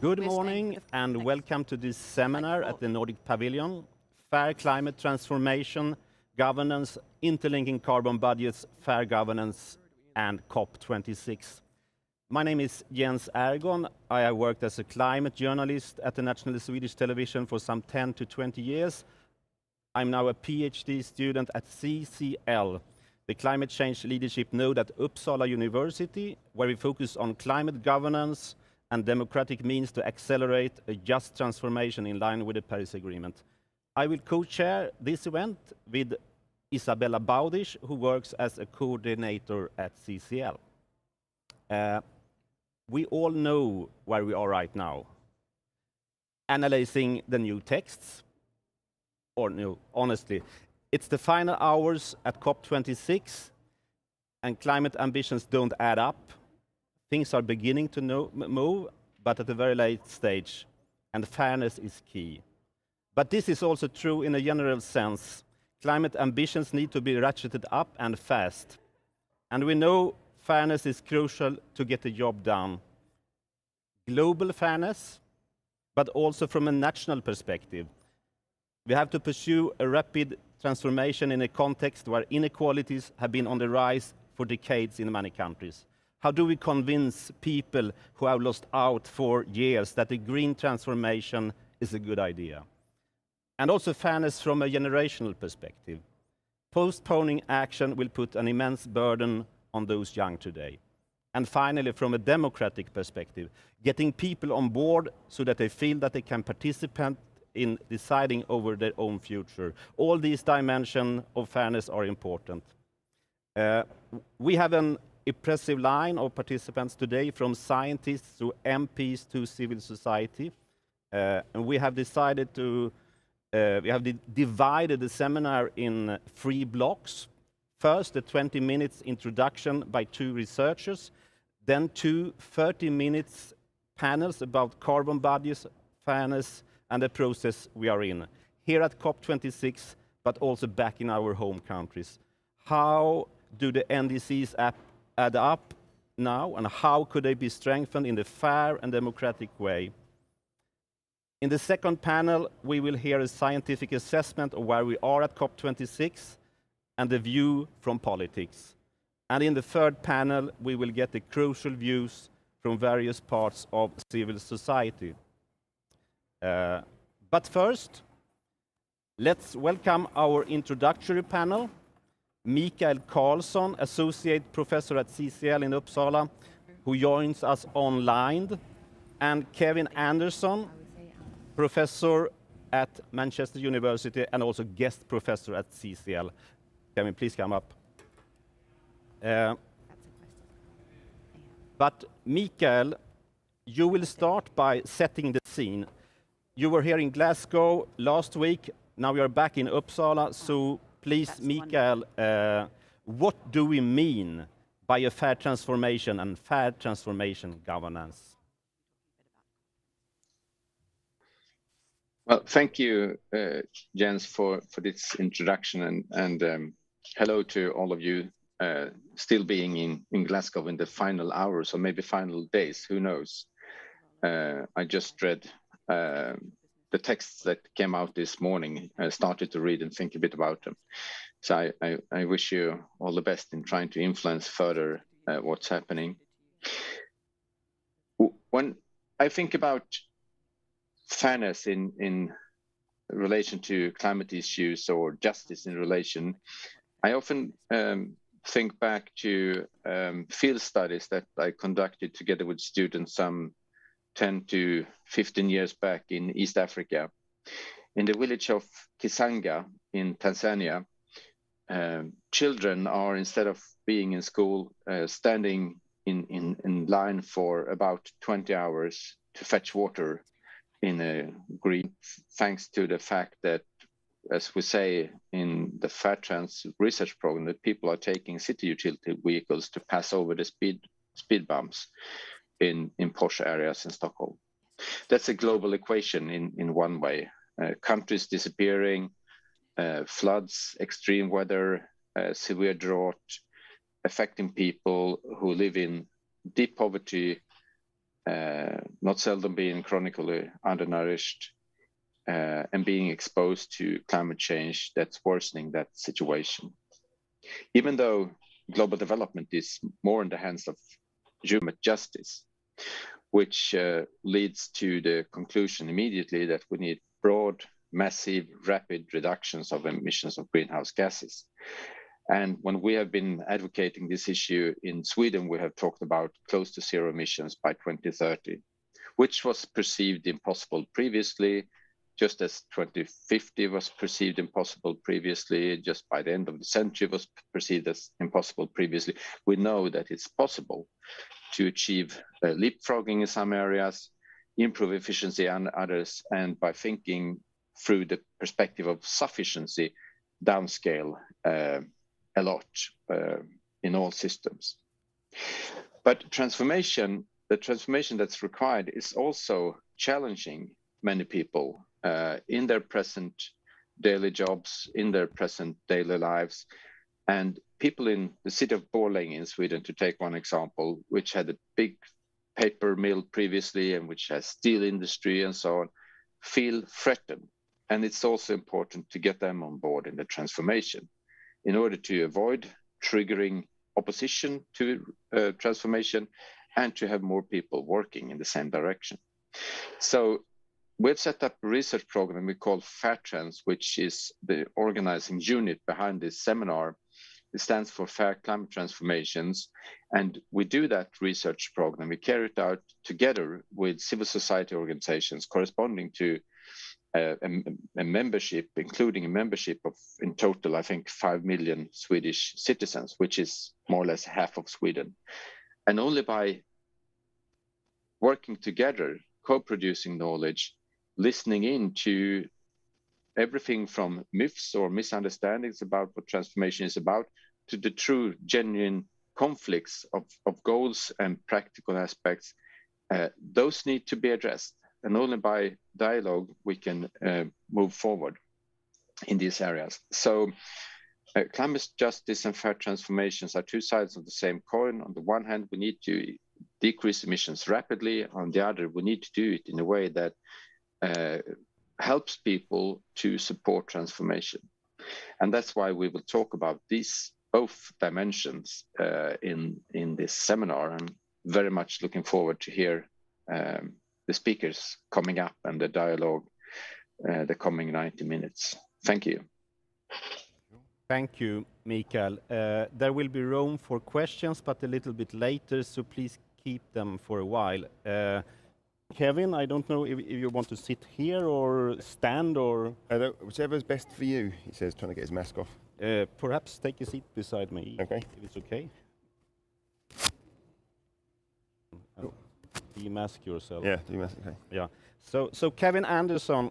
Good morning and welcome to this seminar at the Nordic Pavilion, Fair Climate Transformation, Governance, Interlinking Carbon Budgets, Fair Governance and COP26. My name is Jens Ergon. I have worked as a climate journalist at the National Swedish Television for some 10 to 20 years. I'm now a PhD student at CCL, the Climate Change Leadership Node at Uppsala University, where we focus on climate governance and democratic means to accelerate a just transformation in line with the Paris Agreement. I will co-chair this event with Isabella Baudisch, who works as a coordinator at CCL. We all know where we are right now. Analyzing the new texts, or no, honestly, it's the final hours at COP26 and climate ambitions don't add up. Things are beginning to move, but at a very late stage, and fairness is key. But this is also true in a general sense. Climate ambitions need to be ratcheted up and fast. And we know fairness is crucial to get the job done. Global fairness, but also from a national perspective. We have to pursue a rapid transformation in a context where inequalities have been on the rise for decades in many countries. How do we convince people who have lost out for years that the green transformation is a good idea? And also fairness from a generational perspective. Postponing action will put an immense burden on those young today. And finally, from a democratic perspective, getting people on board so that they feel that they can participate in deciding over their own future. All these dimensions of fairness are important. We have an impressive line of participants today, from scientists to MPs to civil society. And we have decided to, divided the seminar in 3 blocks. First, a 20 minutes introduction by 2 researchers, then 2 30 minutes panels about carbon budgets, fairness, and the process we are in, here at COP26, but also back in our home countries. How do the NDCs add up now, and how could they be strengthened in a fair and democratic way? In the second panel, we will hear a scientific assessment of where we are at COP26 and the view from politics. And in the third panel, we will get the crucial views from various parts of civil society. But first, let's welcome our introductory panel. Mikael Karlsson, Associate Professor at CCL in Uppsala, who joins us online, and Kevin Anderson, Professor at Manchester University and also Guest Professor at CCL. Kevin, please come up. But Mikael, you will start by setting the scene. You were here in Glasgow last week. Now we are back in Uppsala. So please, Mikael, what do we mean by a fair transformation and fair transformation governance? Well, thank you, Jens, for this introduction, and hello to all of you still being in Glasgow in the final hours or maybe final days, who knows. I just read the texts that came out this morning. I started to read and think a bit about them. So I wish you all the best in trying to influence further what's happening. When I think about fairness in relation to climate issues or justice in relation, I often think back to field studies that I conducted together with students some 10 to 15 years back in East Africa. In the village of Kisanga in Tanzania, children are, instead of being in school, standing in line for about 20 hours to fetch water in a green, thanks to the fact that, as we say in the FairTrans research program, that people are taking city utility vehicles to pass over the speed bumps in posh areas in Stockholm. That's a global equation in one way. Countries disappearing, floods, extreme weather, severe drought, affecting people who live in deep poverty, not seldom being chronically undernourished, and being exposed to climate change that's worsening that situation. Even though global development is more in the hands of human justice, which leads to the conclusion immediately that we need broad, massive, rapid reductions of emissions of greenhouse gases. And when we have been advocating this issue in Sweden, we have talked about close to zero emissions by 2030, which was perceived impossible previously, just as 2050 was perceived impossible previously, just by the end of the century was perceived as impossible previously. We know that it's possible to achieve leapfrogging in some areas, improve efficiency in others, and by thinking through the perspective of sufficiency, downscale a lot in all systems. But the transformation that's required is also challenging many people in their present daily jobs, in their present daily lives. And people in the city of Borlänge in Sweden, to take one example, which had a big paper mill previously and which has steel industry and so on, feel threatened. And it's also important to get them on board in the transformation in order to avoid triggering opposition to transformation and to have more people working in the same direction. So we've set up a research program we call FairTrans, which is the organizing unit behind this seminar. It stands for Fair Climate Transformations. And we do that research program. We carry it out together with civil society organizations corresponding to a membership, including a membership of, in total, I think 5 million Swedish citizens, which is more or less half of Sweden. And only by working together, co-producing knowledge, listening in to everything from myths or misunderstandings about what transformation is about, to the true, genuine conflicts of goals and practical aspects, those need to be addressed. And only by dialogue we can move forward in these areas. So climate justice and fair transformations are two sides of the same coin. On the one hand, we need to decrease emissions rapidly. On the other, we need to do it in a way that helps people to support transformation. And that's why we will talk about these both dimensions in this seminar. I'm very much looking forward to hear the speakers coming up and the dialogue the coming 90 minutes. Thank you. Thank you, Mikael. There will be room for questions, but a little bit later, so please keep them for a while. Kevin, I don't know if you want to sit here or stand or... whichever is best for you, he says, trying to get his mask off. Perhaps take a seat beside me, okay, if it's okay. Demask yourself. Yeah, demask, okay. Yeah. So Kevin Anderson,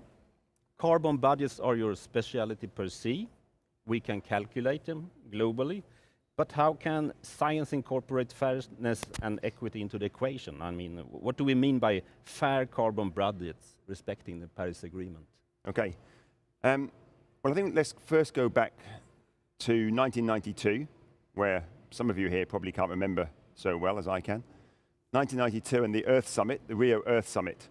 carbon budgets are your specialty per se. We can calculate them globally. But how can science incorporate fairness and equity into the equation? I mean, what do we mean by fair carbon budgets respecting the Paris Agreement? Okay. Well, I think let's first go back to 1992, where some of you here probably can't remember so well as I can. 1992 and the Earth Summit, the Rio Earth Summit,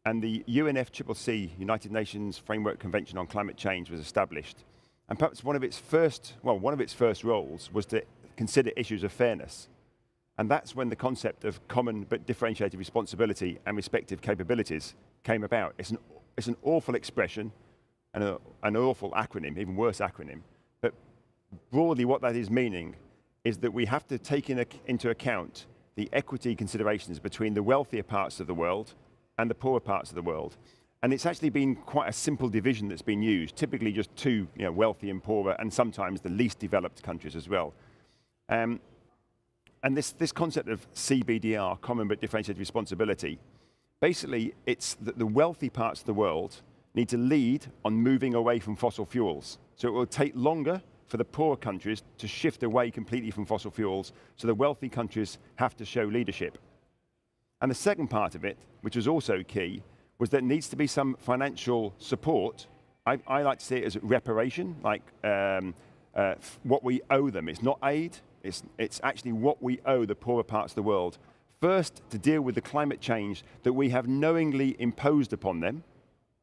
and the UNFCCC, United Nations Framework Convention on Climate Change, was established. And perhaps one of its first roles was to consider issues of fairness. And that's when the concept of common but differentiated responsibility and respective capabilities came about. It's an awful expression and an awful acronym, even worse acronym. But broadly what that is meaning is that we have to take into account the equity considerations between the wealthier parts of the world and the poorer parts of the world. And it's actually been quite a simple division that's been used, typically just two, wealthy and poorer, and sometimes the least developed countries as well. And this concept of CBDR, common but differentiated responsibility, basically it's that the wealthy parts of the world need to lead on moving away from fossil fuels. So it will take longer for the poorer countries to shift away completely from fossil fuels, so the wealthy countries have to show leadership. And the second part of it, which was also key, was there needs to be some financial support. I like to see it as reparation, like what we owe them. It's not aid, it's actually what we owe the poorer parts of the world first to deal with the climate change that we have knowingly imposed upon them.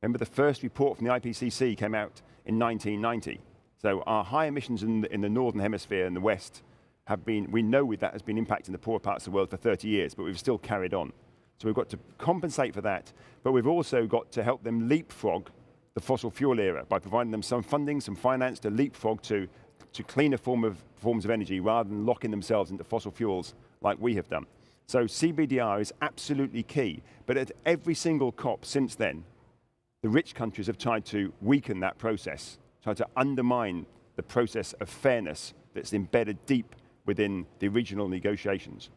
Remember, the first report from the IPCC came out in 1990. So our high emissions in the Northern Hemisphere and the West have been, we know that has been impacting the poorer parts of the world for 30 years, but we've still carried on. So we've got to compensate for that, but we've also got to help them leapfrog the fossil fuel era by providing them some funding, some finance to leapfrog to cleaner forms of energy rather than locking themselves into fossil fuels like we have done. So CBDR is absolutely key, but at every single COP since then, the rich countries have tried to weaken that process, tried to undermine the process of fairness that's embedded deep within the regional negotiations.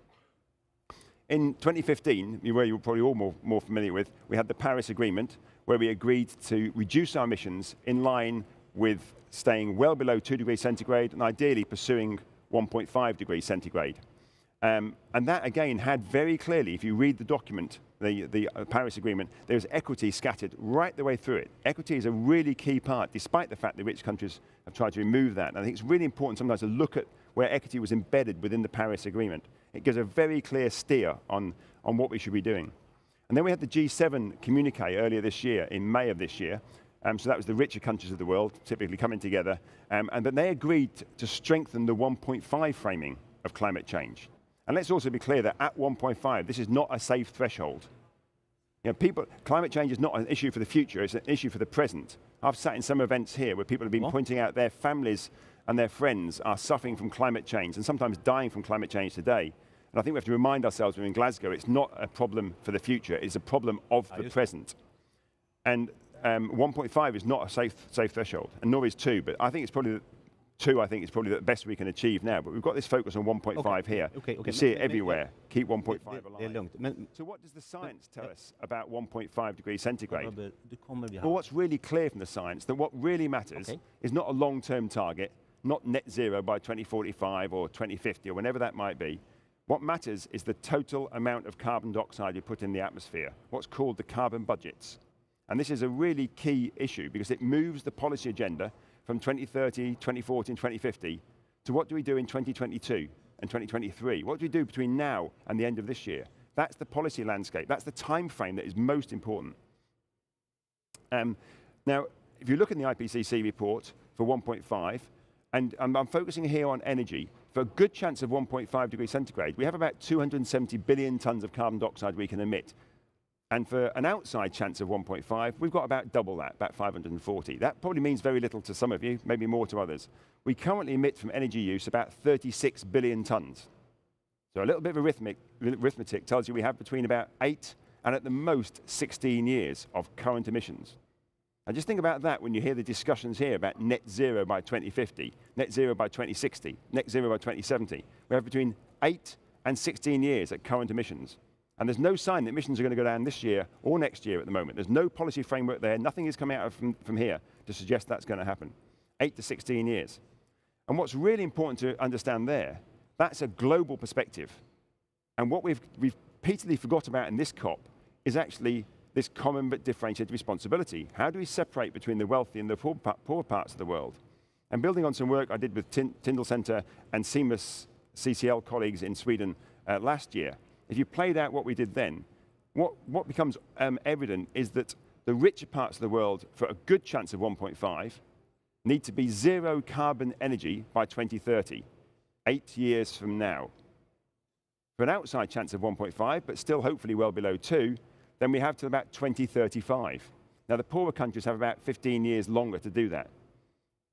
In 2015, where you're probably all more familiar with, we had the Paris Agreement, where we agreed to reduce our emissions in line with staying well below 2 degrees centigrade and ideally pursuing 1.5 degrees centigrade. And that, again, had very clearly, if you read the document, the Paris Agreement, there's equity scattered right the way through it. Equity is a really key part, despite the fact that rich countries have tried to remove that. And I think it's really important sometimes to look at where equity was embedded within the Paris Agreement. It gives a very clear steer on what we should be doing. And then we had the G7 communique earlier this year, in May of this year. So that was the richer countries of the world, typically coming together. And then they agreed to strengthen the 1.5 framing of climate change. And let's also be clear that at 1.5, this is not a safe threshold. You know, climate change is not an issue for the future, it's an issue for the present. I've sat in some events here where people have been pointing out their families and their friends are suffering from climate change and sometimes dying from climate change today. And I think we have to remind ourselves when we're in Glasgow, it's not a problem for the future, it's a problem of the present. And 1.5 is not a safe threshold, and nor is 2, but I think it's probably 2, I think, is probably the best we can achieve now. But we've got this focus on 1.5 here. You can see it everywhere. Keep 1.5 alive. So what does the science tell us about 1.5 degrees centigrade? Well, what's really clear from the science, that what really matters is not a long-term target, not net zero by 2045 or 2050 or whenever that might be. What matters is the total amount of carbon dioxide you put in the atmosphere, what's called the carbon budgets. And this is a really key issue because it moves the policy agenda from 2030, 2040, and 2050 to what do we do in 2022 and 2023? What do we do between now and the end of this year? That's the policy landscape. That's the time frame that is most important. Now, if you look in the IPCC report for 1.5, and I'm focusing here on energy, for a good chance of 1.5 degrees centigrade, we have about 270 billion tons of carbon dioxide we can emit. And for an outside chance of 1.5, we've got about double that, about 540. That probably means very little to some of you, maybe more to others. We currently emit from energy use about 36 billion tons. So a little bit of arithmetic tells you we have between about 8 and at the most 16 years of current emissions. And just think about that when you hear the discussions here about net zero by 2050, net zero by 2060, net zero by 2070. We have between 8 and 16 years at current emissions. And there's no sign that emissions are going to go down this year or next year at the moment. There's no policy framework there. Nothing is coming out from here to suggest that's going to happen. 8 to 16 years. And what's really important to understand there, that's a global perspective. And what we've repeatedly forgot about in this COP is actually this common but differentiated responsibility. How do we separate between the wealthy and the poor parts of the world? And building on some work I did with Tyndall Centre and Seamus CCL colleagues in Sweden last year, if you played out what we did then, what becomes evident is that the richer parts of the world, for a good chance of 1.5, need to be zero carbon energy by 2030, 8 years from now. For an outside chance of 1.5, but still hopefully well below 2, then we have to about 2035. Now, the poorer countries have about 15 years longer to do that.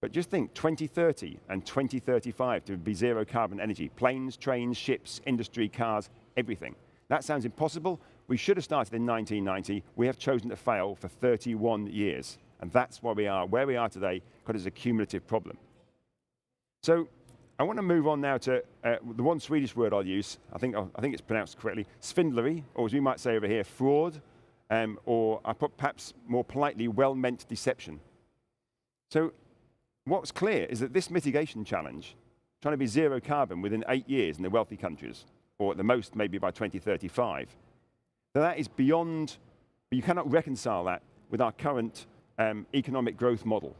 But just think, 2030 and 2035 to be zero carbon energy, planes, trains, ships, industry, cars, everything. That sounds impossible. We should have started in 1990. We have chosen to fail for 31 years. And that's why we are where we are today, because it's a cumulative problem. So I want to move on now to the one Swedish word I'll use. I think it's pronounced correctly, svindleri, or as we might say over here, fraud, or I put perhaps more politely, well-meant deception. So what's clear is that this mitigation challenge, trying to be zero carbon within 8 years in the wealthy countries, or at the most maybe by 2035, that is beyond, you cannot reconcile that with our current economic growth model.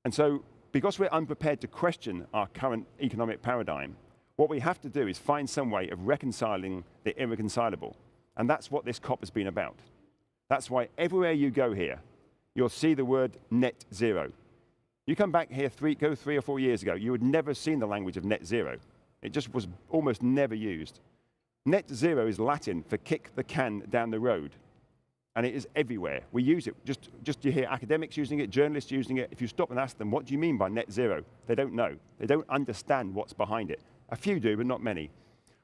And so, because we're unprepared to question our current economic paradigm, What we have to do is find some way of reconciling the irreconcilable. And that's what this COP has been about. That's why everywhere you go here, you'll see the word net zero. You come back here 3 or 4 years ago, you would never have seen the language of net zero. It just was almost never used. Net zero is Latin for kick the can down the road. And it is everywhere. We use it. Just you hear academics using it, journalists using it. If you stop and ask them, what do you mean by net zero? They don't know. They don't understand what's behind it. A few do, but not many.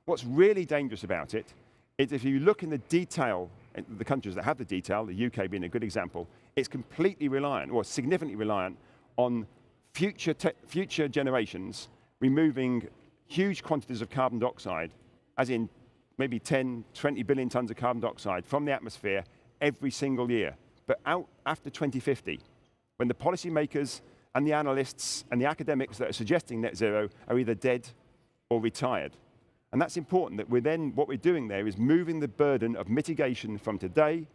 What's really dangerous about it is if you look in the detail, the countries that have the detail, the UK being a good example, it's completely reliant, or significantly reliant, on future generations removing huge quantities of carbon dioxide, as in maybe 10, 20 billion tons of carbon dioxide from the atmosphere every single year. But out after 2050, when the policymakers and the analysts and the academics that are suggesting net zero are either dead or retired. And that's important, that what we're doing there is moving the burden of mitigation from today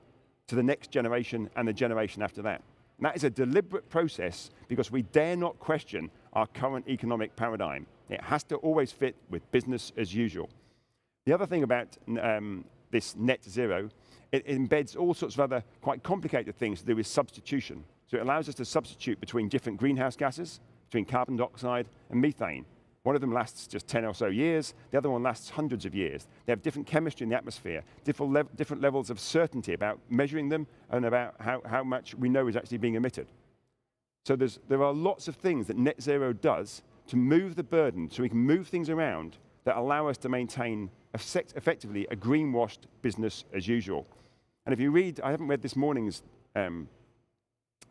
to the next generation and the generation after that. And that is a deliberate process because we dare not question our current economic paradigm. It has to always fit with business as usual. The other thing about this net zero, it embeds all sorts of other quite complicated things to do with substitution. So it allows us to substitute between different greenhouse gases, between carbon dioxide and methane. One of them lasts just 10 or so years, the other one lasts hundreds of years. They have different chemistry in the atmosphere, different levels of certainty about measuring them and about how much we know is actually being emitted. So there are lots of things that net zero does to move the burden so we can move things around that allow us to maintain effectively a greenwashed business as usual. And if you read, I haven't read this morning's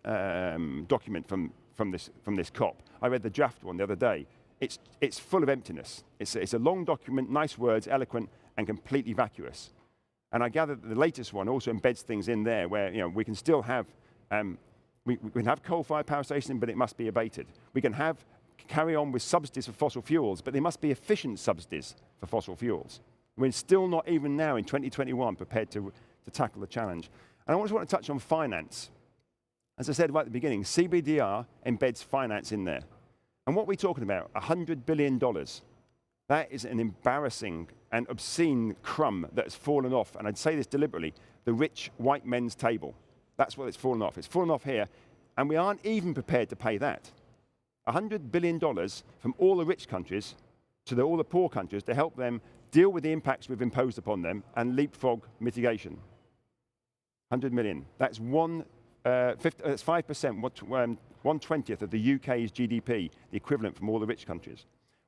document from this COP. I read the draft one the other day. It's full of emptiness. It's a long document, nice words, eloquent, and completely vacuous. And I gather that the latest one also embeds things in there where we can still have we can have coal-fired power stations, but it must be abated. We can carry on with subsidies for fossil fuels, but they must be efficient subsidies for fossil fuels. We're still not even now in 2021 prepared to tackle the challenge. And I also want to touch on finance. As I said right at the beginning, CBDR embeds finance in there. And what we're talking about, $100 billion. That is an embarrassing and obscene crumb that has fallen off, and I'd say this deliberately, the rich white men's table. That's what it's fallen off. It's fallen off here, and we aren't even prepared to pay that. $100 billion from all the rich countries to all the poor countries to help them deal with the impacts we've imposed upon them and leapfrog mitigation. 100 million. That's 5%, 1/20th of the UK's GDP, the equivalent from all the rich countries.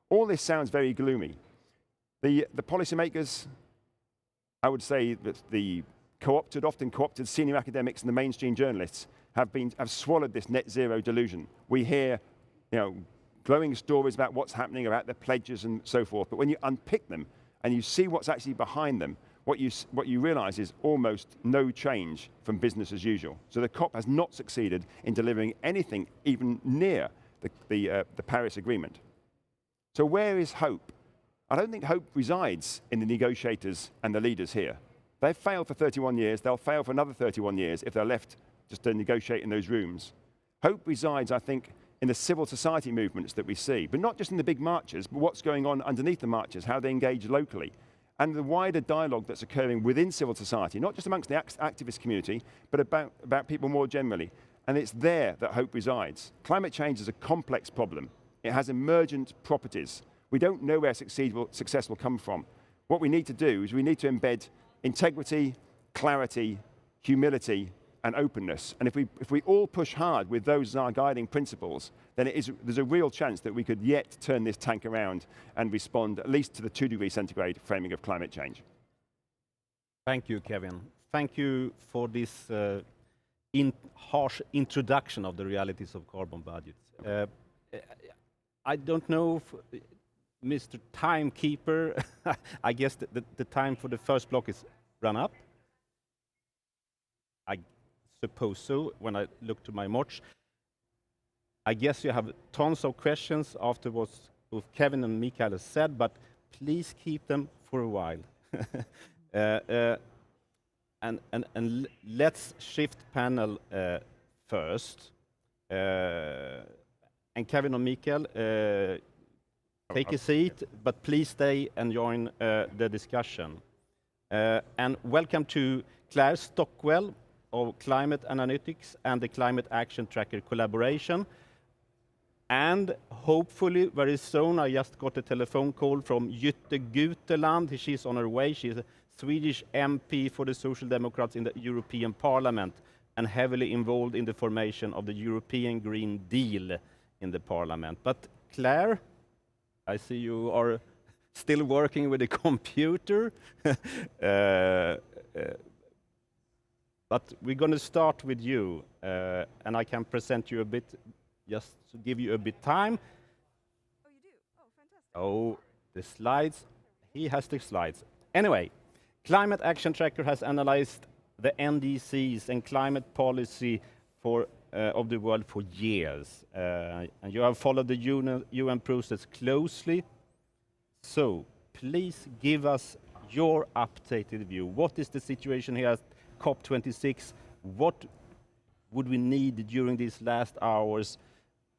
All this sounds very gloomy. The policymakers, I would say that the often co-opted senior academics and the mainstream journalists have swallowed this net zero delusion. We hear, glowing stories about what's happening, about their pledges and so forth, but when you unpick them and you see what's actually behind them, what you realize is almost no change from business as usual. So the COP has not succeeded in delivering anything even near the Paris Agreement. So where is hope? I don't think hope resides in the negotiators and the leaders here. They've failed for 31 years. They'll fail for another 31 years if they're left just to negotiate in those rooms. Hope resides, I think, in the civil society movements that we see, but not just in the big marches, but what's going on underneath the marches, how they engage locally, and the wider dialogue that's occurring within civil society, not just amongst the activist community, but about people more generally. And it's there that hope resides. Climate change is a complex problem. It has emergent properties. We don't know where success will come from. What we need to do is we need to embed integrity, clarity, humility, and openness. And if we all push hard with those as our guiding principles, then there's a real chance that we could yet turn this tank around and respond at least to the 2 degrees centigrade framing of climate change. Thank you, Kevin. Thank you for this harsh introduction of the realities of carbon budgets. I don't know if Mr. Timekeeper, I guess the time for the first block is run up. I suppose so, when I look to my watch. I guess you have tons of questions after what both Kevin and Mikael have said, but please keep them for a while. And let's shift panel first. And Kevin and Mikael, take a seat, but please stay and join the discussion. And welcome to Claire Stockwell of Climate Analytics and the Climate Action Tracker collaboration. And hopefully very soon, I just got a telephone call from Jytte Guteland. She's on her way. She's a Swedish MP for the Social Democrats in the European Parliament and heavily involved in the formation of the European Green Deal in the Parliament. But Claire, I see you are still working with a computer. But we're going to start with you, and I can present you a bit, just to give you a bit time. Oh, you do? Oh, fantastic. Oh, the slides. He has the slides. Anyway, Climate Action Tracker has analyzed the NDCs and climate policy of the world for years. And you have followed the UN process closely. So please give us your updated view. What is the situation here at COP26? What would we need during these last hours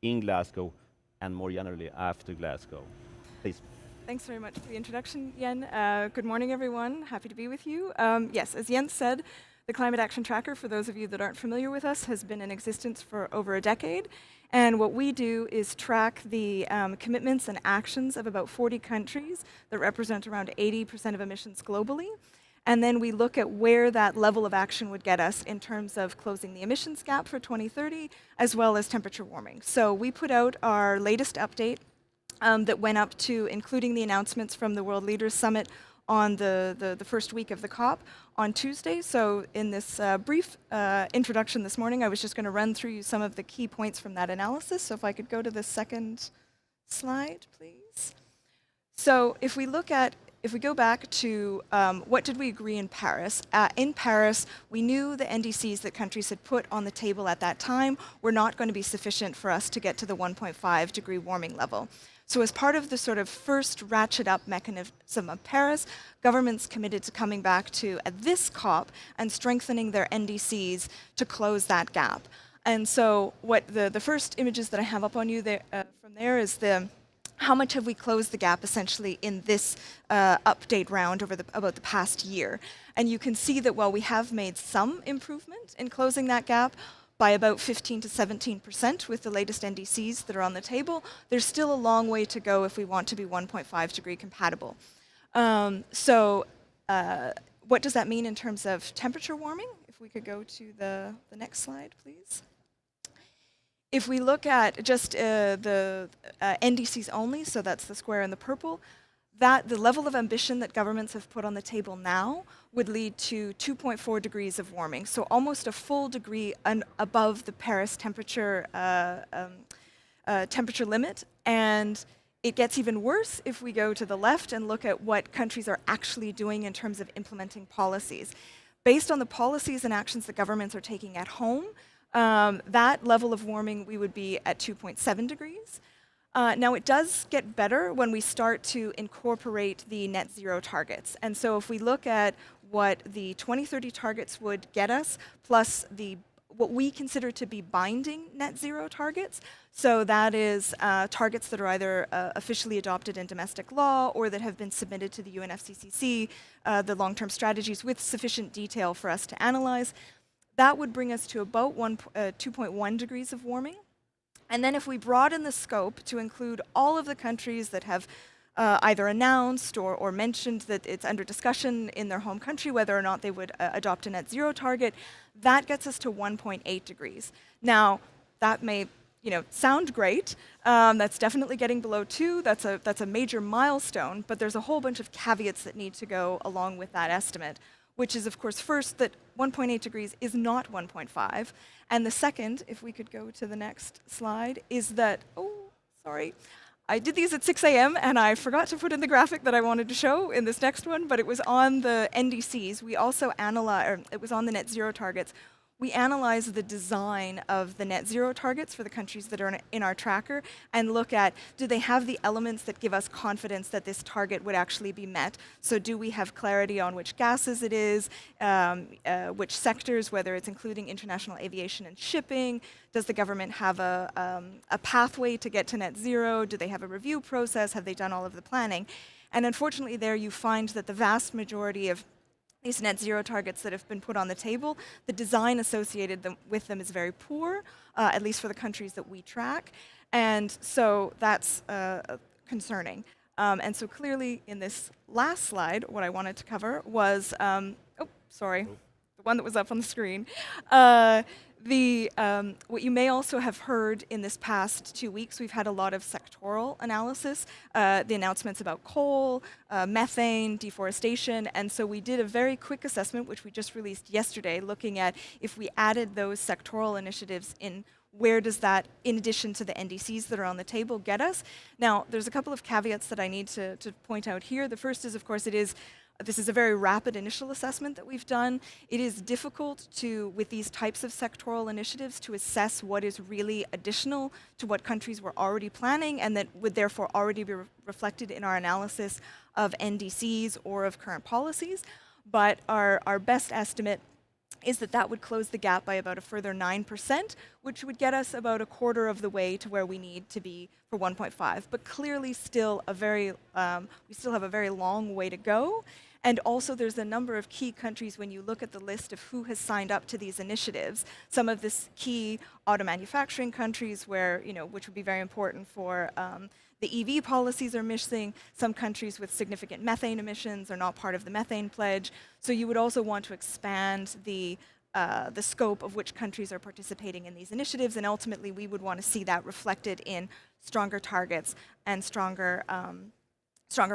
in Glasgow and more generally after Glasgow? Please. Thanks very much for the introduction, Jen. Good morning, everyone. Happy to be with you. Yes, as Jens said, the Climate Action Tracker, for those of you that aren't familiar with us, has been in existence for over a decade. And what we do is track the commitments and actions of about 40 countries that represent around 80% of emissions globally. And then we look at where that level of action would get us in terms of closing the emissions gap for 2030, as well as temperature warming. So we put out our latest update that went up to including the announcements from the World Leaders Summit on the first week of the COP on Tuesday. So in this brief introduction this morning, I was just going to run through some of the key points from that analysis. So if I could go to the second slide, please. So if we go back to what did we agree in Paris? In Paris, we knew the NDCs that countries had put on the table at that time were not going to be sufficient for us to get to the 1.5 degree warming level. So as part of the sort of first ratchet up mechanism of Paris, governments committed to coming back to this COP and strengthening their NDCs to close that gap. And so what the first images that I have up on you there, from there is how much have we closed the gap essentially in this update round over about the past year. And you can see that while we have made some improvement in closing that gap, by about 15 to 17% with the latest NDCs that are on the table, there's still a long way to go if we want to be 1.5 degree compatible. What does that mean in terms of temperature warming? If we could go to the next slide, please. If we look at just the NDCs only, so that's the square and the purple, the level of ambition that governments have put on the table now would lead to 2.4 degrees of warming, so almost a full degree above the Paris temperature limit. And it gets even worse if we go to the left and look at what countries are actually doing in terms of implementing policies. Based on the policies and actions that governments are taking at home, that level of warming, we would be at 2.7 degrees. Now, it does get better when we start to incorporate the net zero targets. And so if we look at what the 2030 targets would get us, plus what we consider to be binding net zero targets, so that is targets that are either officially adopted in domestic law or that have been submitted to the UNFCCC, the long-term strategies with sufficient detail for us to analyze, that would bring us to about 2.1 degrees of warming. And then if we broaden the scope to include all of the countries that have either announced or mentioned that it's under discussion in their home country whether or not they would adopt a net zero target, that gets us to 1.8 degrees. Now, that may sound great. That's definitely getting below 2. That's a major milestone, but there's a whole bunch of caveats that need to go along with that estimate, which is, of course, first, that 1.8 degrees is not 1.5. And the second, if we could go to the next slide, is that, I did these at 6 a.m. and I forgot to put in the graphic that I wanted to show in this next one, but it was on the NDCs. We also analyzed, it was on the net zero targets. we analyze the design of the net zero targets for the countries that are in our tracker and look at, do they have the elements that give us confidence that this target would actually be met? So do we have clarity on which gases it is, which sectors, whether it's including international aviation and shipping? Does the government have a pathway to get to net zero? Do they have a review process? Have they done all of the planning? And unfortunately there you find that the vast majority of these net zero targets that have been put on the table, the design associated with them is very poor, at least for the countries that we track. And so that's concerning. And so clearly in this last slide, what I wanted to cover was, the one that was up on the screen. What you may also have heard in this past 2 weeks, we've had a lot of sectoral analysis, the announcements about coal, methane, deforestation, and so we did a very quick assessment, which we just released yesterday, looking at if we added those sectoral initiatives in, where does that, in addition to the NDCs that are on the table, get us? Now, there's a couple of caveats that I need to point out here. The first is, of course, this is a very rapid initial assessment that we've done. It is difficult to, with these types of sectoral initiatives, to assess what is really additional to what countries were already planning and that would therefore already be reflected in our analysis of NDCs or of current policies. But our best estimate is that that would close the gap by about a further 9%, which would get us about a quarter of the way to where we need to be for 1.5. But clearly still we still have a very long way to go. And also there's a number of key countries when you look at the list of who has signed up to these initiatives. Some of this key auto manufacturing countries where, which would be very important for the EV policies are missing. Some countries with significant methane emissions are not part of the methane pledge. So you would also want to expand the scope of which countries are participating in these initiatives, and ultimately we would want to see that reflected in stronger targets and stronger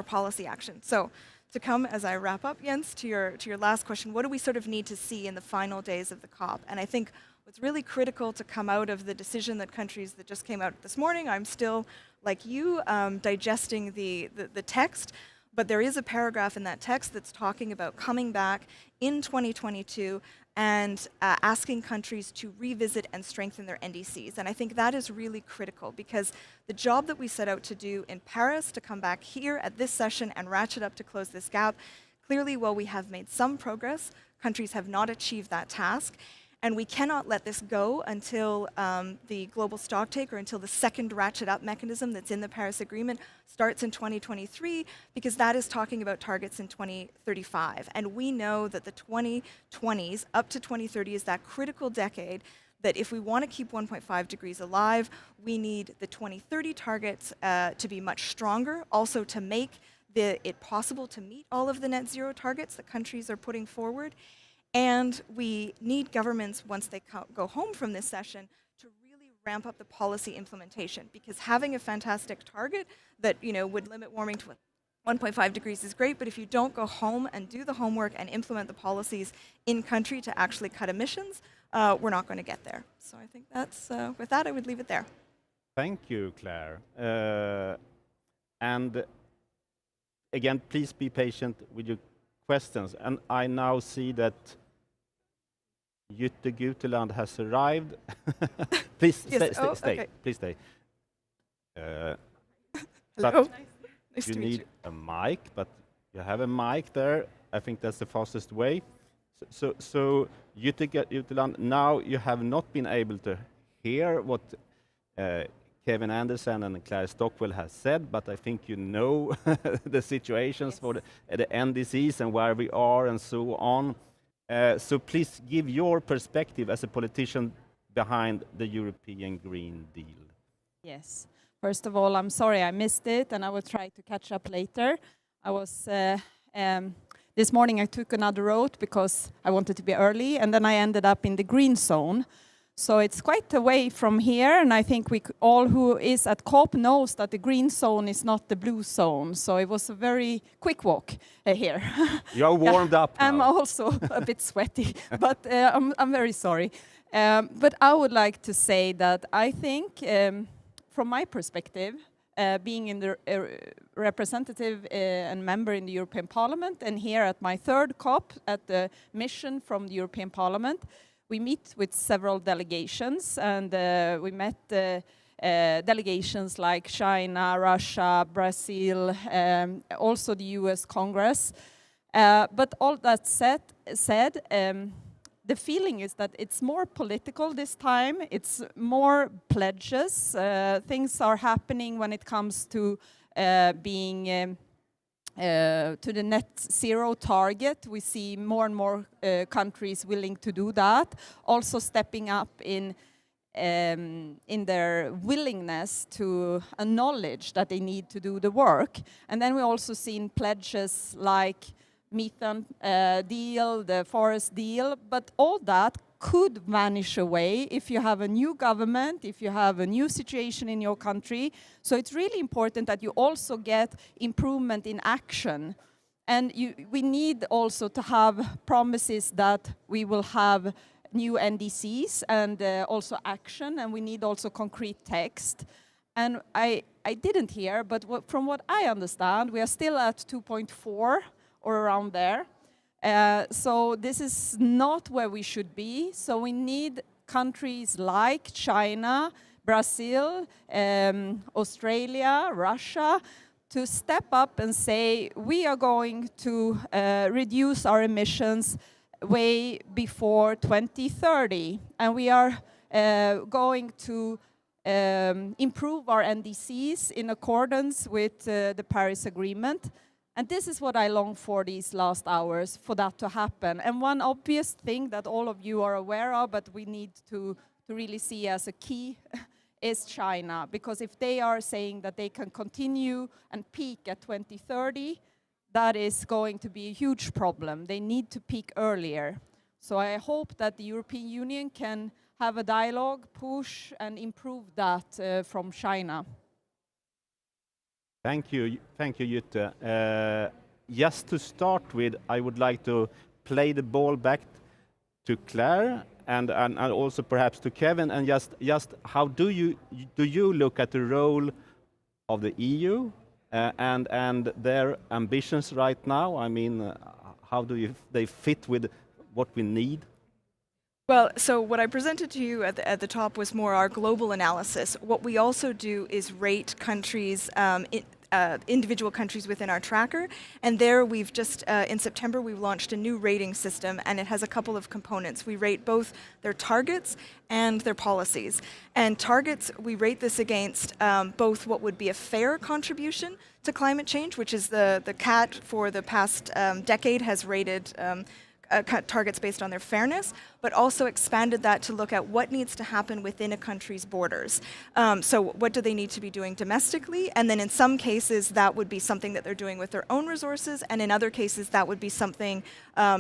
policy action. So to come as I wrap up, Jens, to your last question, what do we sort of need to see in the final days of the COP? And I think what's really critical to come out of the decision that countries that just came out this morning, I'm still, like you, digesting the text, but there is a paragraph in that text that's talking about coming back in 2022 and asking countries to revisit and strengthen their NDCs. And I think that is really critical because the job that we set out to do in Paris, to come back here at this session and ratchet up to close this gap, clearly while we have made some progress, countries have not achieved that task. And we cannot let this go until the global stocktake, or until the second ratchet up mechanism that's in the Paris Agreement starts in 2023, because that is talking about targets in 2035. And we know that the 2020s up to 2030 is that critical decade that if we want to keep 1.5 degrees alive, we need the 2030 targets to be much stronger, also to make it possible to meet all of the net zero targets that countries are putting forward. And we need governments, once they go home from this session, to really ramp up the policy implementation, because having a fantastic target that would limit warming to 1.5 degrees is great, but if you don't go home and do the homework and implement the policies in country to actually cut emissions, we're not going to get there. So I think that's, with that, I would leave it there. Thank you, Claire. And again, please be patient with your questions. And I now see that Jytte Guteland has arrived. Please yes. stay. Okay. Please stay. Hello. Nice You to meet need you. a mic, but you have a mic there. I think that's the fastest way. So Jytte Guteland, now you have not been able to hear what Kevin Anderson and Claire Stockwell has said, but I think you know the situations for the NDCs and where we are and so on. So please give your perspective as a politician behind the European Green Deal. Yes. First of all, I'm sorry I missed it, and I will try to catch up later. I was this morning I took another road because I wanted to be early, and then I ended up in the green zone. So it's quite away from here, and I think all who is at COP knows that the green zone is not the blue zone. So it was a very quick walk here. You're warmed up now. I'm also a bit sweaty, but I'm very sorry. But I would like to say that I think, from my perspective, being in the representative and member in the European Parliament, and here at my third COP at the mission from the European Parliament, we meet with several delegations, and we met delegations like China, Russia, Brazil, also the US Congress. But all that said, the feeling is that it's more political this time. It's more pledges. Things are happening when it comes to being to the net zero target. We see more and more countries willing to do that, also stepping up in their willingness to acknowledge that they need to do the work. And then we also seen pledges like methane deal, the forest deal, but all that could vanish away if you have a new government, if you have a new situation in your country. So it's really important that you also get improvement in action. And we need also to have promises that we will have new NDCs and also action, and we need also concrete text. And I didn't hear, but from what I understand, we are still at 2.4 or around there. So this is not where we should be. So we need countries like China, Brazil, Australia, Russia, to step up and say, we are going to reduce our emissions way before 2030. And we are going to improve our NDCs in accordance with the Paris Agreement. And this is what I long for these last hours, for that to happen. And one obvious thing that all of you are aware of, but we need to really see as a key, is China. Because if they are saying that they can continue and peak at 2030, that is going to be a huge problem. They need to peak earlier. So I hope that the European Union can have a dialogue, push, and improve that from China. Thank you, Jytte. Just to start with, I would like to play the ball back to Claire and also perhaps to Kevin, and just how do you look at the role of the EU and their ambitions right now? I mean, how do they fit with what we need? Well, so what I presented to you at the top was more our global analysis. What we also do is rate countries, individual countries within our tracker, and there we've just, in September, we launched a new rating system, and it has a couple of components. We rate both their targets and their policies. And targets, we rate this against both what would be a fair contribution to climate change, which is the CAT for the past decade has rated targets based on their fairness, but also expanded that to look at what needs to happen within a country's borders. So what do they need to be doing domestically? And then in some cases, that would be something that they're doing with their own resources, and in other cases, that would be something,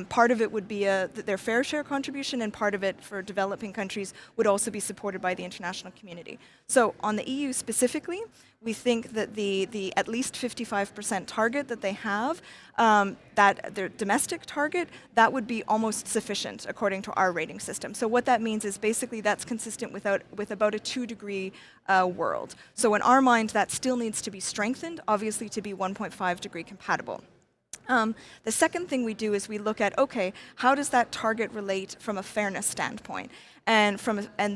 part of it would be their fair share contribution, and part of it for developing countries would also be supported by the international community. So on the EU specifically, we think that the at least 55% target that they have, that their domestic target, that would be almost sufficient according to our rating system. So what that means is basically that's consistent with about a 2-degree world. So in our mind, that still needs to be strengthened, obviously to be 1.5 degree compatible. The second thing we do is we look at, okay, how does that target relate from a fairness standpoint? And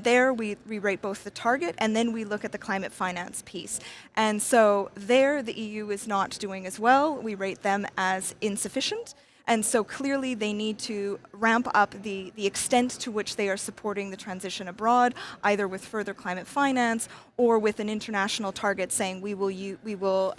there we rate both the target, and then we look at the climate finance piece. And so there the EU is not doing as well. We rate them as insufficient. And so clearly they need to ramp up the extent to which they are supporting the transition abroad, either with further climate finance or with an international target saying we will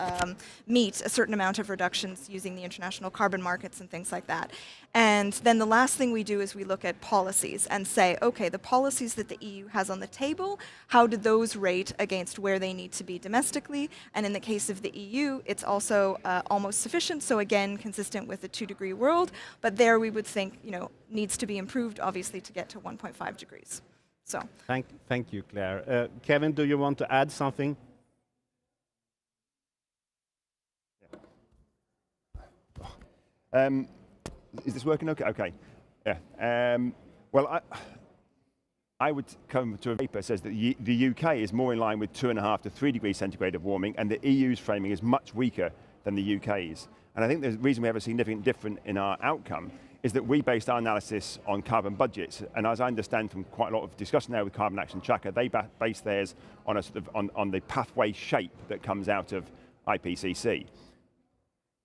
meet a certain amount of reductions using the international carbon markets and things like that. And then the last thing we do is we look at policies and say, okay, the policies that the EU has on the table, how do those rate against where they need to be domestically? And in the case of the EU, it's also almost sufficient, so again, consistent with the 2-degree world, but there we would think, needs to be improved, obviously, to get to 1.5 degrees. So. Thank you, Claire. Kevin, do you want to add something? Is this working okay? Okay. Yeah. Well, I would come to a paper that says that the UK is more in line with 2.5 to 3 degrees centigrade of warming, and the EU's framing is much weaker than the UK's. And I think the reason we have a significant difference in our outcome is that we based our analysis on carbon budgets, and as I understand from quite a lot of discussion there with Carbon Action Tracker, they base theirs on a sort of on the pathway shape that comes out of IPCC.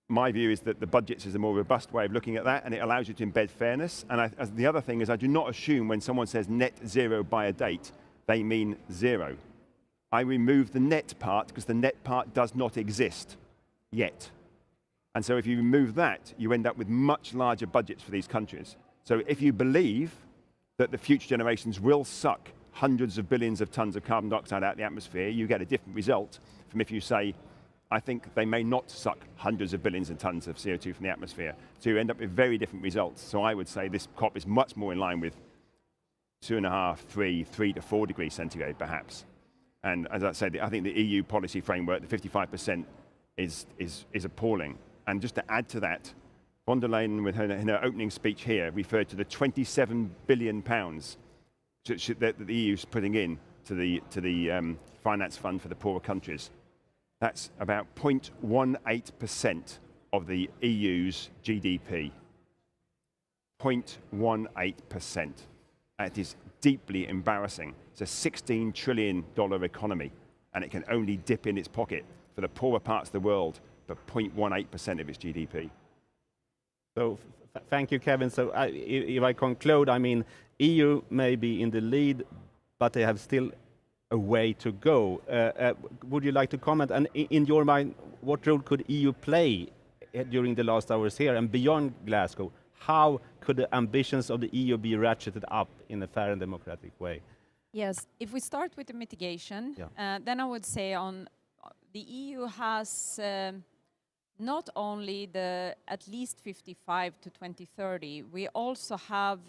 My view is that the budgets is a more robust way of looking at that, and it allows you to embed fairness. And the other thing is, I do not assume when someone says net zero by a date, they mean zero. I remove the net part because the net part does not exist yet. And so if you remove that, you end up with much larger budgets for these countries. So if you believe that the future generations will suck hundreds of billions of tons of carbon dioxide out of the atmosphere, you get a different result from if you say, I think they may not suck hundreds of billions of tons of CO2 from the atmosphere. So you end up with very different results. So I would say this COP is much more in line with 2.5, 3 to 4 degrees centigrade perhaps. And as I said, I think the EU policy framework, the 55% is appalling. And just to add to that, von der Leyen, in her opening speech here, referred to the 27 billion pounds that the EU is putting in to the finance fund for the poorer countries. That's about 0.18% of the EU's GDP. 0.18%. That is deeply embarrassing. It's a $16 trillion economy, and it can only dip in its pocket for the poorer parts of the world for 0.18% of its GDP. So thank you, Kevin. So if I conclude, I mean, EU may be in the lead, but they have still a way to go. Would you like to comment? And in your mind, what role could EU play during the last hours here and beyond Glasgow? How could the ambitions of the EU be ratcheted up in a fair and democratic way? Yes, if we start with the mitigation, then I would say the EU has not only the at least 55 to 2030, we also have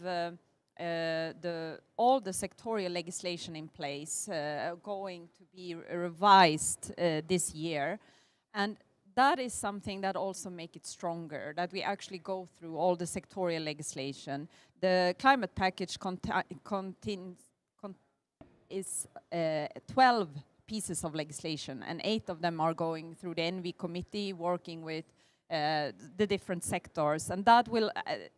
all the sectorial legislation in place going to be revised this year. And that is something that also makes it stronger, that we actually go through all the sectorial legislation. The climate package is 12 pieces of legislation, and 8 of them are going through the ENVI committee, working with the different sectors, and that will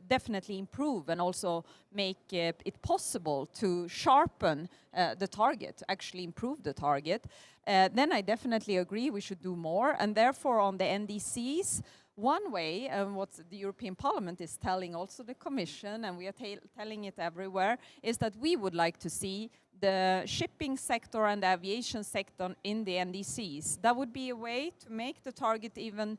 definitely improve and also make it possible to sharpen the target, actually improve the target. Then I definitely agree we should do more, and therefore on the NDCs, one way, what the European Parliament is telling also the Commission, and we are telling it everywhere, is that we would like to see the shipping sector and the aviation sector in the NDCs. That would be a way to make the target even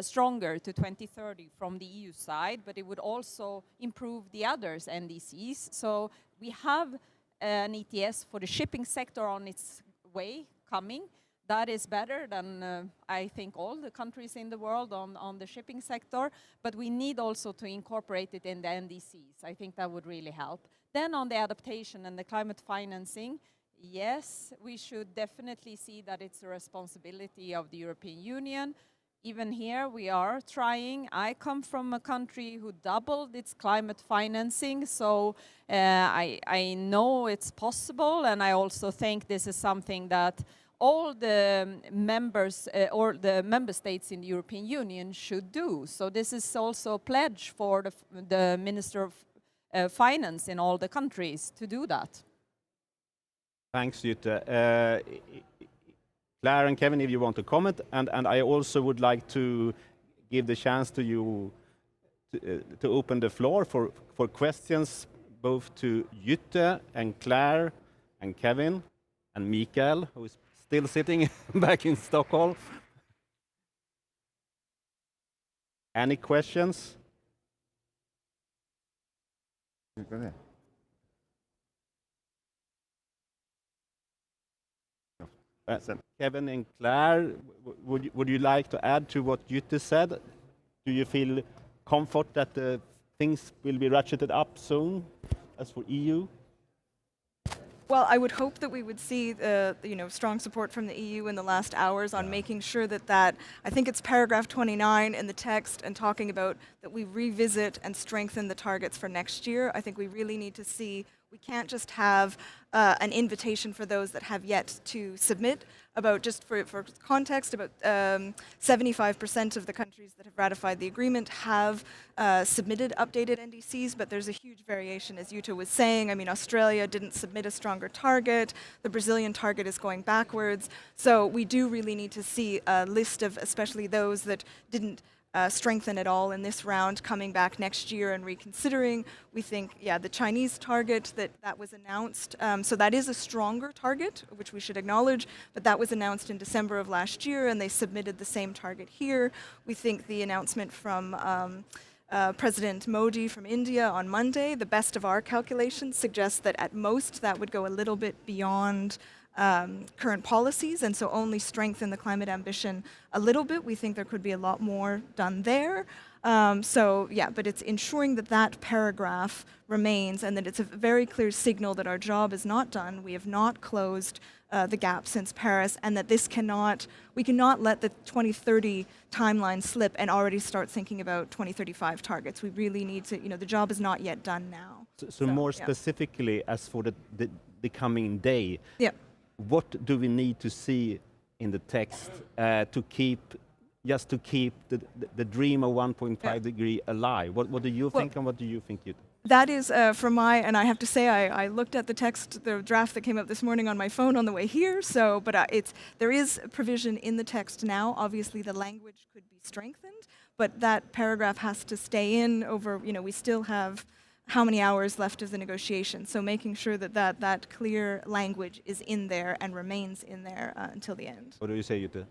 stronger to 2030 from the EU side, but it would also improve the others NDCs. So we have an ETS for the shipping sector on its way coming. That is better than, I think, all the countries in the world on the shipping sector, but we need also to incorporate it in the NDCs. I think that would really help. Then on the adaptation and the climate financing, yes, we should definitely see that it's a responsibility of the European Union. Even here we are trying. I come from a country who doubled its climate financing, so I know it's possible, and I also think this is something that all the members or the member states in the European Union should do. So this is also a pledge for the Minister of Finance in all the countries to do that. Thanks, Jutta. Claire and Kevin, if you want to comment, and I also would like to give the chance to you to open the floor for questions, both to Jutta and Claire and Kevin and Mikael, who is still sitting back in Stockholm. Any questions? Go ahead. Kevin and Claire, would you like to add to what Jutta said? Do you feel comfort that the things will be ratcheted up soon, as for EU? Well, I would hope that we would see strong support from the EU in the last hours on making sure that I think it's paragraph 29 in the text and talking about that we revisit and strengthen the targets for next year. I think we really need to see We can't just have an invitation for those that have yet to submit. About, just for context, about 75% of the countries that have ratified the agreement have submitted updated NDCs, but there's a huge variation, as Jutta was saying. I mean, Australia didn't submit a stronger target. The Brazilian target is going backwards. So we do really need to see a list of, especially those that didn't strengthen at all in this round, coming back next year and reconsidering. We think, yeah, the Chinese target that was announced, so that is a stronger target, which we should acknowledge, but that was announced in December of last year, and they submitted the same target here. We think the announcement from President Modi from India on Monday, the best of our calculations, suggests that at most that would go a little bit beyond current policies, and so only strengthen the climate ambition a little bit. We think there could be a lot more done there. So yeah, but it's ensuring that that paragraph remains, and that it's a very clear signal that our job is not done. We have not closed the gap since Paris, and that we cannot let the 2030 timeline slip and already start thinking about 2035 targets. We really need to, the job is not yet done now. So more specifically, as for the coming day, yeah. What do we need to see in the text to keep the dream of 1.5 degree alive? What do you think, and what do you think, Jutta? That is from and I have to say, I looked at the draft that came up this morning on my phone on the way here. So, but there is provision in the text now. Obviously, the language could be strengthened, but that paragraph has to stay in over. We still have how many hours left of the negotiation. So making sure that clear language is in there and remains in there until the end. What do you say, Jutta?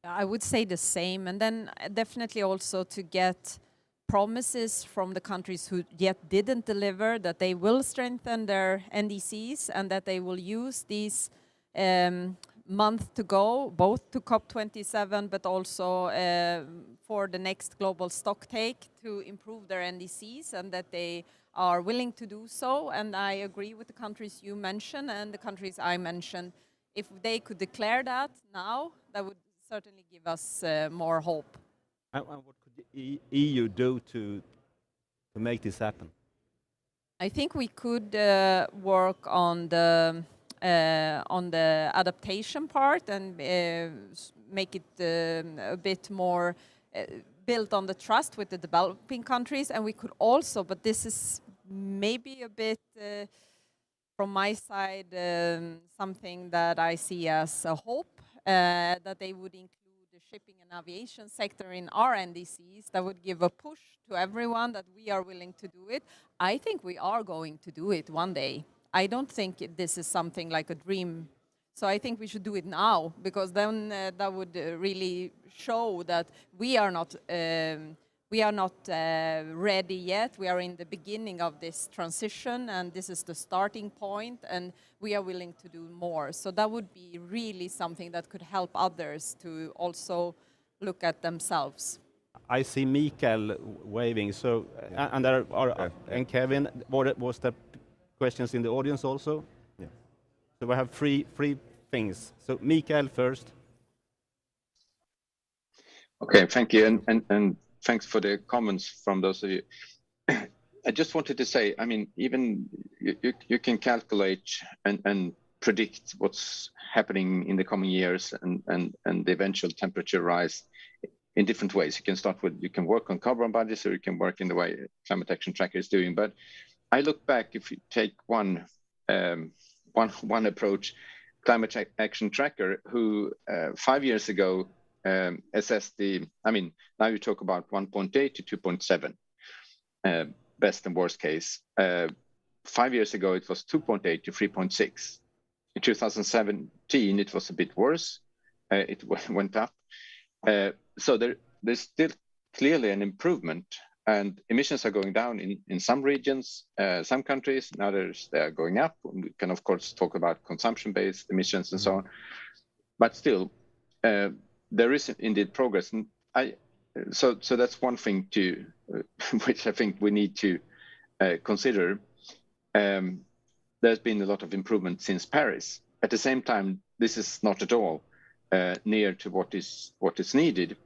I would say the same, and then definitely also to get promises from the countries who yet didn't deliver, that they will strengthen their NDCs and that they will use these month to go, both to COP27 but also for the next global stocktake, to improve their NDCs, and that they are willing to do so. And I agree with the countries you mentioned and the countries I mentioned. If they could declare that now, that would certainly give us more hope. And what could the EU do to make this happen? I think we could work on the adaptation part and make it a bit more built on the trust with the developing countries. And we could also, but this is maybe a bit from my side, something that I see as a hope, that they would include the shipping and aviation sector in our NDCs. That would give a push to everyone that we are willing to do it. I think we are going to do it one day. I don't think this is something like a dream. So I think we should do it now, because then that would really show that we are not ready yet. We are in the beginning of this transition, and this is the starting point, and we are willing to do more. So that would be really something that could help others to also look at themselves. I see Mikael waving. So, and there are, and Kevin, was there questions in the audience also? Yeah. So we have three things. So Mikael first. Okay, thank you, and thanks for the comments from those of you. I just wanted to say, I mean, even you can calculate and predict what's happening in the coming years and the eventual temperature rise in different ways. You can work on carbon budgets, or you can work in the way Climate Action Tracker is doing. But I look back, if you take one approach, Climate Action Tracker, who 5 years ago assessed now you talk about 1.8 to 2.7, best and worst case. 5 years ago, it was 2.8 to 3.6. In 2017, it was a bit worse. It went up. So there's still clearly an improvement, and emissions are going down in some regions, some countries, in others they are going up. We can of course talk about consumption-based emissions and so on, but still there is indeed progress. And so that's one thing which I think we need to consider. There's been a lot of improvement since Paris. At the same time, this is not at all near to what is needed.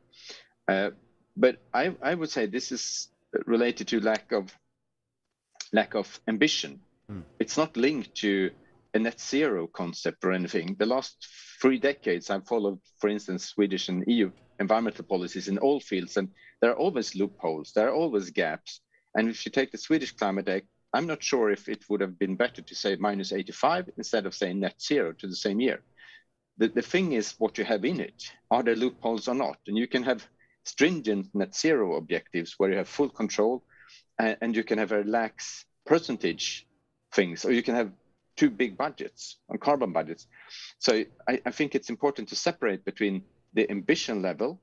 But I would say this is related to lack of ambition. It's not linked to a net zero concept or anything. The last 3 decades, I've followed, for instance, Swedish and EU environmental policies in all fields, and there are always loopholes, there are always gaps. And if you take the Swedish Climate Act, I'm not sure if it would have been better to say -85 instead of saying net zero to the same year. The thing is what you have in it. Are there loopholes or not? And you can have stringent net zero objectives where you have full control, and you can have a lax percentage things, or you can have too big budgets on carbon budgets. So I think it's important to separate between the ambition level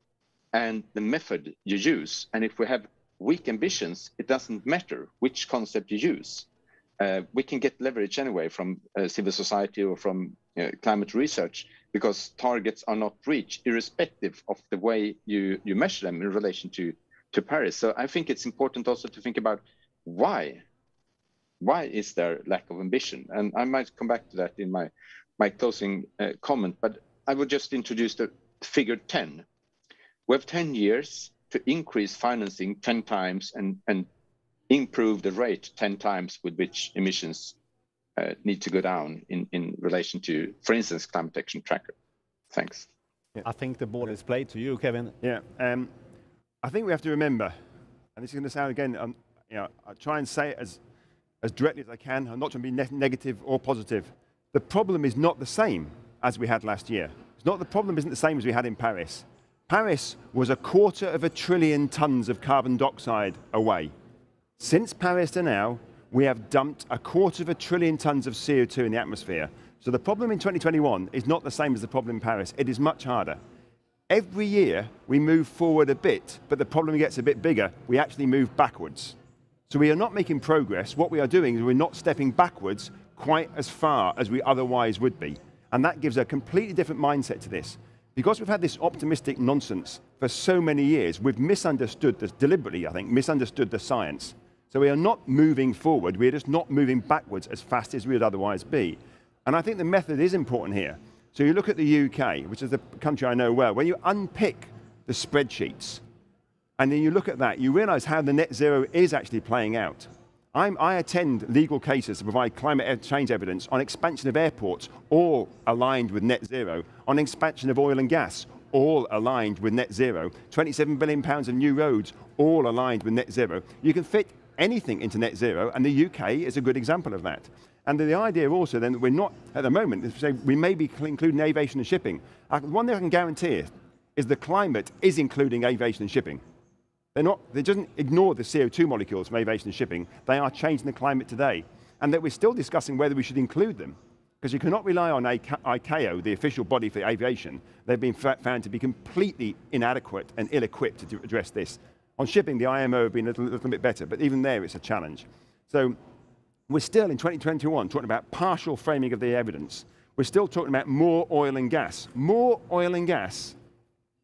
and the method you use. And if we have weak ambitions, it doesn't matter which concept you use. We can get leverage anyway from civil society or from climate research, because targets are not reached irrespective of the way you measure them in relation to Paris. So I think it's important also to think about why is there lack of ambition? And I might come back to that in my closing comment, but I would just introduce the figure 10. We have 10 years to increase financing 10 times and improve the rate 10 times with which emissions need to go down in relation to, for instance, climate action tracker. Thanks. I think the ball is played to you, Kevin. Yeah, I think we have to remember, and this is going to sound again, I try and say it as directly as I can. I'm not trying to be negative or positive. The problem is not the same as we had last year. The problem isn't the same as we had in Paris. Paris was 250 billion tons of carbon dioxide away. Since Paris to now, we have dumped 250 billion tons of CO2 in the atmosphere. So the problem in 2021 is not the same as the problem in Paris. It is much harder. Every year we move forward a bit, but the problem gets a bit bigger. We actually move backwards. So we are not making progress. What we are doing is we're not stepping backwards quite as far as we otherwise would be. And that gives a completely different mindset to this. Because we've had this optimistic nonsense for so many years, we've misunderstood this deliberately, I think, misunderstood the science. So we are not moving forward, we're just not moving backwards as fast as we would otherwise be. And I think the method is important here. So you look at the UK, which is the country I know well, when you unpick the spreadsheets, and then you look at that, you realize how the net zero is actually playing out. I attend legal cases to provide climate change evidence on expansion of airports, all aligned with net zero, on expansion of oil and gas, all aligned with net zero, 27 billion pounds of new roads, all aligned with net zero. You can fit anything into net zero, and the UK is a good example of that. And the idea also then that we're not, at the moment, is to say we may be including aviation and shipping. One thing I can guarantee is the climate is including aviation and shipping. They don't ignore the CO2 molecules from aviation and shipping. They are changing the climate today. And that we're still discussing whether we should include them. Because you cannot rely on ICAO, the official body for aviation. They've been found to be completely inadequate and ill-equipped to address this. On shipping, the IMO have been a little bit better, but even there it's a challenge. So we're still in 2021 talking about partial framing of the evidence. We're still talking about more oil and gas. More oil and gas.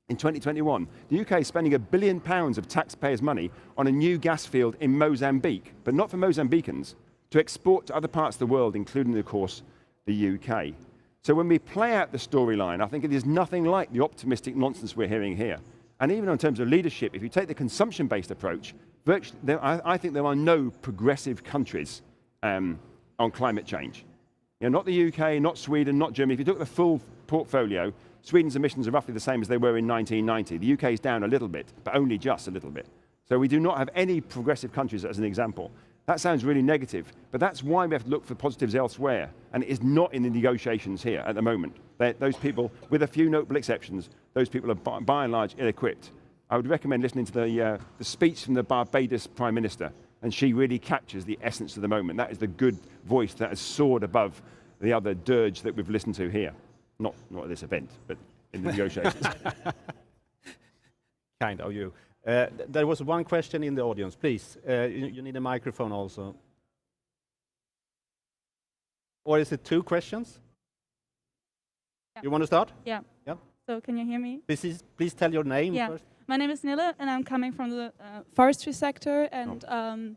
In 2021, the UK is spending £1 billion of taxpayers' money on a new gas field in Mozambique, but not for Mozambicans, to export to other parts of the world, including, of course, the UK. So when we play out the storyline, I think it is nothing like the optimistic nonsense we're hearing here. And even in terms of leadership, if you take the consumption-based approach, I think there are no progressive countries on climate change. Not the UK, not Sweden, not Germany. If you took the full portfolio, Sweden's emissions are roughly the same as they were in 1990. The UK is down a little bit, but only just a little bit. So we do not have any progressive countries as an example. That sounds really negative, but that's why we have to look for positives elsewhere. And it is not in the negotiations here at the moment. Those people, with a few notable exceptions, those people are by and large ill-equipped. I would recommend listening to the speech from the Barbados Prime Minister, and she really captures the essence of the moment. That is the good voice that has soared above the other dirge that we've listened to here. Not at this event, but in the negotiations. Kind of you. There was one question in the audience, please. You need a microphone also. Or is it 2 questions? Yeah. You want to start? Yeah. Yeah. So can you hear me? Please tell your name first. My name is Nille, and I'm coming from the forestry sector. And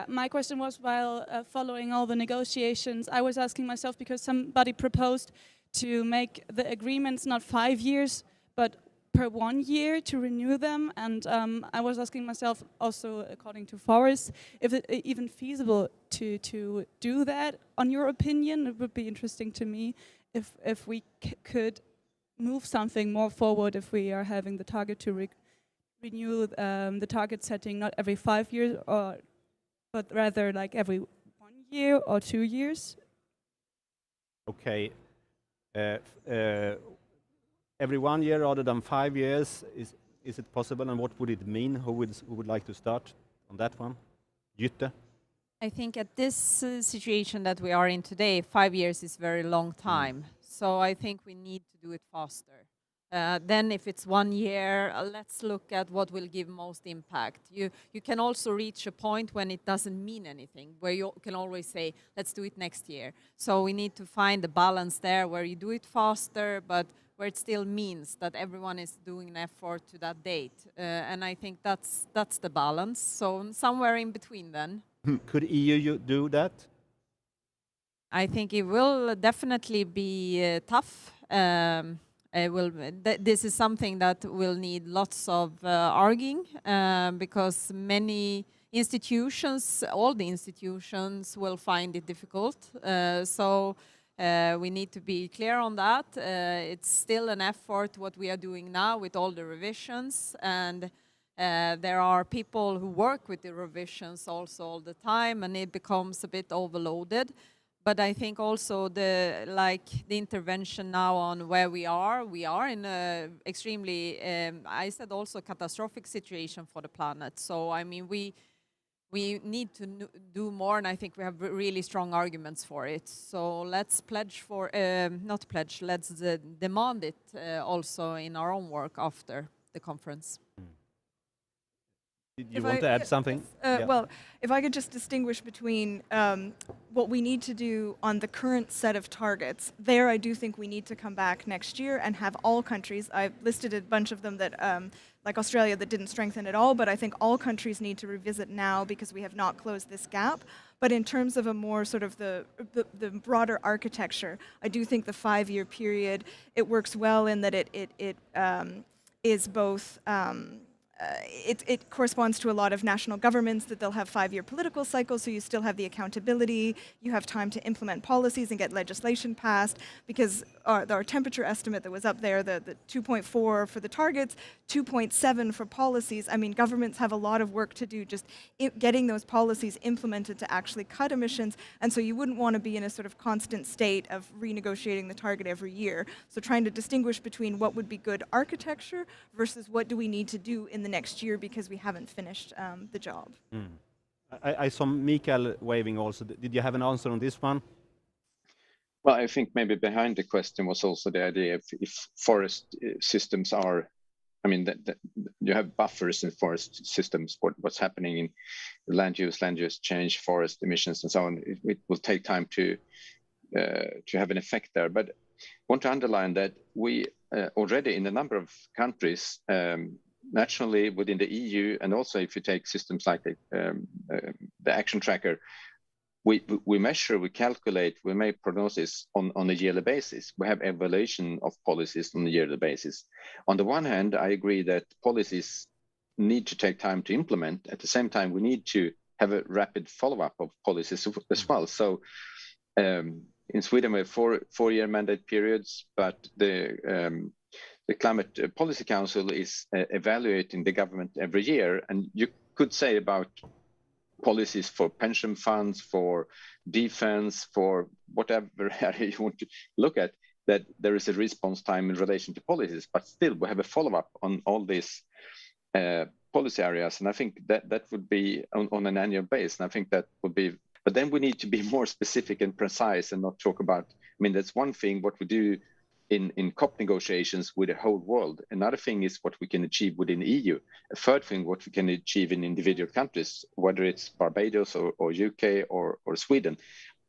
my question was, while following all the negotiations, I was asking myself, because somebody proposed to make the agreements not 5 years, but per 1 year to renew them, and I was asking myself also, according to forests, if it even feasible to do that. On your opinion, it would be interesting to me if we could move something more forward, if we are having the target to renew the target setting not every 5 years, but rather like every 1 year or 2 years. Okay. Every 1 year rather than 5 years, is it possible, and what would it mean? Who would like to start on that one? Jytte? I think at this situation that we are in today, 5 years is very long time. So I think we need to do it faster. Then if it's 1 year, let's look at what will give most impact. You can also reach a point when it doesn't mean anything, where you can always say, let's do it next year. So we need to find the balance there where you do it faster, but where it still means that everyone is doing an effort to that date. And I think that's the balance. So somewhere in between then. Could EU do that? I think it will definitely be tough. This is something that will need lots of arguing, because many institutions, all the institutions, will find it difficult. So we need to be clear on that. It's still an effort what we are doing now with all the revisions, and there are people who work with the revisions also all the time, and it becomes a bit overloaded. But I think also the intervention now on where we are in a extremely, I said also catastrophic situation for the planet. So I mean, we need to do more, and I think we have really strong arguments for it. So let's pledge for, not pledge, let's demand it also in our own work after the conference. Did you want to add something? Well, if I could just distinguish between what we need to do on the current set of targets, there I do think we need to come back next year and have all countries, I've listed a bunch of them that, like Australia, that didn't strengthen at all, but I think all countries need to revisit now because we have not closed this gap. But in terms of a more sort of the broader architecture, I do think the 5-year period, it works well in that it is both, it corresponds to a lot of national governments that they'll have 5-year political cycles, so you still have the accountability, you have time to implement policies and get legislation passed, because our temperature estimate that was up there, the 2.4 for the targets, 2.7 for policies. I mean, governments have a lot of work to do just getting those policies implemented to actually cut emissions, and so you wouldn't want to be in a sort of constant state of renegotiating the target every year. So trying to distinguish between what would be good architecture versus what do we need to do in the next year because we haven't finished the job. I saw Mikael waving also. Did you have an answer on this one? Well, I think maybe behind the question was also the idea if forest systems are, I mean, that you have buffers in forest systems, what's happening in land use change, forest emissions, and so on. It will take time to have an effect there. But I want to underline that we already in a number of countries, naturally within the EU, and also if you take systems like the action tracker, we measure, we calculate, we make prognosis on a yearly basis. We have evaluation of policies on a yearly basis. On the one hand, I agree that policies need to take time to implement. At the same time, we need to have a rapid follow-up of policies as well. So in Sweden, we have four-year mandate periods, but the Climate Policy Council is evaluating the government every year. And you could say about policies for pension funds, for defense, for whatever area you want to look at, that there is a response time in relation to policies, but still we have a follow-up on all these policy areas. And I think that would be on an annual basis. And I think that would be, but then we need to be more specific and precise and not talk about, I mean, that's one thing what we do in COP negotiations with the whole world. Another thing is what we can achieve within the EU. A third thing, what we can achieve in individual countries, whether it's Barbados or UK or Sweden,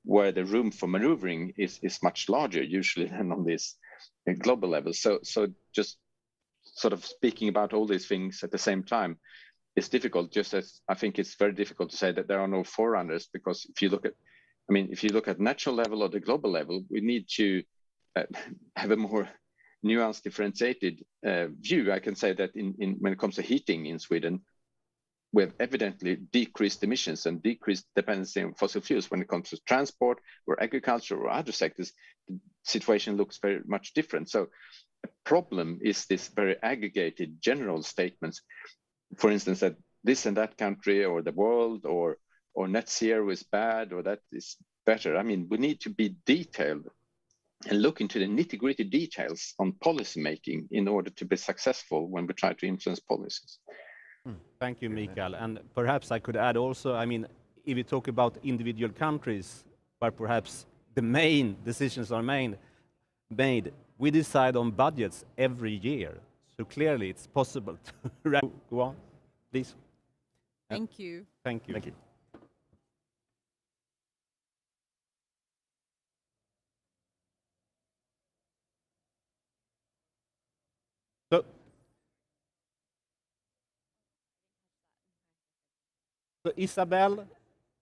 where the room for maneuvering is much larger usually than on this global level. So just sort of speaking about all these things at the same time is difficult, just as I think it's very difficult to say that there are no forerunners, because if you look at, I mean, if you look at national level or the global level, we need to have a more nuanced, differentiated view, I can say that when it comes to heating in Sweden, we have evidently decreased emissions and decreased dependency on fossil fuels. When it comes to transport or agriculture or other sectors, the situation looks very much different. So the problem is this very aggregated general statements, for instance, that this and that country or the world or net zero is bad or that is better. I mean, we need to be detailed and look into the nitty-gritty details on policy making in order to be successful when we try to influence policies. Thank you, Mikael. And perhaps I could add also, I mean, if you talk about individual countries, where perhaps the main decisions are made, we decide on budgets every year. So clearly it's possible to go on, please. Thank you. Thank you. Thank you. So Isabel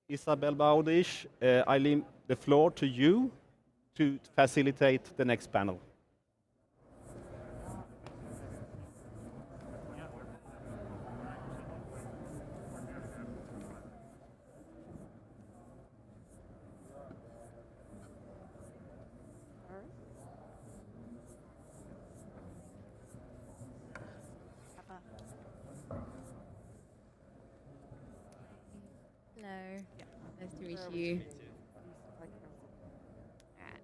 Baudish, I leave the floor to you to facilitate the next panel. Hello. Nice to meet you. Alright.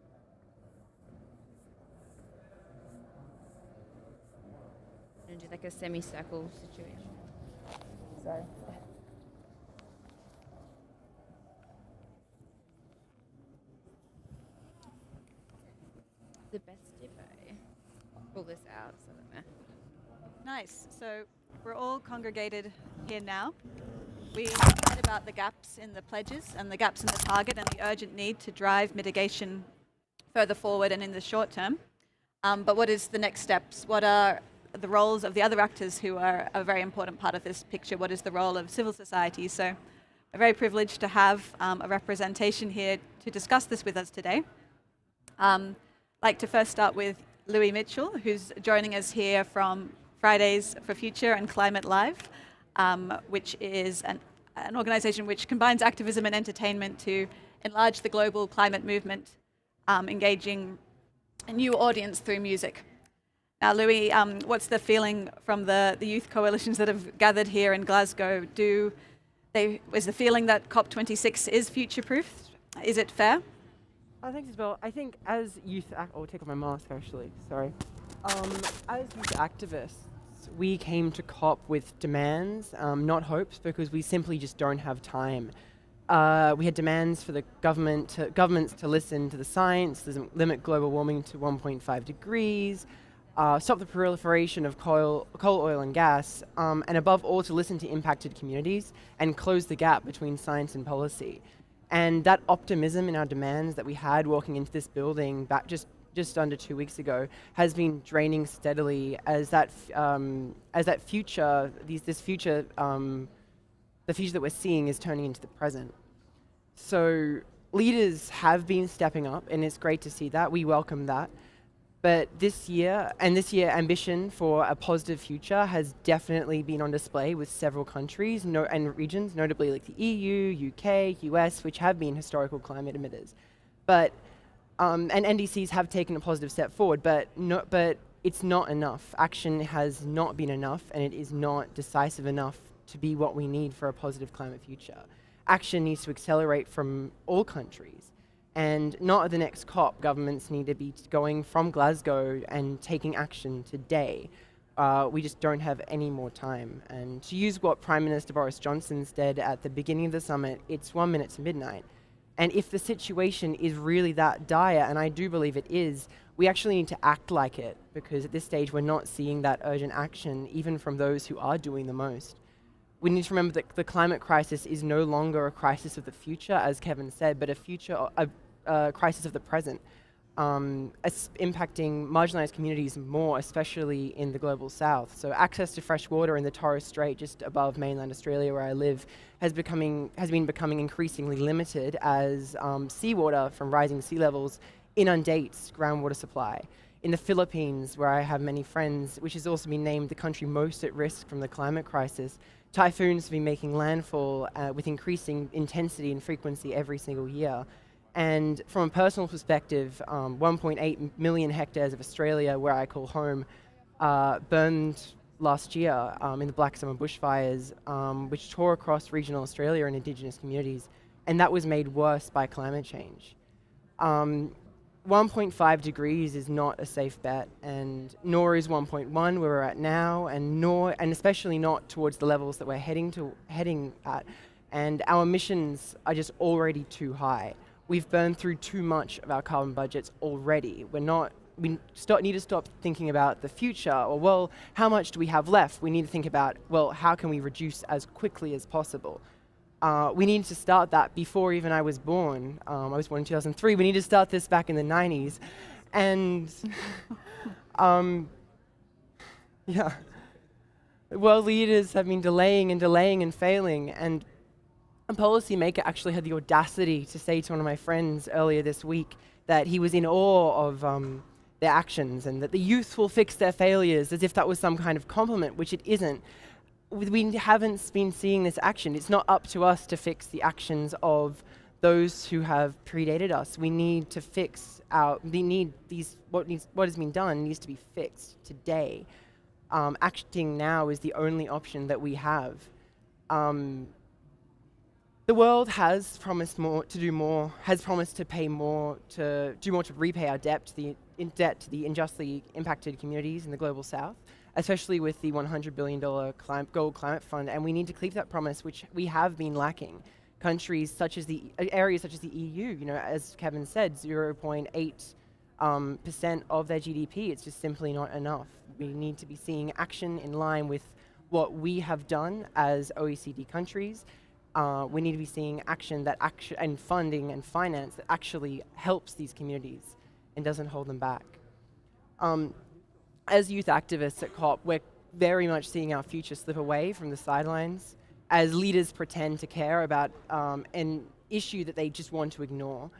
I'm gonna do like a semicircle situation. Sorry. The best if I pull this out so that Nice. So we're all congregated here now. We heard about the gaps in the pledges and the gaps in the target and the urgent need to drive mitigation further forward and in the short term. But what is the next steps? What are the roles of the other actors who are a very important part of this picture? What is the role of civil society? So we're very privileged to have a representation here to discuss this with us today. I'd like to first start with Louis Mitchell, who's joining us here from Fridays for Future and Climate Live, which is an organization which combines activism and entertainment to enlarge the global climate movement, engaging a new audience through music. Now, Louis, what's the feeling from the youth coalitions that have gathered here in Glasgow? Is the feeling that COP26 is future-proof? Is it fair? Thanks, Isabel. I think as youth, I'll take off my mask actually, sorry. As youth activists, we came to COP with demands, not hopes, because we simply just don't have time. We had demands for the governments to listen to the science, limit global warming to 1.5 degrees, stop the proliferation of coal, oil and gas, and above all to listen to impacted communities and close the gap between science and policy. And that optimism in our demands that we had walking into this building back just under 2 weeks ago has been draining steadily as the future that we're seeing is turning into the present. So leaders have been stepping up, and it's great to see that. We welcome that. But this year ambition for a positive future has definitely been on display with several countries and regions, notably like the EU, UK, US, which have been historical climate emitters. But and NDCs have taken a positive step forward, but it's not enough. Action has not been enough, and it is not decisive enough to be what we need for a positive climate future. Action needs to accelerate from all countries. And not at the next COP, governments need to be going from Glasgow and taking action today. We just don't have any more time. And to use what Prime Minister Boris Johnson said at the beginning of the summit, it's 1 minute to midnight. And if the situation is really that dire, and I do believe it is, we actually need to act like it, because at this stage we're not seeing that urgent action, even from those who are doing the most. We need to remember that the climate crisis is no longer a crisis of the future, as Kevin said, but a crisis of the present, impacting marginalized communities more, especially in the global south. So access to fresh water in the Torres Strait, just above mainland Australia where I live, has been becoming increasingly limited as seawater from rising sea levels inundates groundwater supply. In the Philippines, where I have many friends, which has also been named the country most at risk from the climate crisis, typhoons have been making landfall with increasing intensity and frequency every single year. And from a personal perspective, 1.8 million hectares of Australia, where I call home, burned last year in the Black Summer bushfires, which tore across regional Australia and Indigenous communities. And that was made worse by climate change. 1.5 degrees is not a safe bet, and nor is 1.1 where we're at now, and especially not towards the levels that we're heading at. And our emissions are just already too high. We've burned through too much of our carbon budgets already. We need to stop thinking about the future, or, well, how much do we have left? We need to think about, well, how can we reduce as quickly as possible? We need to start that before even I was born. I was born in 2003. We need to start this back in the 90s. And yeah, world leaders have been delaying and failing. And a policymaker actually had the audacity to say to one of my friends earlier this week that he was in awe of their actions, and that the youth will fix their failures, as if that was some kind of compliment, which it isn't. We haven't been seeing this action. It's not up to us to fix the actions of those who have predated us. We need to fix what has been done needs to be fixed today. Acting now is the only option that we have. The world has promised to do more, has promised to pay more, to do more to repay our debt to the unjustly impacted communities in the global south, especially with the $100 billion Gold Climate Fund, and we need to keep that promise, which we have been lacking. Areas such as the EU, as Kevin said, 0.8% of their GDP. It's just simply not enough. We need to be seeing action in line with what we have done as OECD countries. We need to be seeing action and funding and finance that actually helps these communities and doesn't hold them back. As youth activists at COP, we're very much seeing our future slip away from the sidelines as leaders pretend to care about an issue that they just want to ignore.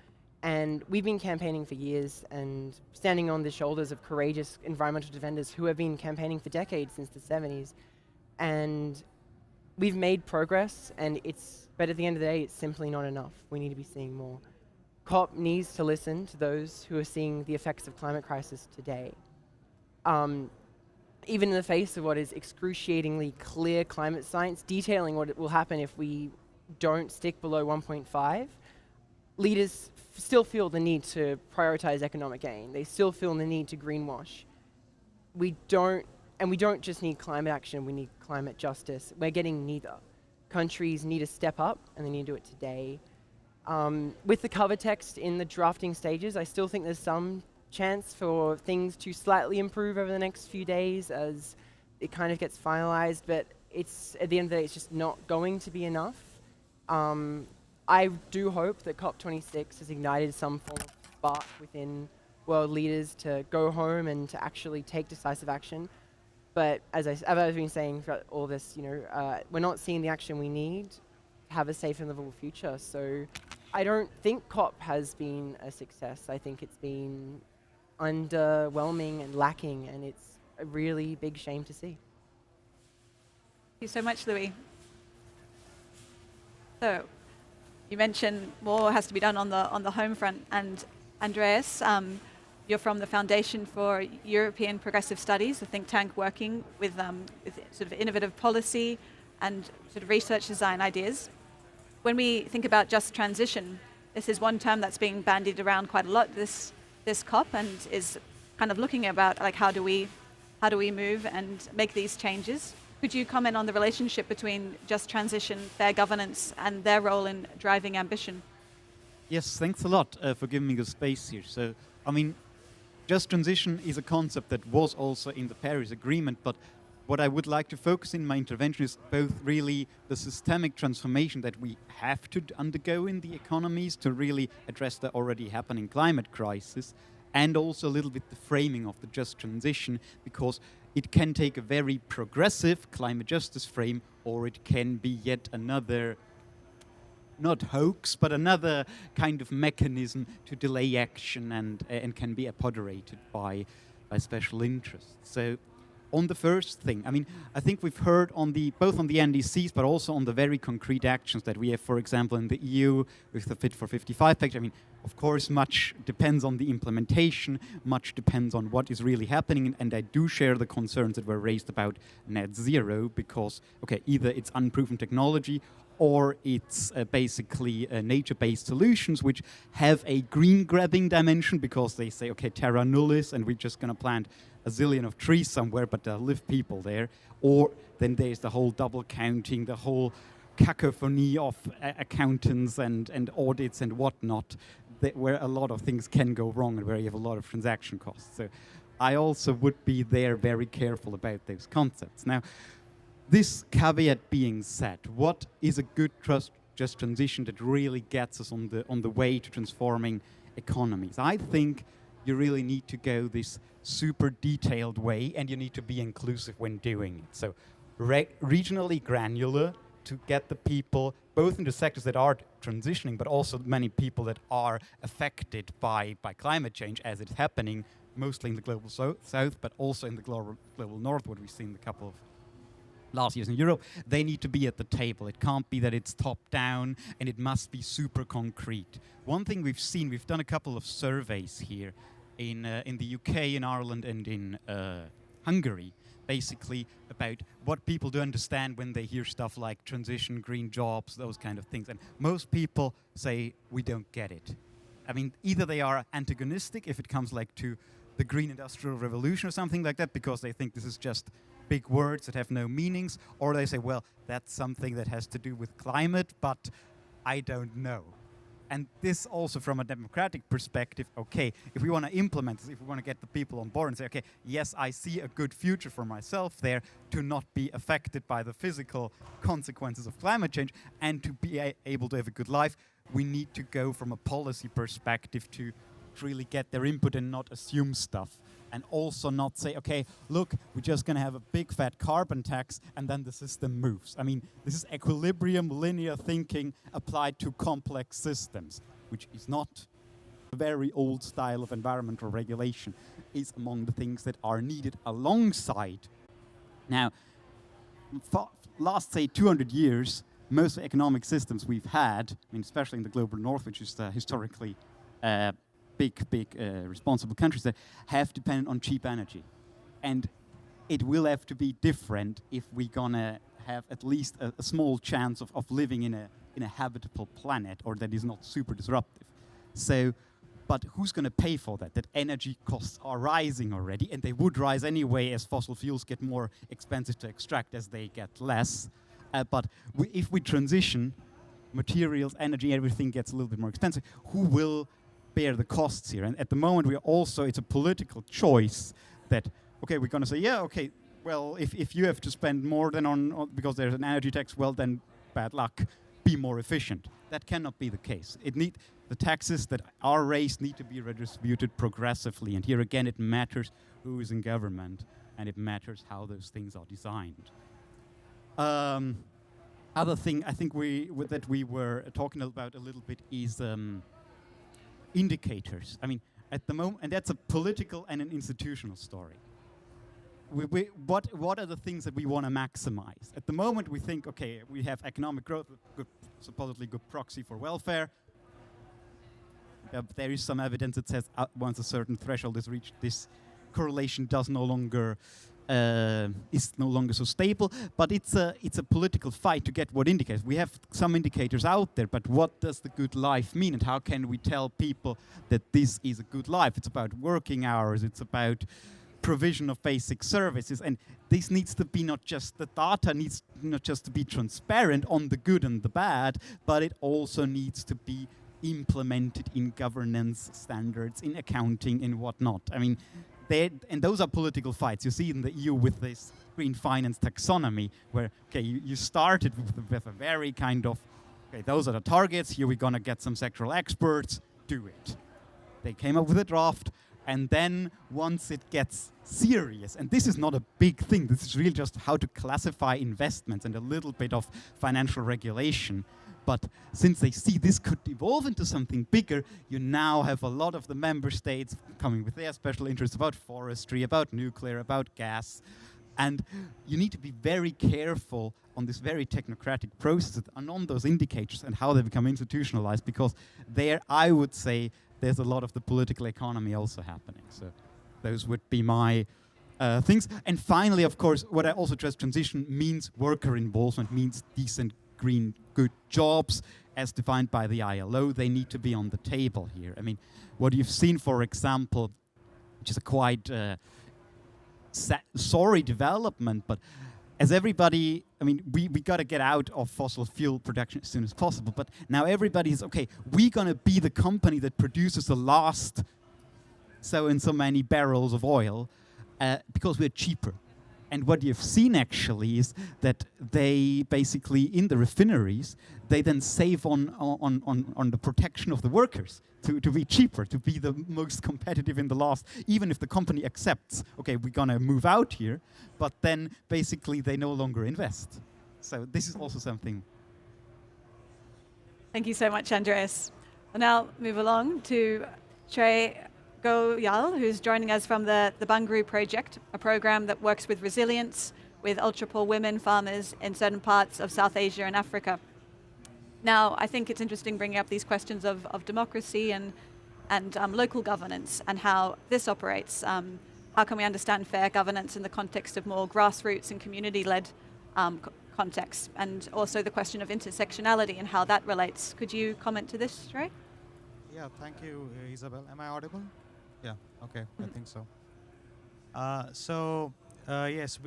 And we've been campaigning for years and standing on the shoulders of courageous environmental defenders who have been campaigning for decades, since the 70s. And we've made progress, but at the end of the day, it's simply not enough. We need to be seeing more. COP needs to listen to those who are seeing the effects of climate crisis today. Even in the face of what is excruciatingly clear climate science, detailing what will happen if we don't stick below 1.5, leaders still feel the need to prioritize economic gain. They still feel the need to greenwash. We don't just need climate action, we need climate justice. We're getting neither. Countries need to step up, and they need to do it today. With the cover text in the drafting stages, I still think there's some chance for things to slightly improve over the next few days as it kind of gets finalized, but it's at the end of the day, it's just not going to be enough. I do hope that COP26 has ignited some form of spark within world leaders to go home and to actually take decisive action. But as I've been saying throughout all this, we're not seeing the action we need to have a safe and livable future. So I don't think COP has been a success. I think it's been underwhelming and lacking, and it's a really big shame to see. Thank you so much, Louis. So, you mentioned more has to be done on the home front, and Andreas, you're from the Foundation for European Progressive Studies, a think tank working with sort of innovative policy and sort of research design ideas. When we think about just transition, this is one term that's being bandied around quite a lot this COP, and is kind of looking about like how do we move and make these changes. Could you comment on the relationship between just transition, fair governance, and their role in driving ambition? Yes, thanks a lot for giving me the space here. So, just transition is a concept that was also in the Paris Agreement, but what I would like to focus in my intervention is both really the systemic transformation that we have to undergo in the economies to really address the already happening climate crisis, and also a little bit the framing of the just transition, because it can take a very progressive climate justice frame, or it can be yet another, not hoax, but another kind of mechanism to delay action and can be apoderated by special interests. So on the first thing, I mean, I think we've heard on both on the NDCs, but also on the very concrete actions that we have, for example, in the EU with the Fit for 55 package. I mean, of course, much depends on the implementation, much depends on what is really happening, and I do share the concerns that were raised about net zero, because, okay, either it's unproven technology or it's basically nature-based solutions which have a green-grabbing dimension, because they say, okay, terra nullis, and we're just going to plant a zillion of trees somewhere, but there'll live people there. Or then there's the whole double counting, the whole cacophony of accountants and audits and whatnot, where a lot of things can go wrong and where you have a lot of transaction costs. So I also would be there very careful about those concepts. Now, this caveat being said, what is a good just transition that really gets us on the way to transforming economies? I think you really need to go this super detailed way, and you need to be inclusive when doing it. So regionally granular, to get the people, both in the sectors that are transitioning, but also many people that are affected by climate change as it's happening, mostly in the global south, but also in the global north, what we've seen a couple of last years in Europe. They need to be at the table. It can't be that it's top down, and it must be super concrete. One thing we've seen, we've done a couple of surveys here in the UK, in Ireland, and in Hungary, basically about what people do understand when they hear stuff like transition, green jobs, those kind of things. And most people say, we don't get it. I mean, either they are antagonistic if it comes like to the green industrial revolution or something like that, because they think this is just big words that have no meanings, or they say, well, that's something that has to do with climate, but I don't know. And this also from a democratic perspective, okay, if we want to implement this, if we want to get the people on board and say, okay, yes, I see a good future for myself there to not be affected by the physical consequences of climate change and to be able to have a good life, we need to go from a policy perspective to really get their input and not assume stuff. And also not say, okay, look, we're just going to have a big fat carbon tax and then the system moves. I mean, this is equilibrium, linear thinking applied to complex systems, which is not a very old style of environmental regulation, is among the things that are needed alongside. Now, for last, say, 200 years, most economic systems we've had, I mean, especially in the global north, which is historically big responsible countries that have depended on cheap energy. And it will have to be different if we're gonna have at least a small chance of living in a habitable planet, or that is not super disruptive. So, but who's gonna pay for that? That energy costs are rising already, and they would rise anyway as fossil fuels get more expensive to extract as they get less. But if we transition, materials, energy, everything gets a little bit more expensive. Who will bear the costs here? And at the moment, it's a political choice that, okay, we're going to say, yeah, okay, well, if you have to spend more than on because there's an energy tax, well, then bad luck, be more efficient. That cannot be the case. The taxes that are raised need to be redistributed progressively. And here again, it matters who is in government, and it matters how those things are designed. Other thing I think that we were talking about a little bit is indicators. I mean, at the moment, and that's a political and an institutional story. What are the things that we want to maximize? At the moment, we think, okay, we have economic growth, supposedly good proxy for welfare. There is some evidence that says once a certain threshold is reached, this correlation is no longer so stable, but it's a political fight to get what indicators. We have some indicators out there, but what does the good life mean, and how can we tell people that this is a good life? It's about working hours, it's about provision of basic services, and this needs to be the data needs not just to be transparent on the good and the bad, but it also needs to be implemented in governance standards, in accounting, in whatnot. I mean, and those are political fights. You see in the EU with this green finance taxonomy, where, okay, you started with a very kind of, okay, those are the targets, here we're going to get some sectoral experts, do it. They came up with a draft, and then once it gets serious, and this is not a big thing, this is really just how to classify investments and a little bit of financial regulation, But since they see this could evolve into something bigger, you now have a lot of the member states coming with their special interests about forestry, about nuclear, about gas. And you need to be very careful on this very technocratic process and on those indicators and how they become institutionalized, because there, I would say, there's a lot of the political economy also happening. So those would be my things. And finally, of course, what I also stress, transition means worker involvement, means decent, green, good jobs as defined by the ILO. They need to be on the table here. I mean, what you've seen, for example, which is a quite sorry development, but as everybody, I mean, we got to get out of fossil fuel production as soon as possible, but now everybody is, okay, we're going to be the company that produces the last so and so many barrels of oil because we're cheaper. And what you've seen actually is that they basically, in the refineries, they then save on the protection of the workers to be cheaper, to be the most competitive in the last, even if the company accepts, okay, we're going to move out here, but then basically they no longer invest. So this is also something. Thank you so much, Andreas. We'll now move along to Trey Goyal, who's joining us from the Bungru Project, a program that works with resilience with ultra-poor women farmers in certain parts of South Asia and Africa. Now, I think it's interesting bringing up these questions of democracy and local governance and how this operates. How can we understand fair governance in the context of more grassroots and community-led contexts? And also the question of intersectionality and how that relates. Could you comment to this, Trey? Yeah, thank you, Isabel. Am I audible? Yeah, okay, I think so. Yes,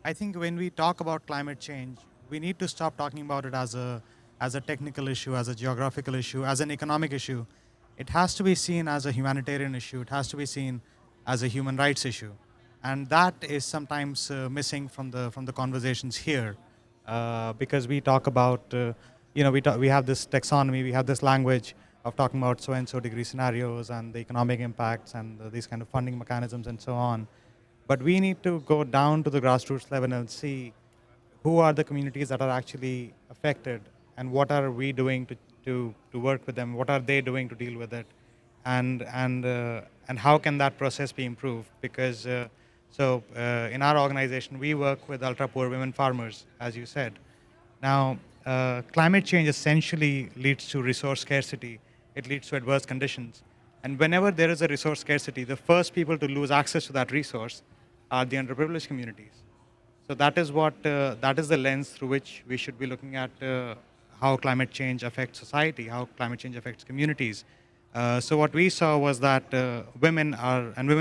I think when we talk about climate change, we need to stop talking about it as a technical issue, as a geographical issue, as an economic issue. It has to be seen as a humanitarian issue. It has to be seen as a human rights issue. And that is sometimes missing from the conversations here, because we talk about, we have this taxonomy, we have this language of talking about so-and-so degree scenarios and the economic impacts and these kind of funding mechanisms and so on. But we need to go down to the grassroots level and see who are the communities that are actually affected and what are we doing to work with them, what are they doing to deal with it, and how can that process be improved? Because in our organization, we work with ultra-poor women farmers, as you said. Now, climate change essentially leads to resource scarcity. It leads to adverse conditions. And whenever there is a resource scarcity, the first people to lose access to that resource are the underprivileged communities. So that is the lens through which we should be looking at how climate change affects society, how climate change affects communities. So what we saw was that women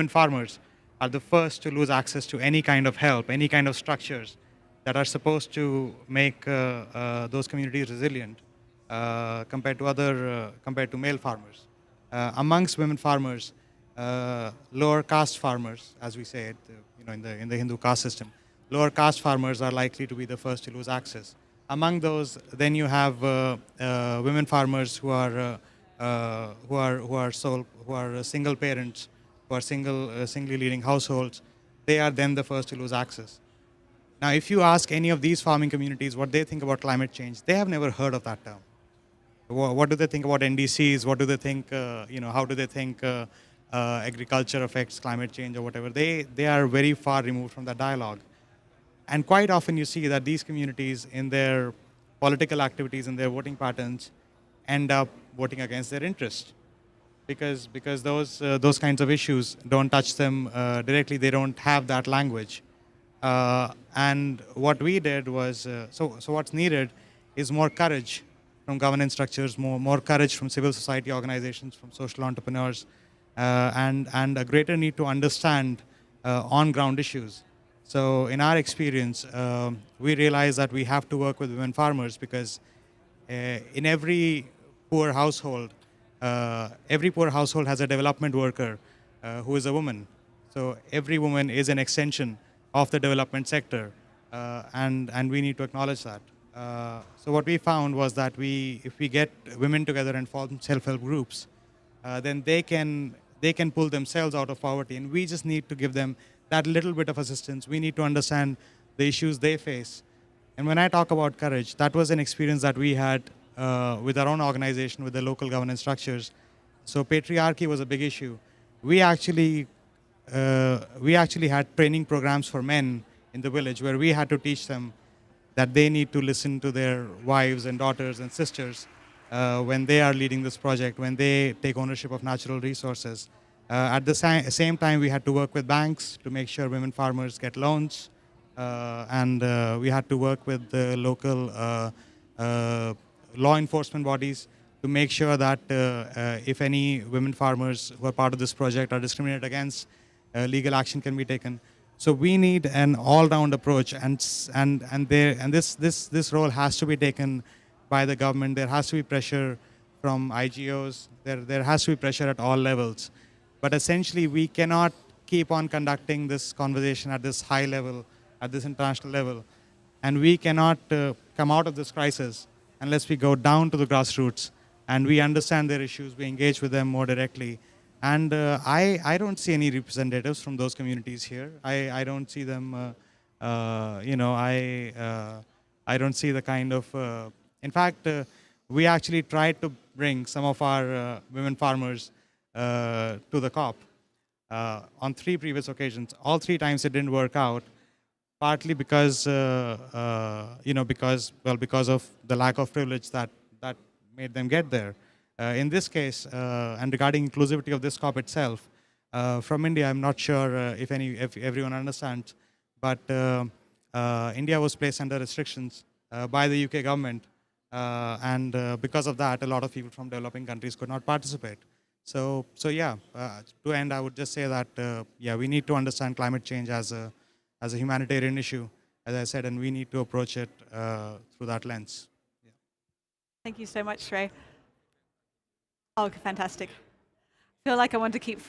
farmers are the first to lose access to any kind of help, any kind of structures that are supposed to make those communities resilient compared to male farmers. Amongst women farmers, lower caste farmers, as we say it, in the Hindu caste system, lower caste farmers are likely to be the first to lose access. Among those, then you have women farmers who are single parents, who are singly leading households. They are then the first to lose access. Now, if you ask any of these farming communities what they think about climate change, they have never heard of that term. What do they think about NDCs? What do they think? How do they think agriculture affects climate change or whatever? They are very far removed from that dialogue. And quite often you see that these communities in their political activities and their voting patterns end up voting against their interest because those kinds of issues don't touch them directly. They don't have that language. And what we did was, so what's needed is more courage from governance structures, more courage from civil society organizations, from social entrepreneurs, and a greater need to understand on-ground issues. So in our experience, we realized that we have to work with women farmers because in every poor household has a development worker who is a woman. So every woman is an extension of the development sector, and we need to acknowledge that. So what we found was that if we get women together and form self-help groups, then they can pull themselves out of poverty, and we just need to give them that little bit of assistance. We need to understand the issues they face And when I talk about courage, that was an experience that we had with our own organization, with the local governance structures. So patriarchy was a big issue. We actually had training programs for men in the village where we had to teach them that they need to listen to their wives and daughters and sisters when they are leading this project, when they take ownership of natural resources. At the same time, we had to work with banks to make sure women farmers get loans. And we had to work with the local law enforcement bodies to make sure that if any women farmers who are part of this project are discriminated against, legal action can be taken. So we need an all-round approach, and this role has to be taken by the government. There has to be pressure from IGOs. There has to be pressure at all levels. But essentially, we cannot keep on conducting this conversation at this high level, at this international level, and we cannot come out of this crisis unless we go down to the grassroots and we understand their issues, we engage with them more directly. And I don't see any representatives from those communities here. I don't see them, I don't see the kind of, in fact, we actually tried to bring some of our women farmers to the COP on 3 previous occasions. All 3 times it didn't work out, partly because, because of the lack of privilege that made them get there. In this case, and regarding inclusivity of this COP itself, from India, I'm not sure if everyone understands, but India was placed under restrictions by the UK government, and because of that, a lot of people from developing countries could not participate. So yeah, to end, I would just say that yeah, we need to understand climate change as a humanitarian issue, as I said, and we need to approach it through that lens. Yeah. Thank you so much, Shrey. Oh, fantastic. I feel like I want to keep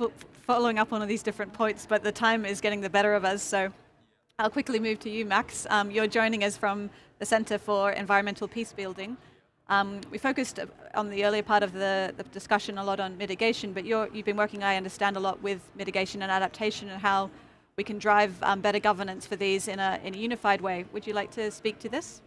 following up on all these different points, but the time is getting the better of us, so I'll quickly move to you, Max. You're joining us from the Center for Environmental Peacebuilding. We focused on the earlier part of the discussion a lot on mitigation, but you've been working, I understand, a lot with mitigation and adaptation and how we can drive better governance for these in a unified way. Would you like to speak to this?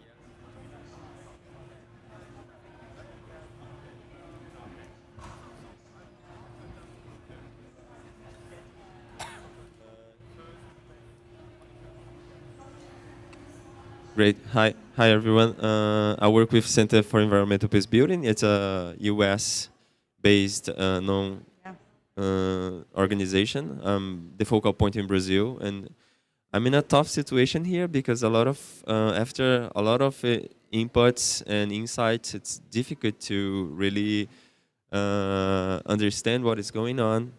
Great. Hi everyone. I work with Center for Environmental Peacebuilding. It's a US-based organization. The focal point in Brazil, and I'm in a tough situation here because after a lot of inputs and insights, it's difficult to really understand what is going on.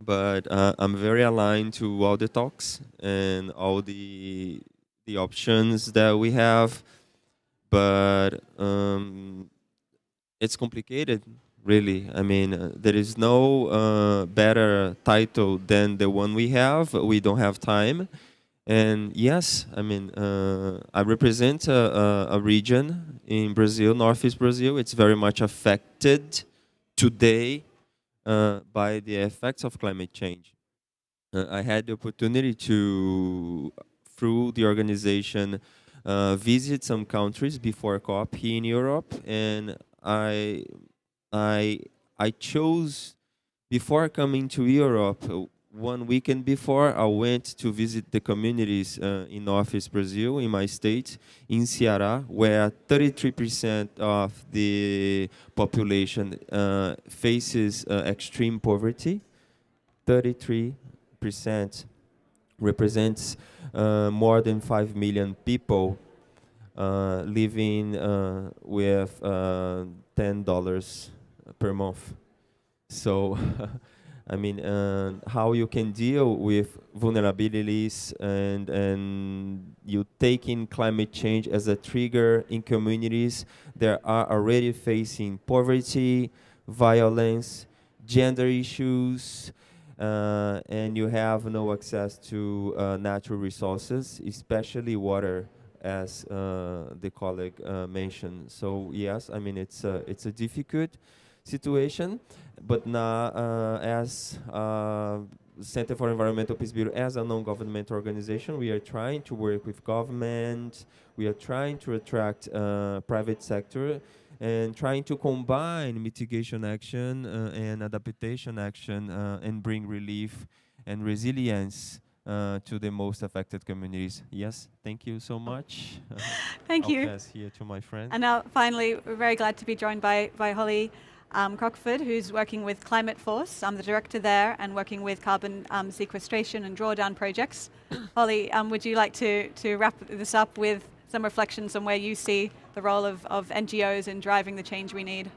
But I'm very aligned to all the talks and all the options that we have, but it's complicated, really. I mean, there is no better title than the one we have. We don't have time. And yes, I mean, I represent a region in Brazil, Northeast Brazil. It's very much affected today by the effects of climate change. I had the opportunity to, through the organization, visit some countries before COP here in Europe, and I chose, before coming to Europe, 1 weekend before, I went to visit the communities in Northeast Brazil, in my state, in Ceará, where 33% of the population faces extreme poverty. 33% represents more than 5 million people living with $10 per month. So, I mean, how you can deal with vulnerabilities and you taking climate change as a trigger in communities that are already facing poverty, violence, gender issues, and you have no access to natural resources, especially water, as the colleague mentioned. So yes, I mean, it's a difficult situation, but now as Center for Environmental Peace Building, as a non-governmental organization, we are trying to work with government, we are trying to attract private sector, and trying to combine mitigation action and adaptation action and bring relief and resilience to the most affected communities. Yes, thank you so much. Thank I'll you. pass here to my friend. And now, finally, we're very glad to be joined by Holly Crockford, who's working with Climate Force. I'm the director there and working with carbon sequestration and drawdown projects. Holly, would you like to wrap this up with some reflections on where you see the role of NGOs in driving the change we need?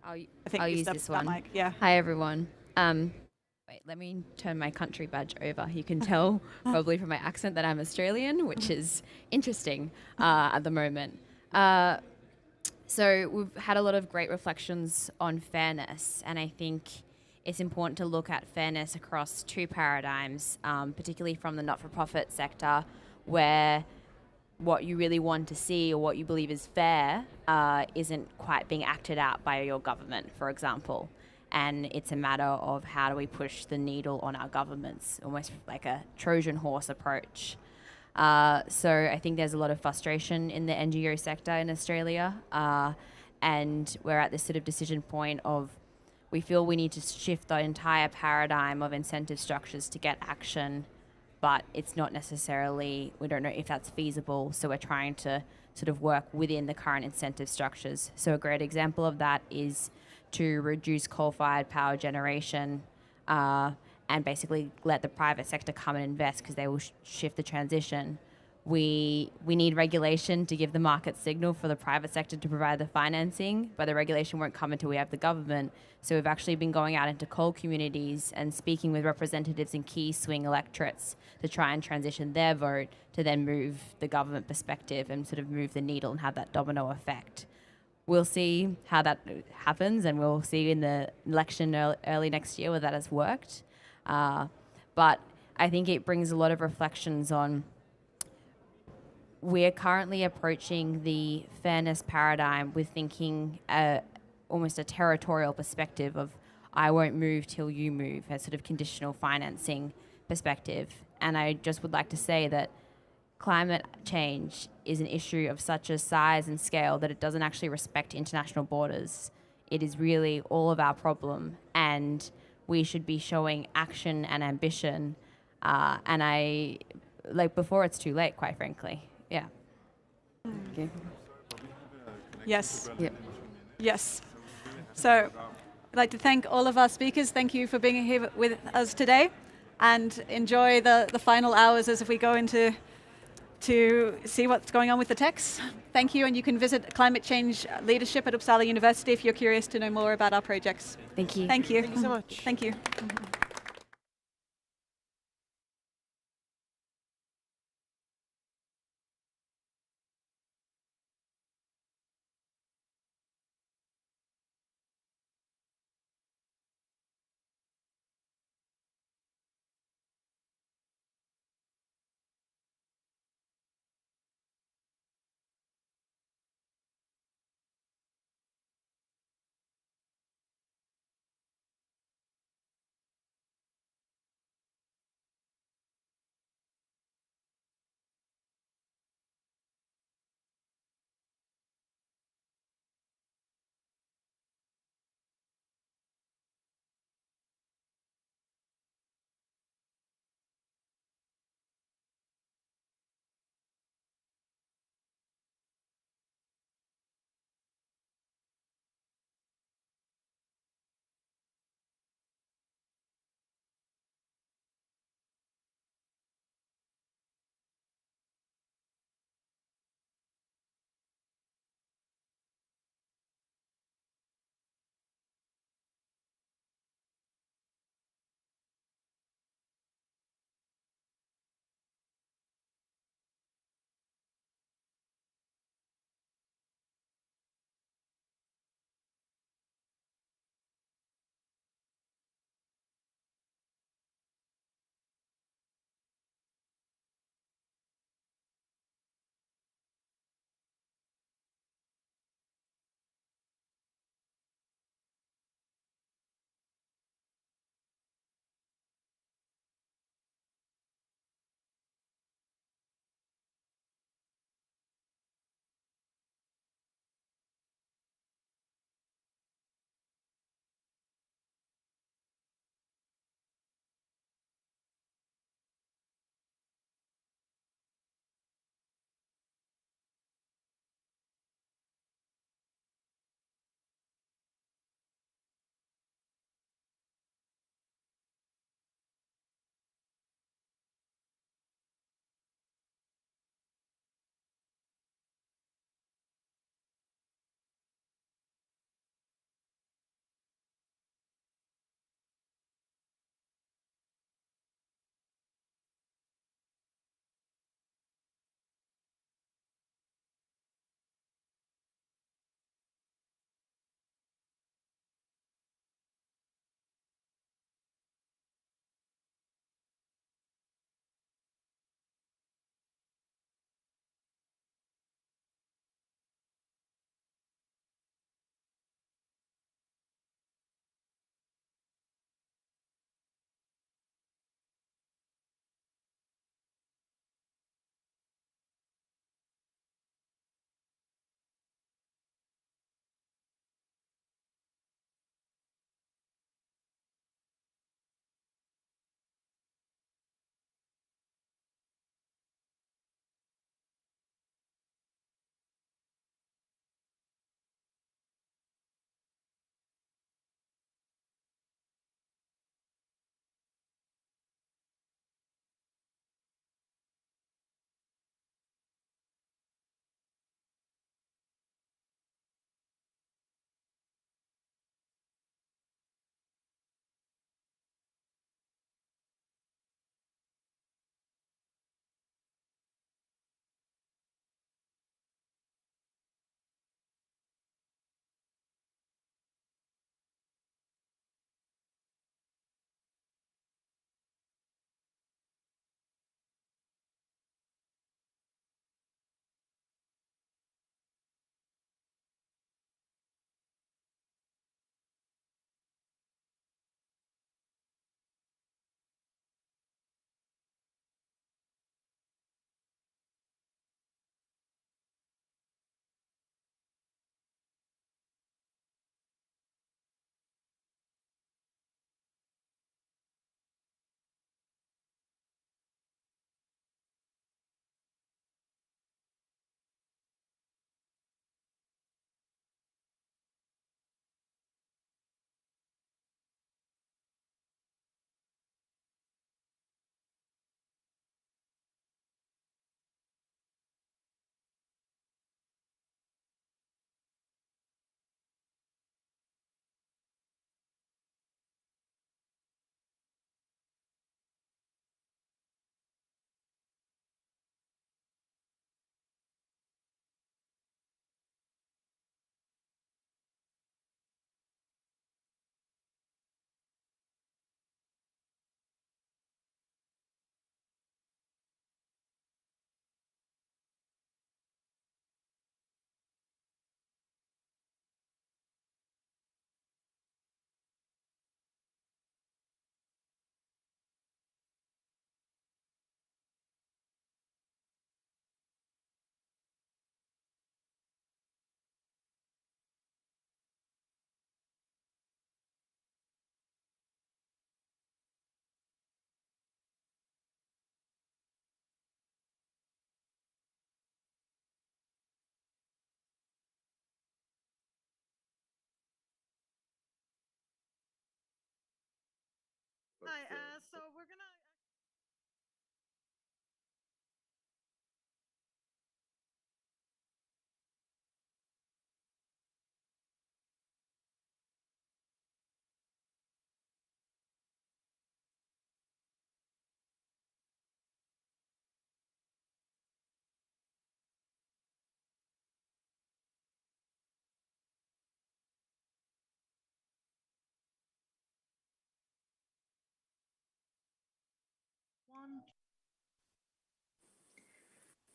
I'll use this one. Mic. Yeah. Hi, everyone. Wait, let me turn my country badge over. You can tell probably from my accent that I'm Australian, which is interesting at the moment. So we've had a lot of great reflections on fairness, and I think it's important to look at fairness across two paradigms, particularly from the not-for-profit sector, where what you really want to see or what you believe is fair isn't quite being acted out by your government, for example. And it's a matter of how do we push the needle on our governments, almost like a Trojan horse approach. So I think there's a lot of frustration in the NGO sector in Australia, and we're at this sort of decision point of we feel we need to shift the entire paradigm of incentive structures to get action, but it's not necessarily, we don't know if that's feasible, so we're trying to sort of work within the current incentive structures. So a great example of that is to reduce coal-fired power generation and basically let the private sector come and invest because they will shift the transition. We need regulation to give the market signal for the private sector to provide the financing, but the regulation won't come until we have the government. So we've actually been going out into coal communities and speaking with representatives in key swing electorates to try and transition their vote to then move the government perspective and sort of move the needle and have that domino effect. We'll see how that happens, and we'll see in the election early next year whether that has worked. But I think it brings a lot of reflections on we're currently approaching the fairness paradigm with thinking almost a territorial perspective of I won't move till you move, a sort of conditional financing perspective. And I just would like to say that climate change is an issue of such a size and scale that it doesn't actually respect international borders. It is really all of our problem, and we should be showing action and ambition. And I, like, before it's too late, quite frankly. Yeah. Okay. Yes. Yep. Yes. So I'd like to thank all of our speakers. Thank you for being here with us today, and enjoy the final hours as we go into to see what's going on with the techs. Thank you, and you can visit Climate Change Leadership at Uppsala University if you're curious to know more about our projects. Thank you. Thank you. Thank you so much. Thank you.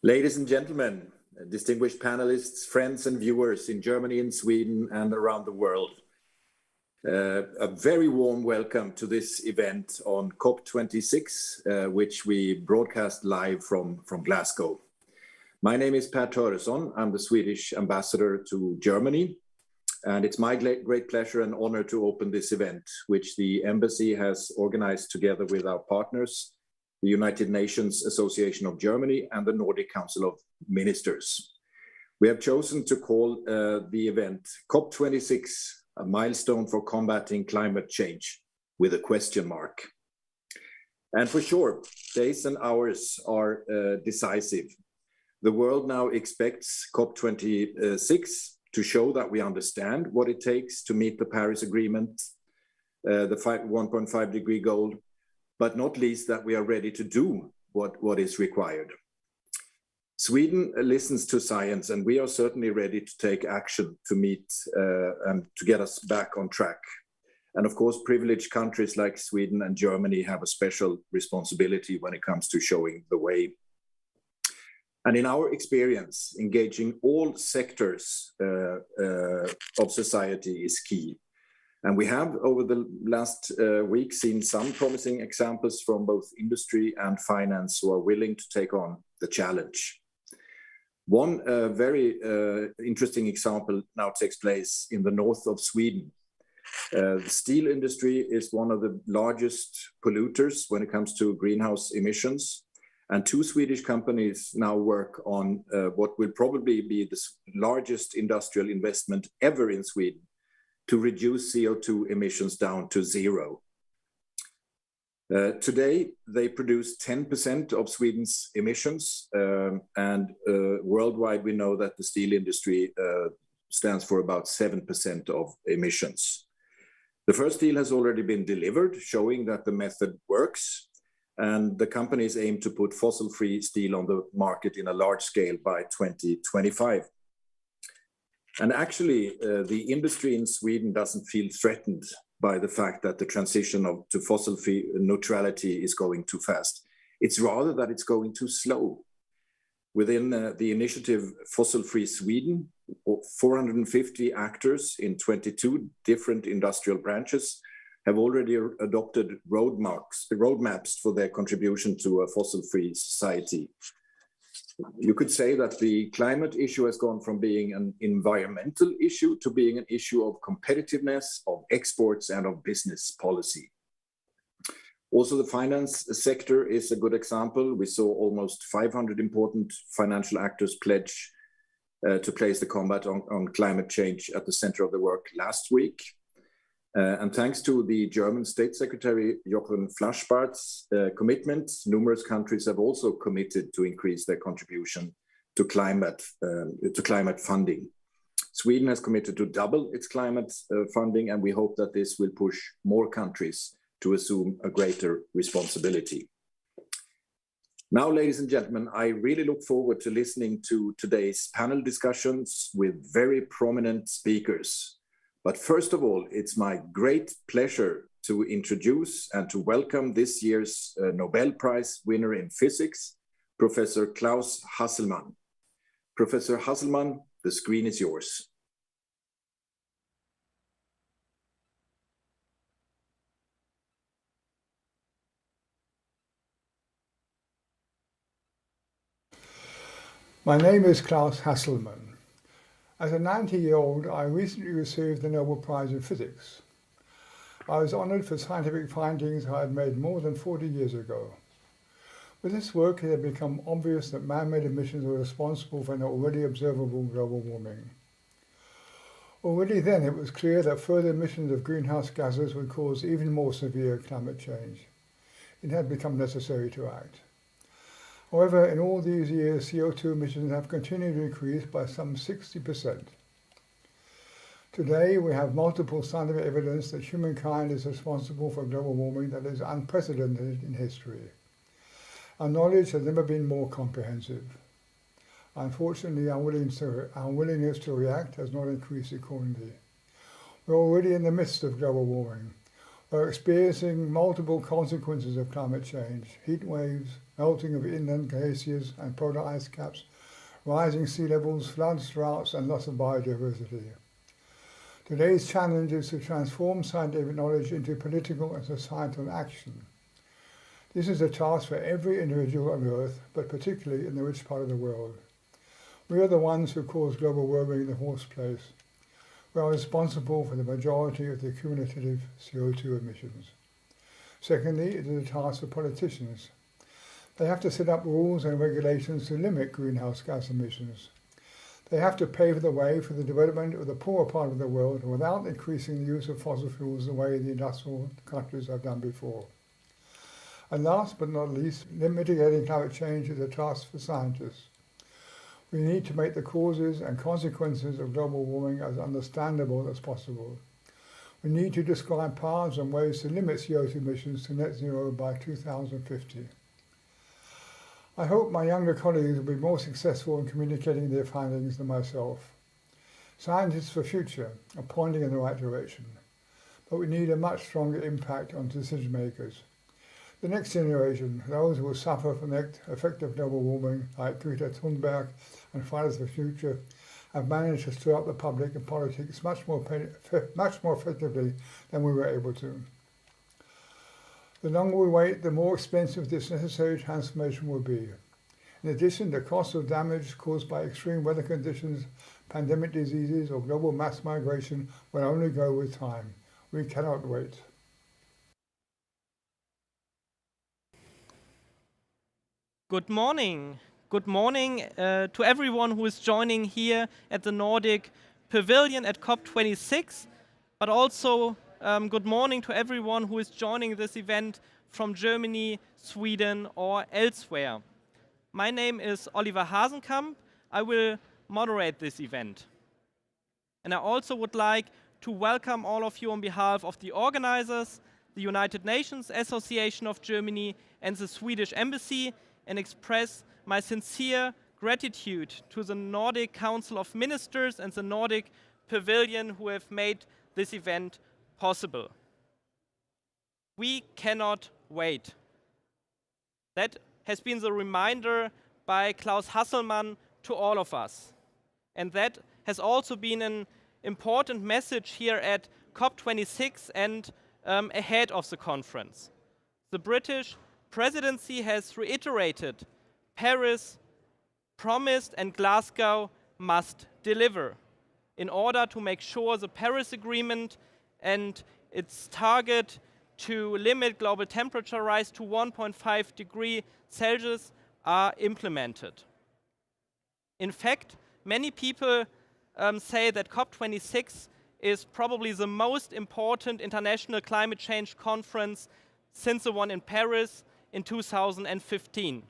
Ladies and gentlemen, distinguished panelists, friends and viewers in Germany and Sweden and around the world, a very warm welcome to this event on COP26, which we broadcast live from Glasgow. My name is Per Töresson. I'm the Swedish ambassador to Germany, and it's my great pleasure and honor to open this event, which the embassy has organized together with our partners, the United Nations Association of Germany and the Nordic Council of Ministers. We have chosen to call the event COP26, a milestone for combating climate change, with a question mark. And for sure, days and hours are decisive. The world now expects COP26 to show that we understand what it takes to meet the Paris Agreement, the 1.5 degree goal, but not least that we are ready to do what is required. Sweden listens to science, and we are certainly ready to take action to meet and to get us back on track. And of course, privileged countries like Sweden and Germany have a special responsibility when it comes to showing the way. And in our experience, engaging all sectors of society is key. And we have, over the last week, seen some promising examples from both industry and finance who are willing to take on the challenge. One very interesting example now takes place in the north of Sweden. The steel industry is one of the largest polluters when it comes to greenhouse emissions. And two Swedish companies now work on what will probably be the largest industrial investment ever in Sweden, to reduce CO2 emissions down to zero. Today, they produce 10% of Sweden's emissions, and worldwide we know that the steel industry stands for about 7% of emissions. The first steel has already been delivered, showing that the method works, and the companies aim to put fossil-free steel on the market in a large scale by 2025. And actually, the industry in Sweden doesn't feel threatened by the fact that the transition to fossil-free neutrality is going too fast. It's rather that it's going too slow. Within the initiative Fossil-Free Sweden, 450 actors in 22 different industrial branches have already adopted roadmaps for their contribution to a fossil-free society. You could say that the climate issue has gone from being an environmental issue to being an issue of competitiveness, of exports, and of business policy. Also, the finance sector is a good example. We saw almost 500 important financial actors pledge to place the combat on climate change at the center of the work last week. And thanks to the German State Secretary Jochen Flaschbart's commitment, numerous countries have also committed to increase their contribution to climate funding. Sweden has committed to double its climate funding, and we hope that this will push more countries to assume a greater responsibility. Now, ladies and gentlemen, I really look forward to listening to today's panel discussions with very prominent speakers. But first of all, it's my great pleasure to introduce and to welcome this year's Nobel Prize winner in physics, Professor Klaus Hasselmann. Professor Hasselmann, the screen is yours. My name is Klaus Hasselmann. As a 90-year-old, I recently received the Nobel Prize in Physics. I was honored for scientific findings I had made more than 40 years ago. With this work, it had become obvious that man-made emissions were responsible for an already observable global warming. Already then, it was clear that further emissions of greenhouse gases would cause even more severe climate change. it had become necessary to act. However, in all these years, CO2 emissions have continued to increase by some 60%. Today, we have multiple scientific evidence that humankind is responsible for global warming that is unprecedented in history. Our knowledge has never been more comprehensive. Unfortunately, our willingness to react has not increased accordingly. We're already in the midst of global warming. We're experiencing multiple consequences of climate change: heat waves, melting of inland glaciers and polar ice caps, rising sea levels, floods, droughts, and loss of biodiversity. Today's challenge is to transform scientific knowledge into political and societal action. This is a task for every individual on Earth, but particularly in the rich part of the world. We are the ones who cause global warming in the first place. We are responsible for the majority of the cumulative CO2 emissions. Secondly, it is a task for politicians. They have to set up rules and regulations to limit greenhouse gas emissions. They have to pave the way for the development of the poorer part of the world without increasing the use of fossil fuels the way the industrial countries have done before. And last but not least, mitigating climate change is a task for scientists. We need to make the causes and consequences of global warming as understandable as possible. We need to describe paths and ways to limit CO2 emissions to net zero by 2050. I hope my younger colleagues will be more successful in communicating their findings than myself. Scientists for future are pointing in the right direction, but we need a much stronger impact on decision makers. The next generation, those who will suffer from the effect of global warming, like Greta Thunberg and Fridays for Future, have managed to stir up the public and politics much more effectively than we were able to. The longer we wait, the more expensive this necessary transformation will be. In addition, the cost of damage caused by extreme weather conditions, pandemic diseases, or global mass migration will only go with time. We cannot wait. Good morning. Good morning to everyone who is joining here at the Nordic Pavilion at COP26, but also good morning to everyone who is joining this event from Germany, Sweden, or elsewhere. My name is Oliver Hasenkamp. I will moderate this event. And I also would like to welcome all of you on behalf of the organizers, the United Nations Association of Germany, and the Swedish Embassy, and express my sincere gratitude to the Nordic Council of Ministers and the Nordic Pavilion who have made this event possible. We cannot wait. That has been the reminder by Klaus Hasselmann to all of us. And that has also been an important message here at COP26 and ahead of the conference. The British presidency has reiterated Paris promised and Glasgow must deliver in order to make sure the Paris Agreement and its target to limit global temperature rise to 1.5 degrees Celsius are implemented. In fact, many people say that COP26 is probably the most important international climate change conference since the one in Paris in 2015.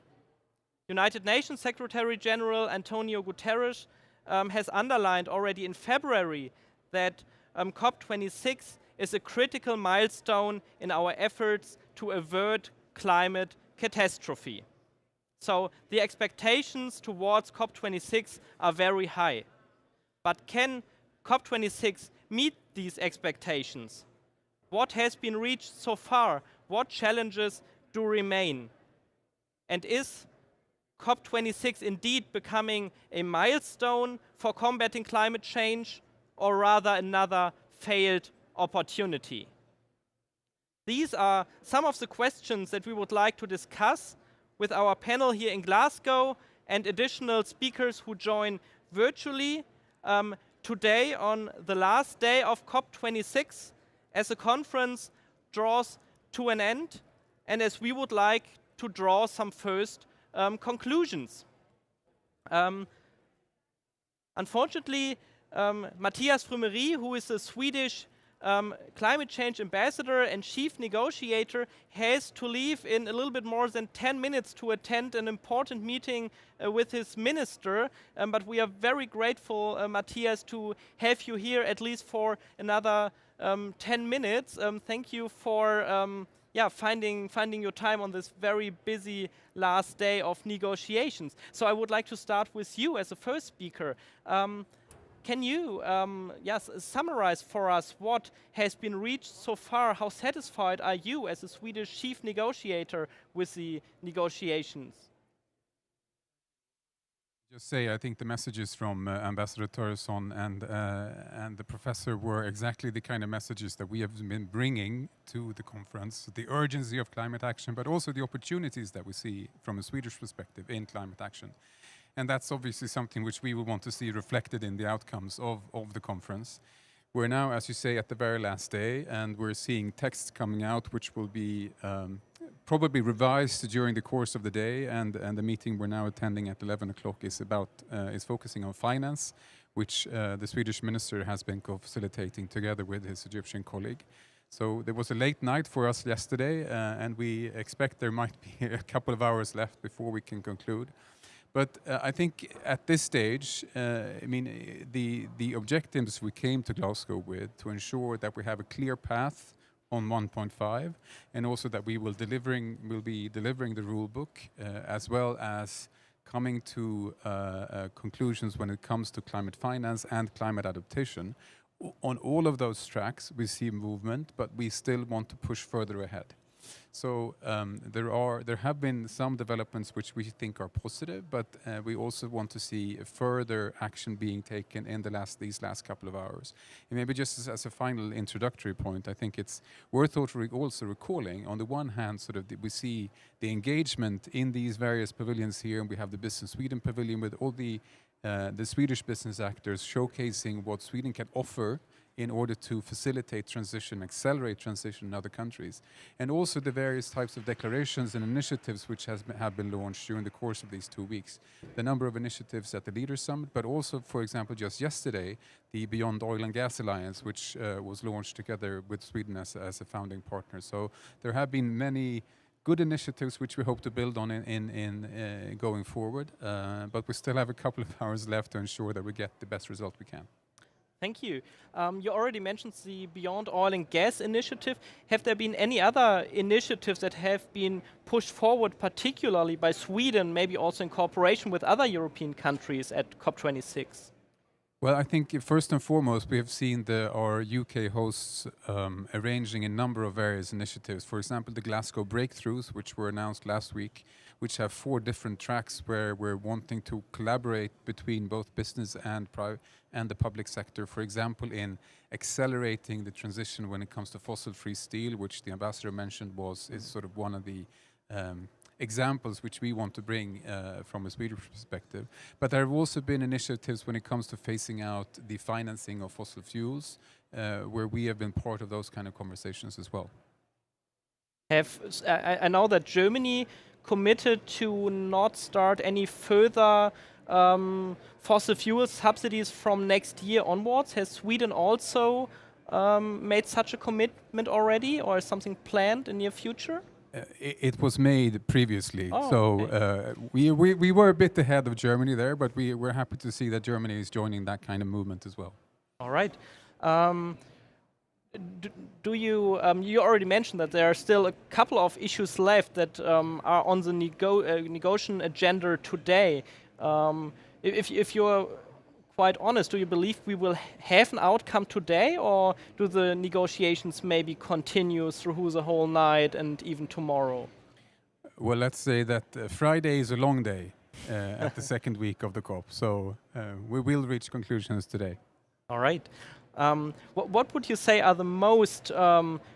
United Nations Secretary General Antonio Guterres has underlined already in February that COP26 is a critical milestone in our efforts to avert climate catastrophe. So the expectations towards COP26 are very high. But can COP26 meet these expectations? What has been reached so far? What challenges do remain? And is COP26 indeed becoming a milestone for combating climate change, or rather another failed opportunity? These are some of the questions that we would like to discuss with our panel here in Glasgow and additional speakers who join virtually today on the last day of COP26 as the conference draws to an end and as we would like to draw some first conclusions. Unfortunately, Mattias Frumery, who is a Swedish climate change ambassador and chief negotiator has to leave in a little bit more than 10 minutes to attend an important meeting with his minister. But we are very grateful, Matthias, to have you here at least for another 10 minutes. Thank you for finding your time on this very busy last day of negotiations. So I would like to start with you as the first speaker. Can you summarize for us what has been reached so far? How satisfied are you as a Swedish chief negotiator with the negotiations? Just say, I think the messages from Ambassador Törjesson and the professor were exactly the kind of messages that we have been bringing to the conference, the urgency of climate action, but also the opportunities that we see from a Swedish perspective in climate action. And that's obviously something which we will want to see reflected in the outcomes of the conference. We're now, as you say, at the very last day, and we're seeing texts coming out which will be probably revised during the course of the day, and the meeting we're now attending at 11 o'clock is focusing on finance, which the Swedish minister has been co-facilitating together with his Egyptian colleague. So there was a late night for us yesterday, and we expect there might be a couple of hours left before we can conclude. But I think at this stage, the objectives we came to Glasgow with, to ensure that we have a clear path on 1.5, and also that we will be delivering the rule book, as well as coming to conclusions when it comes to climate finance and climate adaptation. On all of those tracks, we see movement, but we still want to push further ahead. So there have been some developments which we think are positive, but we also want to see further action being taken in these last couple of hours. And maybe just as a final introductory point, I think it's worth also recalling, on the one hand, we see the engagement in these various pavilions here, and we have the Business Sweden pavilion with all the Swedish business actors showcasing what Sweden can offer in order to facilitate transition, accelerate transition in other countries. And also the various types of declarations and initiatives which have been launched during the course of these 2 weeks. The number of initiatives at the Leaders Summit, but also, for example, just yesterday, the Beyond Oil and Gas Alliance, which was launched together with Sweden as a founding partner. So there have been many good initiatives which we hope to build on in going forward, but we still have a couple of hours left to ensure that we get the best result we can. Thank you. You already mentioned the Beyond Oil and Gas initiative. Have there been any other initiatives that have been pushed forward, particularly by Sweden, maybe also in cooperation with other European countries at COP26? Well, I think first and foremost, we have seen our UK hosts arranging a number of various initiatives. For example, the Glasgow Breakthroughs, which were announced last week, which have 4 different tracks where we're wanting to collaborate between both business and the public sector. For example, in accelerating the transition when it comes to fossil-free steel, which the ambassador mentioned is sort of one of the examples which we want to bring from a Swedish perspective. But there have also been initiatives when it comes to phasing out the financing of fossil fuels, where we have been part of those kind of conversations as well. I know that Germany committed to not start any further fossil fuel subsidies from next year onwards. Has Sweden also made such a commitment already, or is something planned in the near future? It was made previously, oh, so okay. we were a bit ahead of Germany there, but we're happy to see that Germany is joining that kind of movement as well. All right. Do you you already mentioned that there are still a couple of issues left that are on the negotiation agenda today. If you're quite honest, do you believe we will have an outcome today, or do the negotiations maybe continue through the whole night and even tomorrow? Well, let's say that Friday is a long day at the second week of the COP, so we will reach conclusions today. All right. What would you say are the most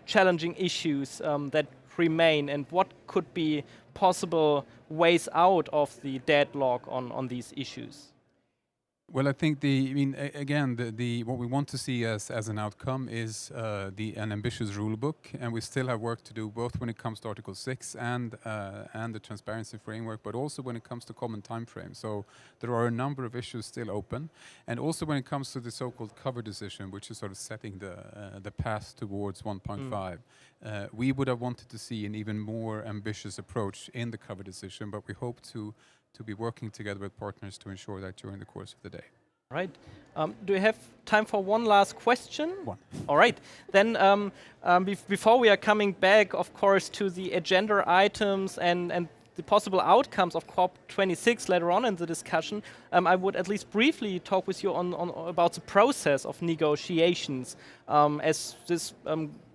challenging issues that remain, and what could be possible ways out of the deadlock on these issues? Well, I think again, what we want to see as an outcome is an ambitious rule book, and we still have work to do both when it comes to Article 6 and the transparency framework, but also when it comes to common time frame. So there are a number of issues still open, and also when it comes to the so-called cover decision, which is sort of setting the path towards 1.5. We would have wanted to see an even more ambitious approach in the cover decision, but we hope to be working together with partners to ensure that during the course of the day. All right. Do we have time for one last question? One. All right. Then before we are coming back, of course, to the agenda items and the possible outcomes of COP26 later on in the discussion, I would at least briefly talk with you on about the process of negotiations. As this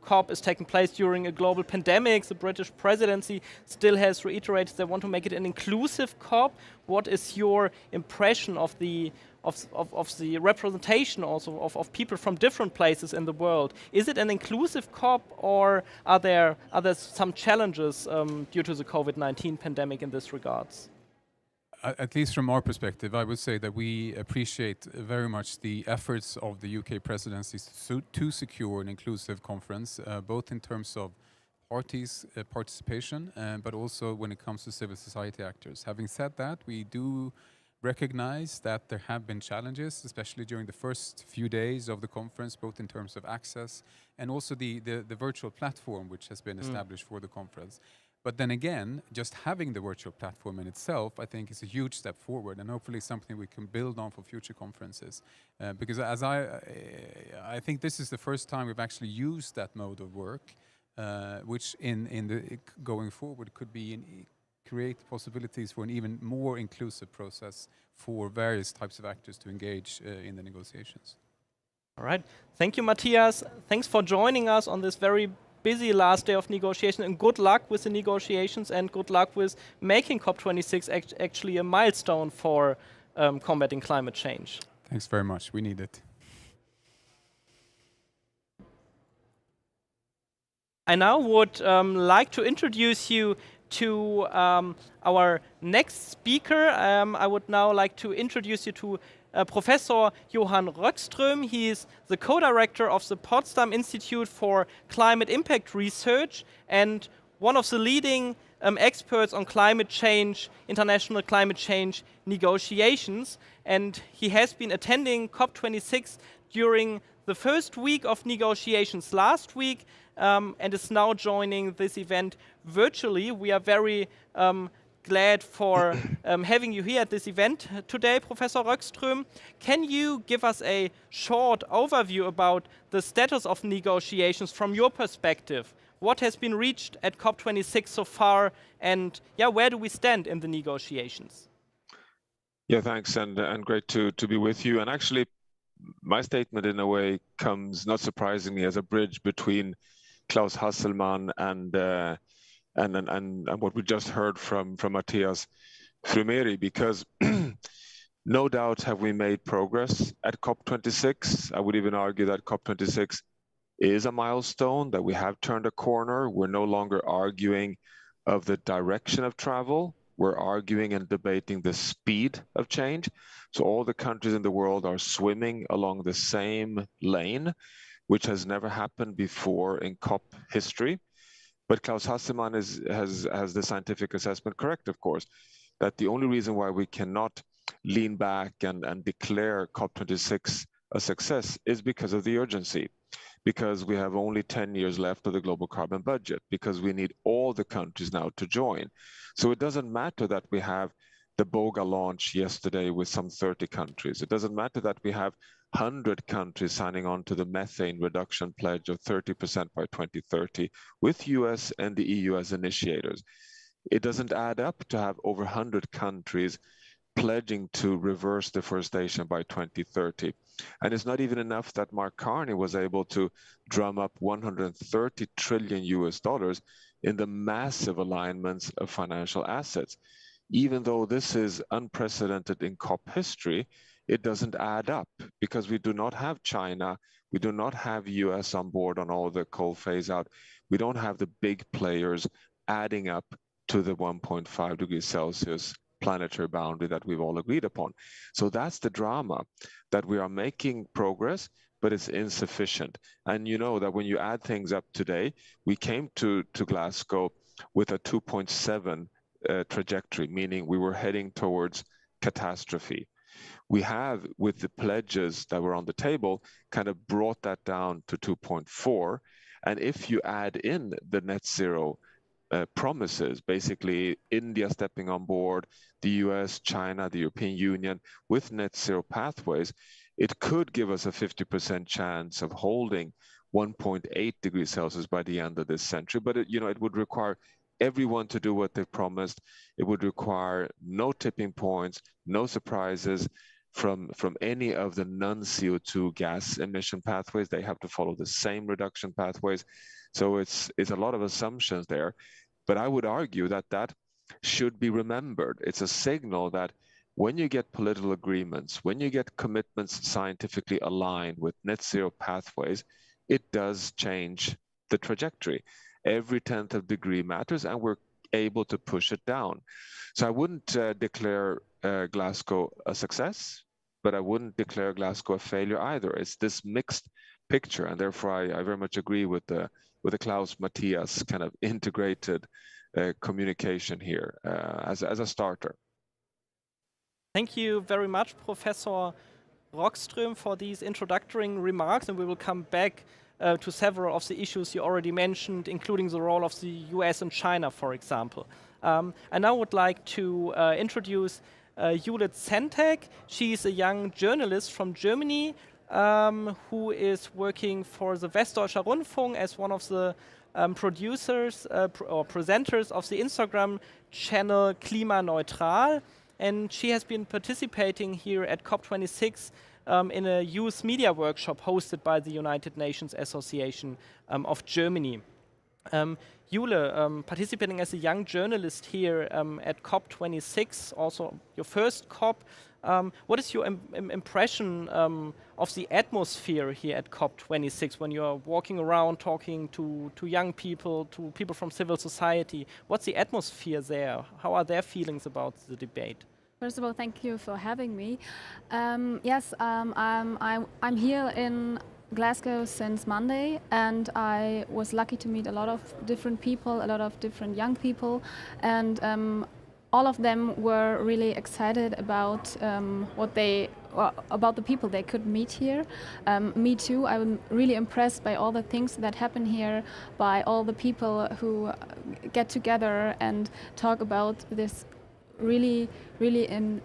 COP is taking place during a global pandemic, the British presidency still has reiterated they want to make it an inclusive COP. What is your impression of the representation also of people from different places in the world? Is it an inclusive COP, or are there some challenges due to the COVID-19 pandemic in this regards? At least from our perspective, I would say that we appreciate very much the efforts of the UK presidency to secure an inclusive conference, both in terms of parties' participation, but also when it comes to civil society actors. Having said that, we do recognize that there have been challenges, especially during the first few days of the conference, both in terms of access and also the virtual platform which has been established for the conference. But then again, just having the virtual platform in itself, I think, is a huge step forward, and hopefully something we can build on for future conferences. Because as I think this is the first time we've actually used that mode of work, which in the going forward could be create possibilities for an even more inclusive process for various types of actors to engage in the negotiations. All right. Thank you, Matthias. Thanks for joining us on this very busy last day of negotiation, and good luck with the negotiations, and good luck with making COP26 actually a milestone for combating climate change. Thanks very much. We need it. I now would like to introduce you to our next speaker. I would now like to introduce you to Professor Johan Röckström. He is the co-director of the Potsdam Institute for Climate Impact Research and one of the leading experts on climate change, international climate change negotiations. And he has been attending COP26 during the first week of negotiations last week, and is now joining this event virtually. We are very glad for having you here at this event today, Professor Röckström. Can you give us a short overview about the status of negotiations from your perspective? What has been reached at COP26 so far, and where do we stand in the negotiations? Yeah, thanks, and great to be with you. And actually, my statement in a way comes, not surprisingly, as a bridge between Klaus Hasselmann and what we just heard from Matthias Frumeri, because no doubt have we made progress at COP26. I would even argue that COP26 is a milestone, that we have turned a corner. We're no longer arguing of the direction of travel. We're arguing and debating the speed of change. So all the countries in the world are swimming along the same lane, which has never happened before in COP history. But Klaus Hasselmann has the scientific assessment correct, of course, that the only reason why we cannot lean back and declare COP26 a success is because of the urgency, because we have only 10 years left of the global carbon budget, because we need all the countries now to join. So it doesn't matter that we have the BOGA launch yesterday with some 30 countries. It doesn't matter that we have 100 countries signing on to the methane reduction pledge of 30% by 2030 with US and the EU as initiators. It doesn't add up to have over 100 countries pledging to reverse deforestation by 2030. And it's not even enough that Mark Carney was able to drum up 130 trillion US dollars in the massive alignments of financial assets. Even though this is unprecedented in COP history, it doesn't add up because we do not have China, we do not have US on board on all the coal phase out, we don't have the big players adding up to the 1.5 degrees Celsius planetary boundary that we've all agreed upon. So that's the drama, that we are making progress, but it's insufficient. And you know that when you add things up today, we came to Glasgow with a 2.7 trajectory, meaning we were heading towards catastrophe. We have, with the pledges that were on the table, kind of brought that down to 2.4. And if you add in the net zero promises, basically India stepping on board, the US, China, the European Union, with net zero pathways, it could give us a 50% chance of holding 1.8 degrees Celsius by the end of this century. But it would require everyone to do what they've promised. It would require no tipping points, no surprises from any of the non-CO2 gas emission pathways. They have to follow the same reduction pathways. So it's a lot of assumptions there. But I would argue that should be remembered. It's a signal that when you get political agreements, when you get commitments scientifically aligned with net zero pathways, it does change the trajectory. Every 10th of degree matters, and we're able to push it down. So I wouldn't declare Glasgow a success, but I wouldn't declare Glasgow a failure either. It's this mixed picture, and therefore I very much agree with the Klaus Matthias kind of integrated communication here as a starter. Thank you very much, Professor Rockström, for these introductory remarks, and we will come back to several of the issues you already mentioned, including the role of the US and China, for example. I now would like to introduce Judith Zentek. She's a young journalist from Germany who is working for the Westdeutscher Rundfunk as one of the producers or presenters of the Instagram channel Klimaneutral. And she has been participating here at COP26 in a youth media workshop hosted by the United Nations Association of Germany. Jule, participating as a young journalist here at COP26, also your first COP, what is your impression of the atmosphere here at COP26 when you're walking around talking to young people, to people from civil society? What's the atmosphere there? How are their feelings about the debate? First of all, thank you for having me. Yes, I'm here in Glasgow since Monday, and I was lucky to meet a lot of different people, a lot of different young people, and all of them were really excited about about the people they could meet here. Me too. I'm really impressed by all the things that happen here, by all the people who get together and talk about this really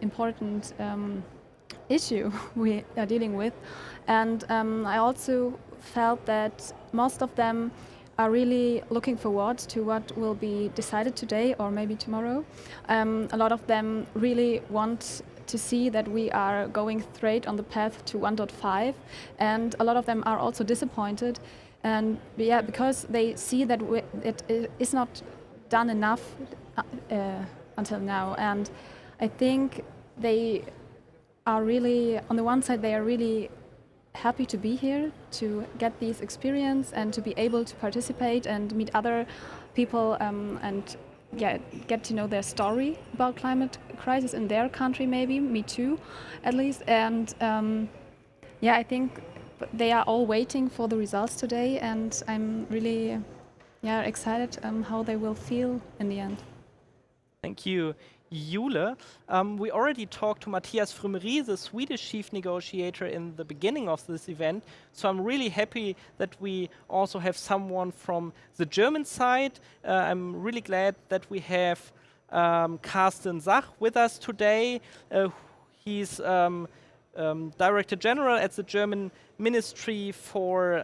important issue we are dealing with. And I also felt that most of them are really looking forward to what will be decided today or maybe tomorrow. A lot of them really want to see that we are going straight on the path to 1.5, and a lot of them are also disappointed, and yeah, because they see that it is not done enough until now. And I think they are really, on the one side, they are really happy to be here, to get this experience and to be able to participate and meet other people and get to know their story about climate crisis in their country, maybe, me too, at least. And yeah, I think they are all waiting for the results today, and I'm really excited how they will feel in the end. Thank you, Jule. We already talked to Matthias Frömery, the Swedish chief negotiator, in the beginning of this event. So I'm really happy that we also have someone from the German side. I'm really glad that we have Carsten Sach with us today. He's Director General at the German Ministry for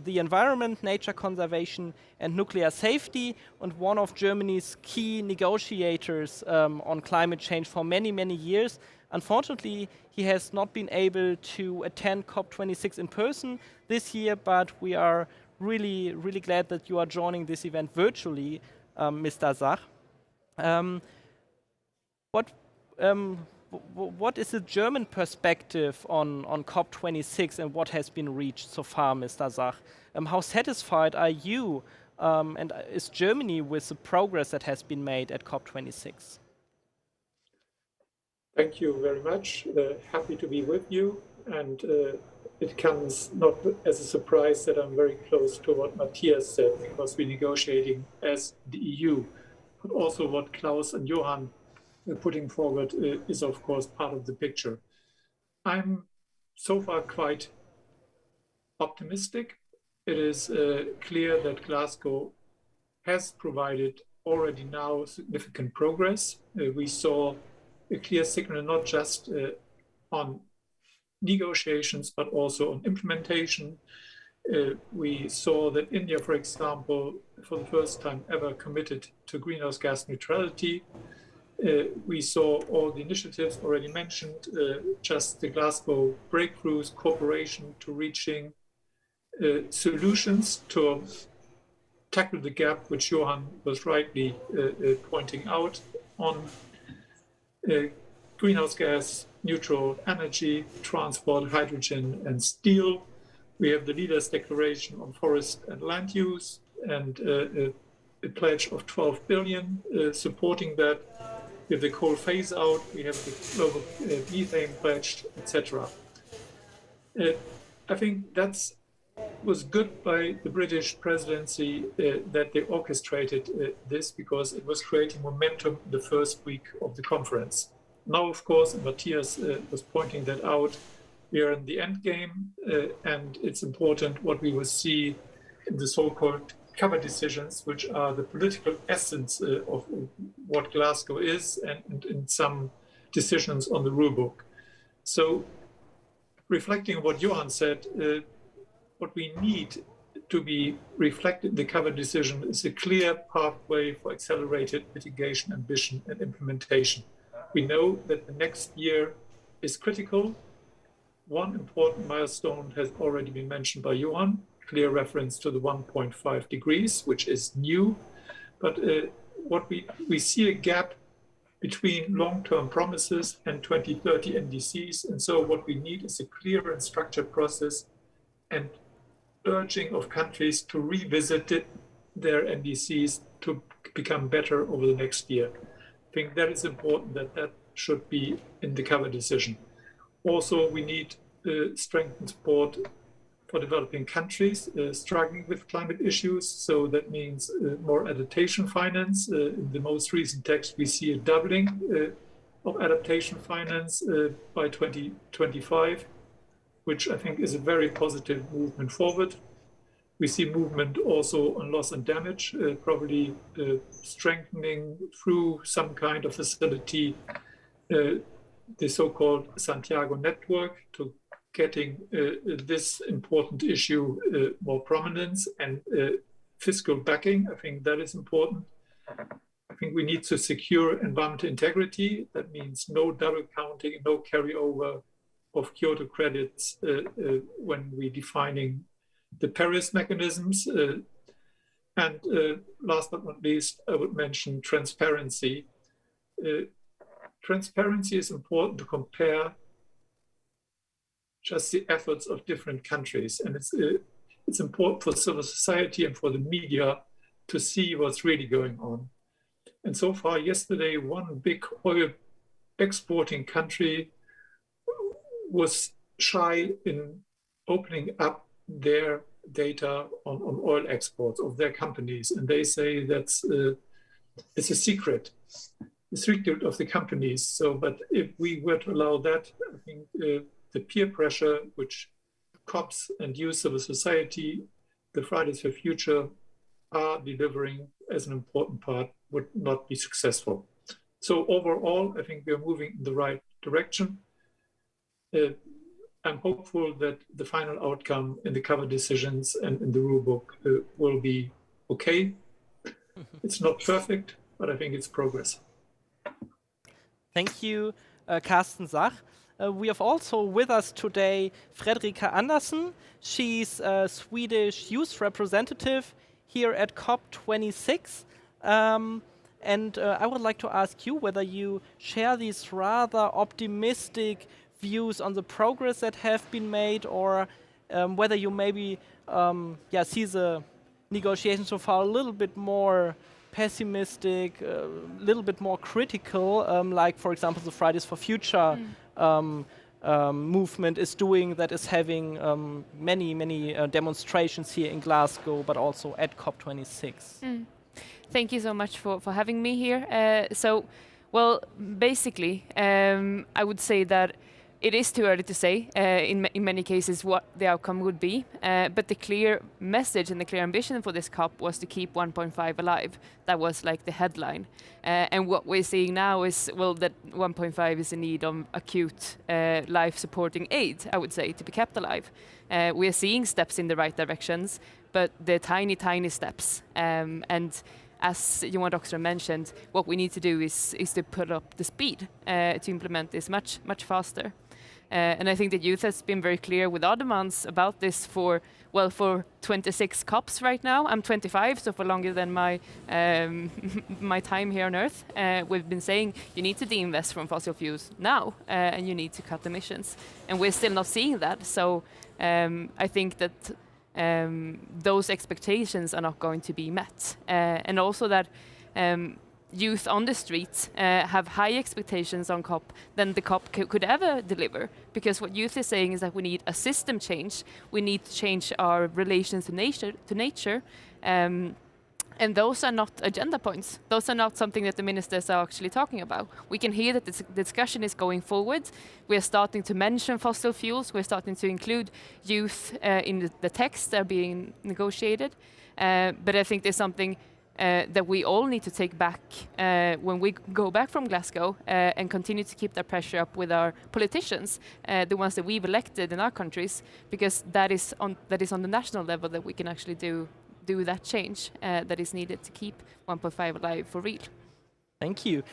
the Environment, Nature Conservation and Nuclear Safety, and one of Germany's key negotiators on climate change for many, many years. Unfortunately, he has not been able to attend COP26 in person this year, but we are really, really glad that you are joining this event virtually, Mr. Sach. What is the German perspective on COP26 and what has been reached so far, Mr. Sach? How satisfied are you and is Germany with the progress that has been made at COP26? Thank you very much. Happy to be with you. And it comes not as a surprise that I'm very close to what Matthias said, because we're negotiating as the EU. But also what Klaus and Johan are putting forward is, of course, part of the picture. I'm so far quite optimistic. It is clear that Glasgow has provided already now significant progress. We saw a clear signal not just on negotiations, but also on implementation. We saw that India, for example, for the first time ever committed to greenhouse gas neutrality. We saw all the initiatives already mentioned, just the Glasgow breakthroughs, cooperation to reaching solutions to tackle the gap, which Johan was rightly pointing out on greenhouse gas, neutral energy, transport, hydrogen and steel. We have the leaders' declaration on forest and land use and a pledge of 12 billion supporting that. We have the coal phase out, we have the global methane pledge, etc. I think that's was good by the British presidency that they orchestrated this, because it was creating momentum the first week of the conference. Now, of course, Matthias was pointing that out, we are in the end game, and it's important what we will see in the so-called cover decisions, which are the political essence of what Glasgow is, and in some decisions on the rule book. So, reflecting on what Johan said, what we need to be reflected in the cover decision is a clear pathway for accelerated mitigation, ambition, and implementation. We know that the next year is critical. One important milestone has already been mentioned by Johan, clear reference to the 1.5 degrees, which is new. But what we see a gap between long-term promises and 2030 NDCs. And so what we need is a clear and structured process and urging of countries to revisit their NDCs to become better over the next year. I think that is important, that should be in the cover decision. Also, we need strengthened support for developing countries struggling with climate issues. So that means more adaptation finance. In the most recent text, we see a doubling of adaptation finance by 2025, which I think is a very positive movement forward. We see movement also on loss and damage, probably strengthening through some kind of facility, the so-called Santiago network, to getting this important issue more prominence and fiscal backing. I think that is important. I think we need to secure environmental integrity. That means no double counting, no carryover of Kyoto credits when we're defining the Paris mechanisms. And last but not least, I would mention transparency. Transparency is important to compare just the efforts of different countries. And it's important for civil society and for the media to see what's really going on. And so far, yesterday, one big oil exporting country was shy in opening up their data on oil exports of their companies. And they say that's it's a secret of the companies. So, but if we were to allow that, I think the peer pressure, which COPs and youth civil society, the Fridays for Future are delivering as an important part, would not be successful. So overall, I think we're moving in the right direction. I'm hopeful that the final outcome in the cover decisions and in the rule book will be okay. It's not perfect, but I think it's progress. Thank you, Carsten Sach. We have also with us today Fredrika Andersson. She's a Swedish youth representative here at COP26. And I would like to ask you whether you share these rather optimistic views on the progress that have been made, or whether you maybe see the negotiations so far a little bit more pessimistic, a little bit more critical, like for example the Fridays for Future movement is doing, that is having many demonstrations here in Glasgow, but also at COP26. Thank you so much for having me here. Well, basically, I would say that it is too early to say in many cases what the outcome would be, but the clear message and the clear ambition for this COP was to keep 1.5 alive. That was like the headline. And what we're seeing now is, well, that 1.5 is in need of acute life-supporting aid, I would say, to be kept alive. We are seeing steps in the right directions, but they're tiny steps. And as Johan Rockström mentioned, what we need to do is to put up the speed to implement this much faster. And I think the youth has been very clear with our demands about this for 26 COPs right now. I'm 25, so for longer than my my time here on Earth, we've been saying you need to de-invest from fossil fuels now, and you need to cut emissions. And we're still not seeing that. So I think that those expectations are not going to be met. And also that youth on the streets have high expectations on COP than the COP could ever deliver. Because what youth is saying is that we need a system change. We need to change our relations to nature. And those are not agenda points. Those are not something that the ministers are actually talking about. We can hear that the discussion is going forward. We are starting to mention fossil fuels. We're starting to include youth in the texts that are being negotiated. But I think there's something that we all need to take back when we go back from Glasgow and continue to keep that pressure up with our politicians, the ones that we've elected in our countries, because that is on the national level that we can actually do that change that is needed to keep 1.5 alive for real. Thank you.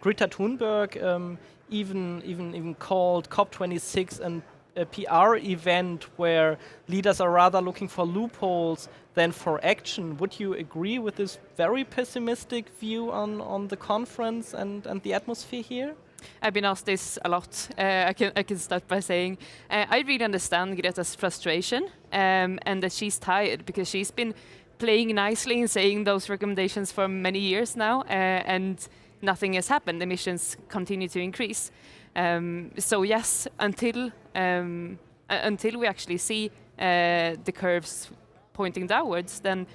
Greta Thunberg even called COP26 a PR event where leaders are rather looking for loopholes than for action. Would you agree with this very pessimistic view on the conference and the atmosphere here? I've been asked this a lot. I can start by saying I really understand Greta's frustration and that she's tired because she's been playing nicely and saying those recommendations for many years now and nothing has happened. Emissions continue to increase. So yes, until we actually see the curves pointing downwards, then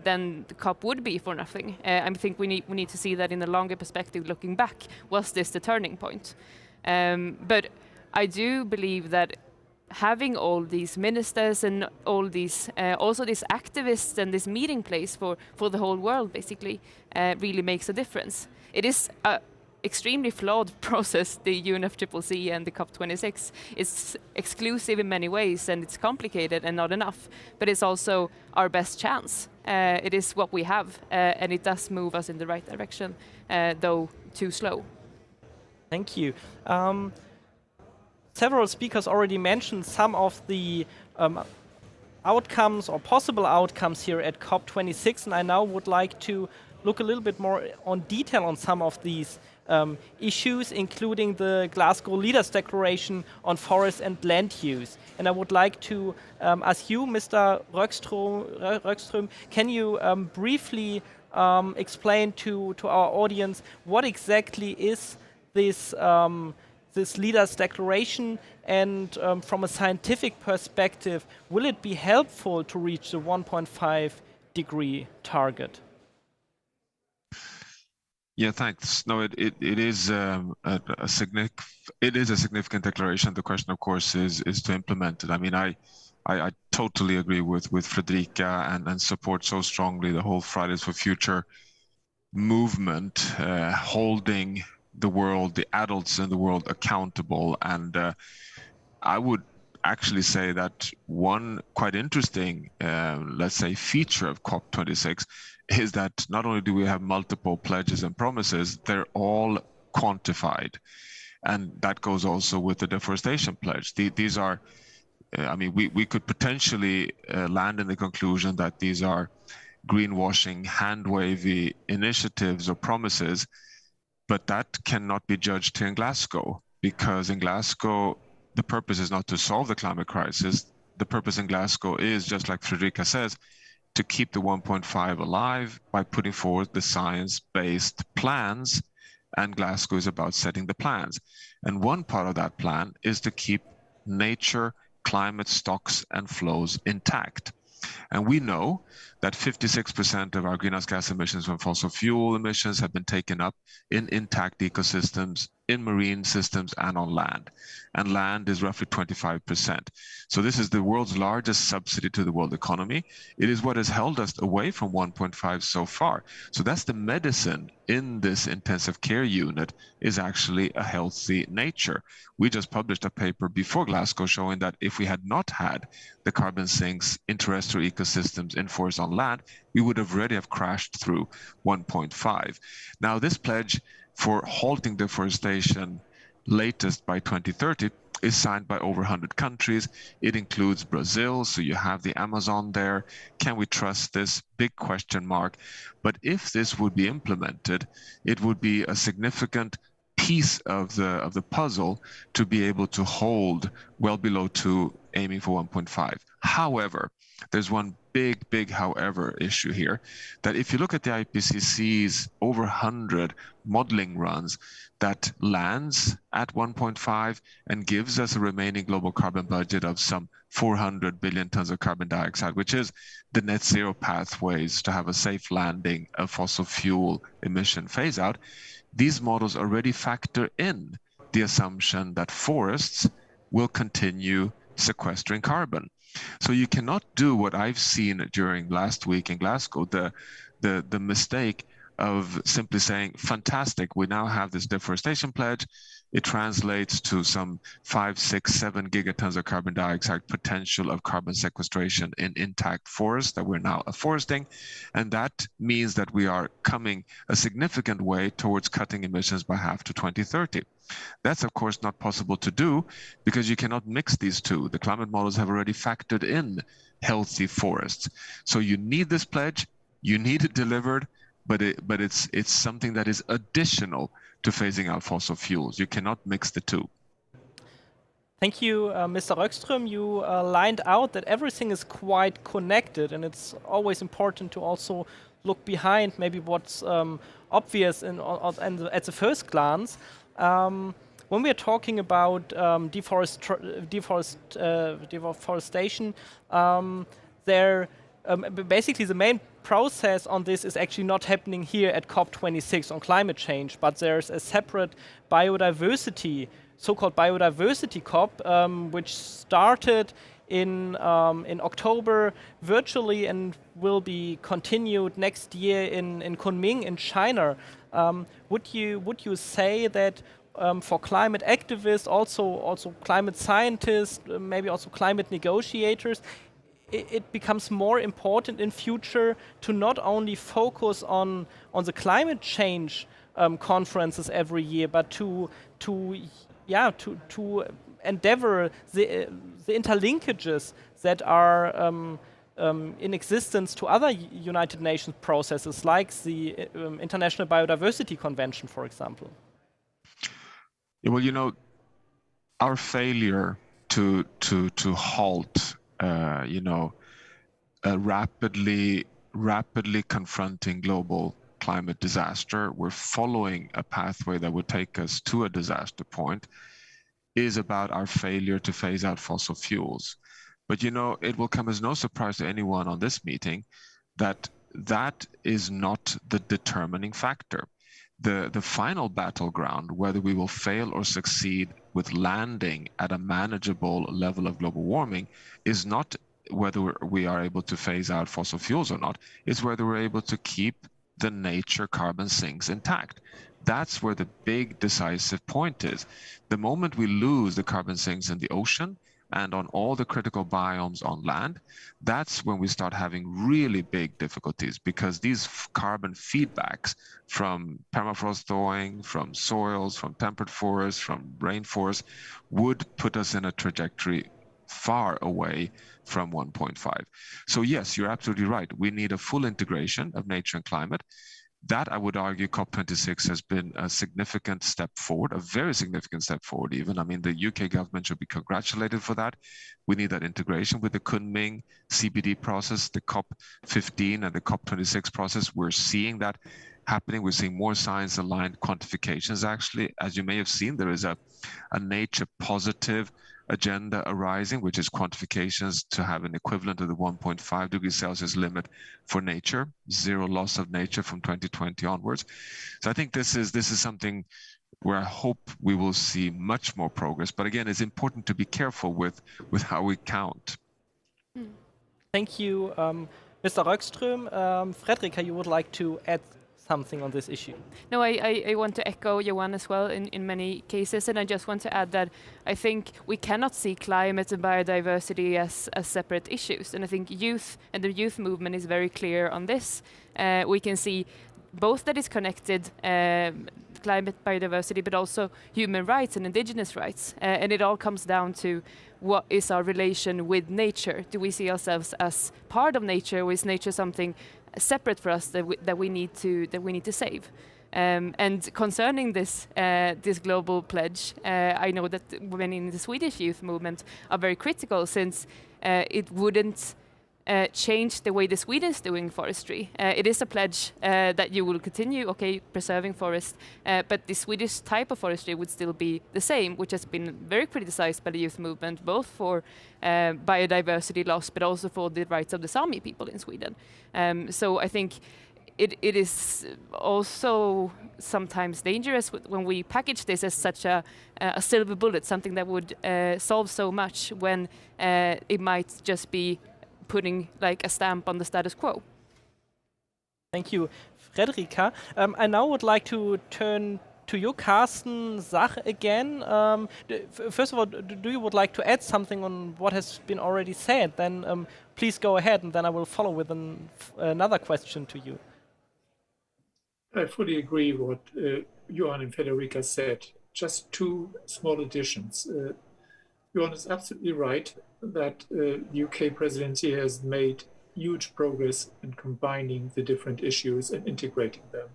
the COP would be for nothing. I think we need to see that in a longer perspective, looking back. Was this the turning point? But I do believe that having all these ministers and all these also these activists and this meeting place for the whole world basically really makes a difference. It is a extremely flawed process, the UNFCCC and the COP26. It's exclusive in many ways and it's complicated and not enough, but it's also our best chance. It is what we have and it does move us in the right direction, though too slow. Thank you. Several speakers already mentioned some of the outcomes or possible outcomes here at COP26, and I now would like to look a little bit more on detail on some of these issues, including the Glasgow Leaders Declaration on forest and land use. And I would like to ask you, Mr. Rockström, can you briefly explain to our audience what exactly is this Leaders Declaration, and from a scientific perspective, will it be helpful to reach the 1.5 degree target? Yeah, thanks. No, it is a significant declaration. The question, of course, is to implement it. I mean, I totally agree with Fredrika and support so strongly the whole Fridays for Future movement, holding the world, the adults in the world accountable. And I would actually say that one quite interesting, let's say, feature of COP26 is that not only do we have multiple pledges and promises, they're all quantified. And that goes also with the deforestation pledge. These are, I mean, we could potentially land in the conclusion that these are greenwashing, hand-wavy initiatives or promises, but that cannot be judged here in Glasgow, because in Glasgow, the purpose is not to solve the climate crisis. The purpose in Glasgow is, just like Fredrika says, to keep the 1.5 alive by putting forward the science-based plans, and Glasgow is about setting the plans. And one part of that plan is to keep nature, climate stocks and flows intact. And we know that 56% of our greenhouse gas emissions from fossil fuel emissions have been taken up in intact ecosystems, in marine systems and on land. And land is roughly 25%. So this is the world's largest subsidy to the world economy. It is what has held us away from 1.5 so far. So that's the medicine in this intensive care unit, is actually a healthy nature. We just published a paper before Glasgow showing that if we had not had the carbon sinks in terrestrial ecosystems in forests on land, we would have already have crashed through 1.5. Now, this pledge for halting deforestation latest by 2030 is signed by over 100 countries. It includes Brazil, so you have the Amazon there. Can we trust this? Big question mark. But if this would be implemented, it would be a significant piece of the puzzle to be able to hold well below 2, aiming for 1.5. However, there's one big however issue here, that if you look at the IPCC's over 100 modeling runs, that lands at 1.5 and gives us a remaining global carbon budget of some 400 billion tons of carbon dioxide, which is the net zero pathways to have a safe landing of fossil fuel emission phase out. These models already factor in the assumption that forests will continue sequestering carbon. So you cannot do what I've seen during last week in Glasgow, the mistake of simply saying, fantastic, we now have this deforestation pledge. It translates to some 5, 6, 7 gigatons of carbon dioxide potential of carbon sequestration in intact forests that we're now afforesting. And that means that we are coming a significant way towards cutting emissions by half to 2030. That's, of course, not possible to do because you cannot mix these two. The climate models have already factored in healthy forests. So you need this pledge, you need it delivered, but it's something that is additional to phasing out fossil fuels. You cannot mix the two. Thank you, Mr. Röckström. You lined out that everything is quite connected, and it's always important to also look behind maybe what's obvious at the first glance. When we are talking about deforestation, basically the main process on this is actually not happening here at COP26 on climate change, but there's a separate biodiversity, so-called biodiversity COP, which started in October virtually and will be continued next year in Kunming in China. Would you say that for climate activists, also climate scientists, maybe also climate negotiators, it becomes more important in future to not only focus on the climate change conferences every year, but to endeavor the interlinkages that are in existence to other United Nations processes, like the International Biodiversity Convention, for example. Yeah, well, you know, our failure to halt rapidly confronting global climate disaster, we're following a pathway that would take us to a disaster point, is about our failure to phase out fossil fuels. But you know, it will come as no surprise to anyone on this meeting that that is not the determining factor. The final battleground, whether we will fail or succeed with landing at a manageable level of global warming, is not whether we are able to phase out fossil fuels or not, it's whether we're able to keep the nature carbon sinks intact. That's where the big decisive point is. The moment we lose the carbon sinks in the ocean and on all the critical biomes on land, that's when we start having really big difficulties, because these carbon feedbacks from permafrost thawing, from soils, from temperate forests, from rainforests, would put us in a trajectory far away from 1.5. So yes, you're absolutely right. We need a full integration of nature and climate. that, I would argue, COP26 has been a significant step forward, a very significant step forward even. I mean, the UK government should be congratulated for that. We need that integration with the Kunming CBD process, the COP15 and the COP26 process. We're seeing that happening. We're seeing more science-aligned quantifications, actually. As you may have seen, there is a nature positive agenda arising, which is quantifications to have an equivalent of the 1.5 degrees Celsius limit for nature, zero loss of nature from 2020 onwards. So I think this is something where I hope we will see much more progress. But again, it's important to be careful with how we count. Thank you, Mr. Röckström. Fredrika, you would like to add something on this issue? No, I want to echo Johan as well in many cases, and I just want to add that I think we cannot see climate and biodiversity as separate issues, and I think youth and the youth movement is very clear on this. We can see both that it's connected, climate, biodiversity, but also human rights and indigenous rights, and it all comes down to what is our relation with nature. Do we see ourselves as part of nature, or is nature something separate for us that we need to save? And concerning this global pledge, I know that women in the Swedish youth movement are very critical, since it wouldn't change the way the Sweden is doing forestry. It is a pledge that you will continue, preserving forest, but the Swedish type of forestry would still be the same, which has been very criticized by the youth movement, both for biodiversity loss, but also for the rights of the Sami people in Sweden. So I think it is also sometimes dangerous when we package this as such a silver bullet, something that would solve so much, when it might just be putting like a stamp on the status quo. Thank you, Fredrika. I now would like to turn to you, Carsten Zach, again. First of all, do you would like to add something on what has been already said? Then please go ahead, and then I will follow with another question to you. I fully agree what Johan and Federica said. Just two small additions. Johan is absolutely right that the UK presidency has made huge progress in combining the different issues and integrating them.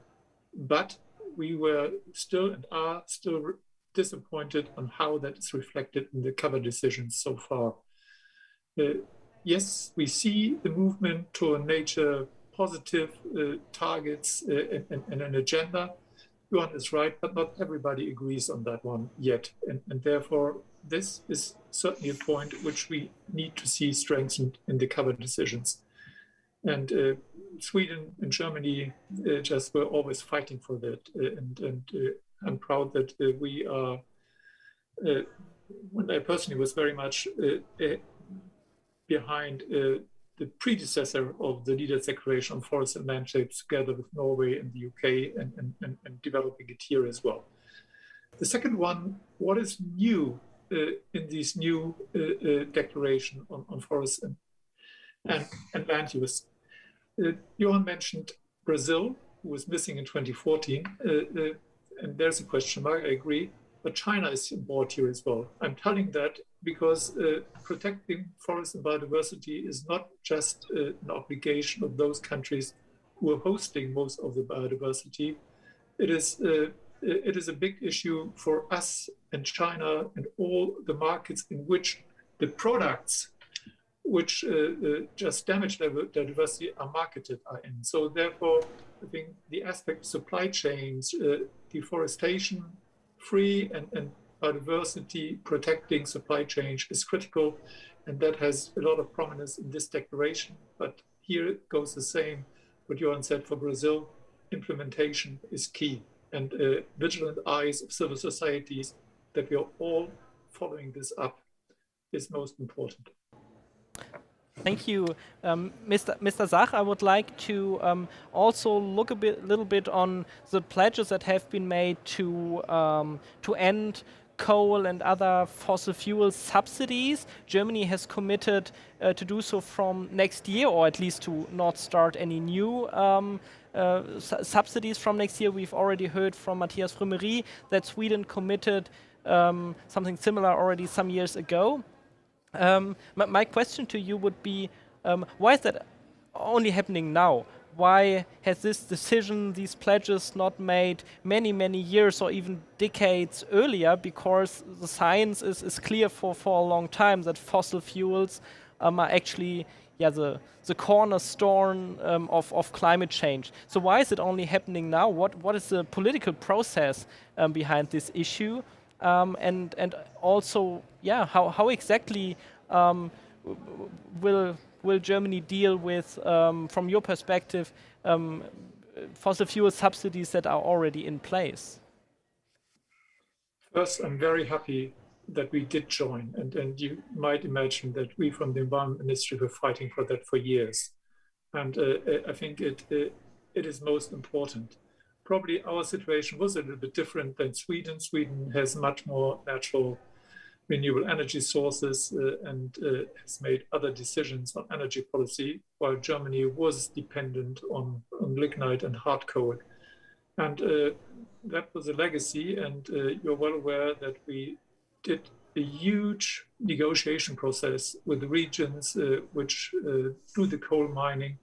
But we were still and are still disappointed on how that is reflected in the cover decisions so far. Yes, we see the movement to nature positive targets and an agenda. Johan is right, but not everybody agrees on that one yet. And therefore, this is certainly a point which we need to see strengthened in the cover decisions. And Sweden and Germany just were always fighting for that. And I'm proud that we are, when I personally was very much behind the predecessor of the Leaders' Declaration on Forests and Landscapes, together with Norway and the UK, and developing it here as well. The second one, what is new in this new declaration on forests and land use? Johan mentioned Brazil, who was missing in 2014, and there's a question mark, I agree, but China is on board here as well. I'm telling that because protecting forest and biodiversity is not just an obligation of those countries who are hosting most of the biodiversity. It is a big issue for us and China and all the markets in which the products which just damage diversity are marketed are in. So therefore, I think the aspect of supply chains, deforestation, free and biodiversity protecting supply chain is critical, and that has a lot of prominence in this declaration. But here it goes the same, what Johan said for Brazil, implementation is key, and vigilant eyes of civil societies that we are all following this up is most important. Thank you, Mr. Zach. I would like to also look a little bit on the pledges that have been made to end coal and other fossil fuel subsidies. Germany has committed to do so from next year, or at least to not start any new subsidies from next year. We've already heard from Matthias Frömery that Sweden committed something similar already some years ago. My question to you would be, why is that only happening now? why has this decision, these pledges not made many, many years or even decades earlier? Because the science is clear for a long time that fossil fuels are actually the cornerstone of climate change. So why is it only happening now? What is the political process behind this issue? And also, how exactly will Germany deal with, from your perspective, fossil fuel subsidies that are already in place? First, I'm very happy that we did join, and you might imagine that we from the Environment Ministry were fighting for that for years. And I think it is most important. Probably our situation was a little bit different than Sweden. Sweden has much more natural renewable energy sources and has made other decisions on energy policy, while Germany was dependent on lignite and hard coal. And that was a legacy, and you're well aware that we did a huge negotiation process with the regions which do the coal mining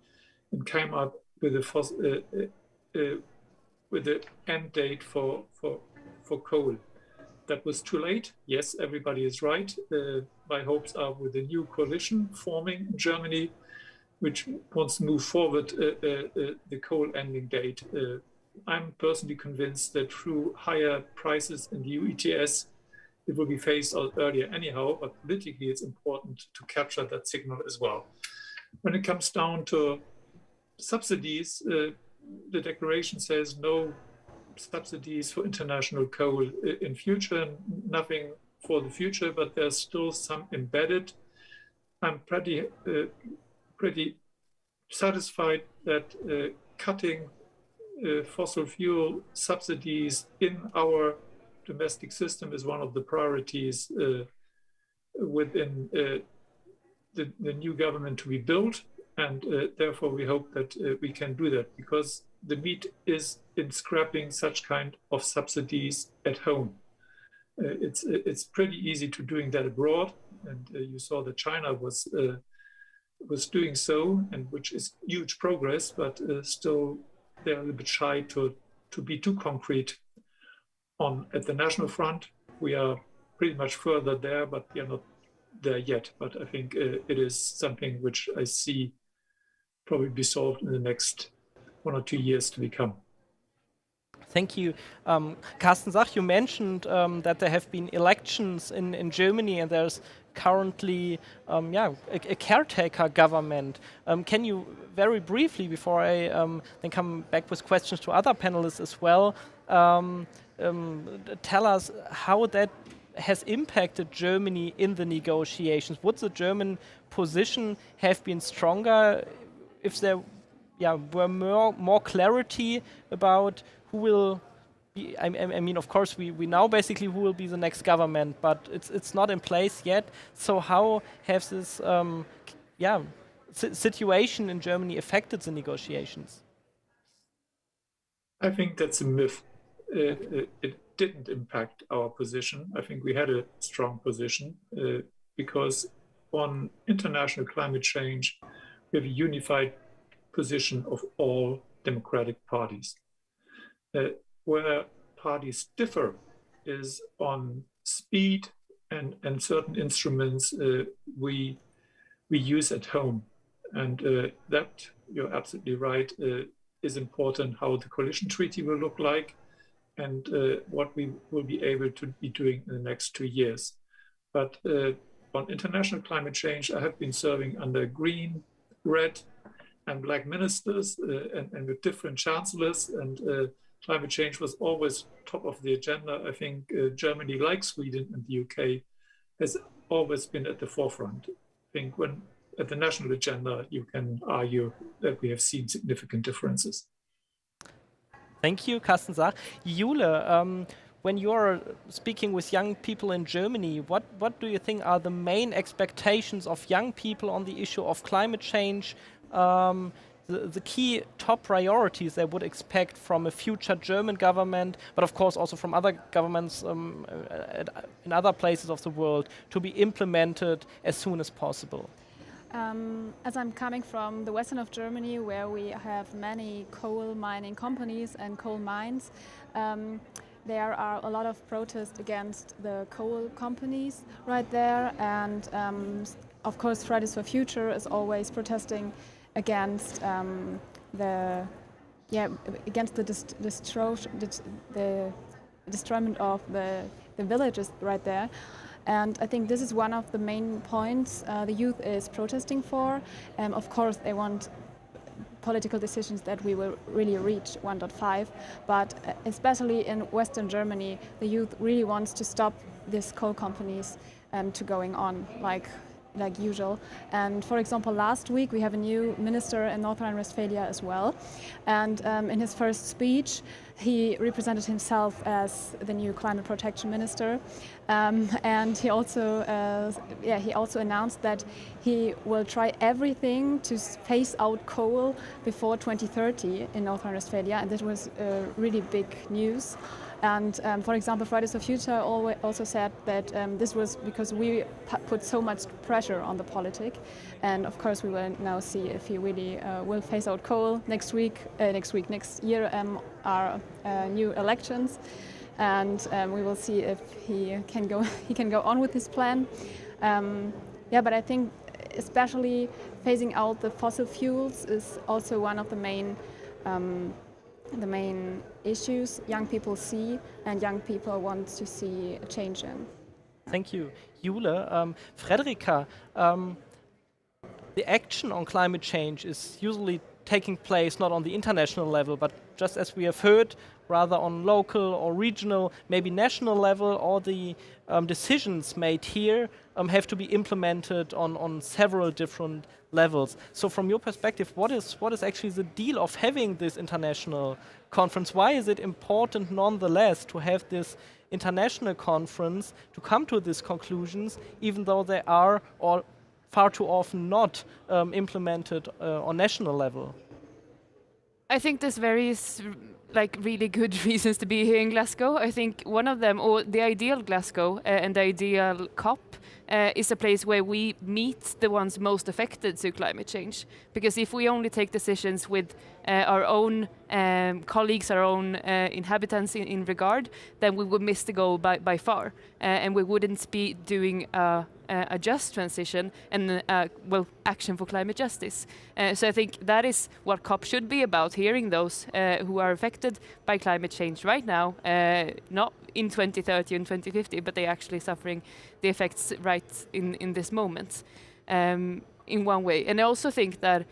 and came up with the end date for coal. That was too late. Yes, everybody is right. My hopes are with the new coalition forming in Germany, which wants to move forward the coal ending date. I'm personally convinced that through higher prices in the EU ETS, it will be phased out earlier anyhow, but politically it's important to capture that signal as well. When it comes down to subsidies, the declaration says no subsidies for international coal in future, nothing for the future, but there's still some embedded. I'm pretty satisfied that cutting fossil fuel subsidies in our domestic system is one of the priorities within the new government to be built. And therefore, we hope that we can do that, because the meat is in scrapping such kind of subsidies at home. It's pretty easy to doing that abroad, and you saw that China was doing so, and which is huge progress, but still they're a little bit shy to be too concrete at the national front. We are pretty much further there, but we are not there yet. But I think it is something which I see probably be solved in the next 1 or 2 years to become. Thank you. Carsten Sach, you mentioned that there have been elections in Germany, and there's currently a caretaker government. Can you very briefly, before I then come back with questions to other panelists as well, tell us how that has impacted Germany in the negotiations? Would the German position have been stronger if there were more clarity about who will be? I mean, of course, we know basically who will be the next government, but it's not in place yet. So how has this situation in Germany affected the negotiations? I think that's a myth. It didn't impact our position. I think we had a strong position because on international climate change, we have a unified position of all democratic parties. Where parties differ is on speed and certain instruments we use at home. And that, you're absolutely right, is important, how the coalition treaty will look like and what we will be able to be doing in the next 2 years. But on international climate change, I have been serving under green, red, and black ministers and with different chancellors, and climate change was always top of the agenda. I think Germany, like Sweden and the UK, has always been at the forefront. I think when at the national agenda, you can argue that we have seen significant differences. Thank you, Carsten Sach. Jule, when you're speaking with young people in Germany, what do you think are the main expectations of young people on the issue of climate change? The key top priorities they would expect from a future German government, but of course also from other governments in other places of the world, to be implemented as soon as possible? As I'm coming from the western of Germany, where we have many coal mining companies and coal mines, there are a lot of protests against the coal companies right there, and of course Fridays for Future is always protesting against against the destroyment of the villages right there. And I think this is one of the main points the youth is protesting for. Of course, they want political decisions that we will really reach 1.5, but especially in Western Germany, the youth really wants to stop these coal companies to going on like usual. And for example, last week we have a new minister in North Rhine-Westphalia as well, and in his first speech he represented himself as the new climate protection minister, and he also announced that he will try everything to phase out coal before 2030 in North Rhine-Westphalia, and this was really big news. And for example, Fridays for Future also said that this was because we put so much pressure on the politic, and of course we will now see if he really will phase out coal next year are new elections, and we will see if he can go on with his plan. But I think especially phasing out the fossil fuels is also one of the main issues young people see and young people want to see a change in. Thank you. Jule, Frederica, the action on climate change is usually taking place not on the international level, but just as we have heard, rather on local or regional, maybe national level. All the decisions made here have to be implemented on several different levels. So from your perspective, what is actually the deal of having this international conference? Why is it important nonetheless to have this international conference to come to these conclusions, even though they are or far too often not implemented on national level? I think there's various really good reasons to be here in Glasgow. I think one of them, or the ideal Glasgow and the ideal COP, is a place where we meet the ones most affected to climate change. Because if we only take decisions with our own colleagues, our own inhabitants in regard, then we would miss the goal by far, and we wouldn't be doing a just transition and action for climate justice. So I think that is what COP should be about, hearing those who are affected by climate change right now, not in 2030 and 2050, but they're actually suffering the effects right in this moment in one way. And I also think that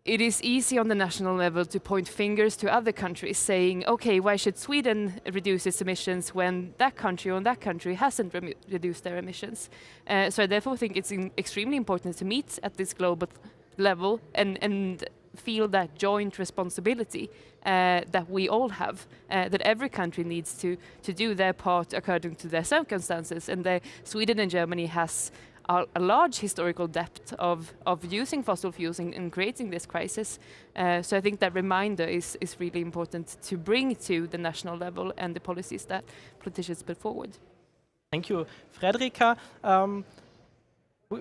it is easy on the national level to point fingers to other countries saying, okay, why should Sweden reduce its emissions when that country hasn't reduced their emissions? So I therefore think it's extremely important to meet at this global level and feel that joint responsibility that we all have, that every country needs to do their part according to their circumstances. And Sweden and Germany has a large historical depth of using fossil fuels in creating this crisis. So I think that reminder is really important to bring to the national level and the policies that politicians put forward. Thank you. Frederica,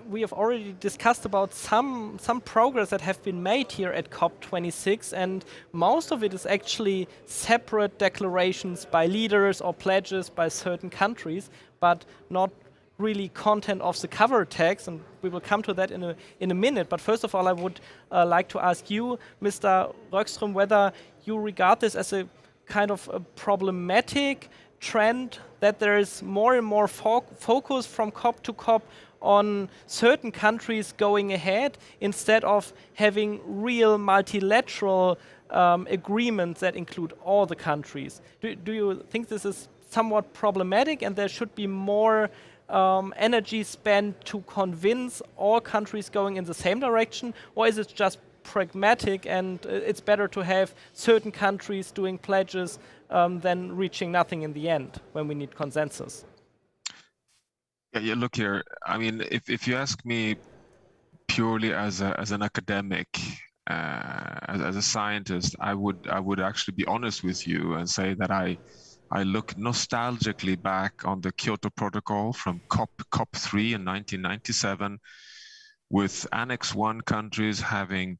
we have already discussed about some progress that have been made here at COP26, and most of it is actually separate declarations by leaders or pledges by certain countries, but not really content of the cover text, and we will come to that in a minute. But first of all, I would like to ask you, Mr. Röckström, whether you regard this as a kind of a problematic trend, that there is more and more focus from COP to COP on certain countries going ahead instead of having real multilateral agreements that include all the countries. Do you think this is somewhat problematic and there should be more energy spent to convince all countries going in the same direction, or is it just pragmatic and it's better to have certain countries doing pledges than reaching nothing in the end when we need consensus? Yeah, look here. I mean, if you ask me purely as an academic, as a scientist, I would actually be honest with you and say that I look nostalgically back on the Kyoto Protocol from COP3 in 1997, with Annex 1 countries having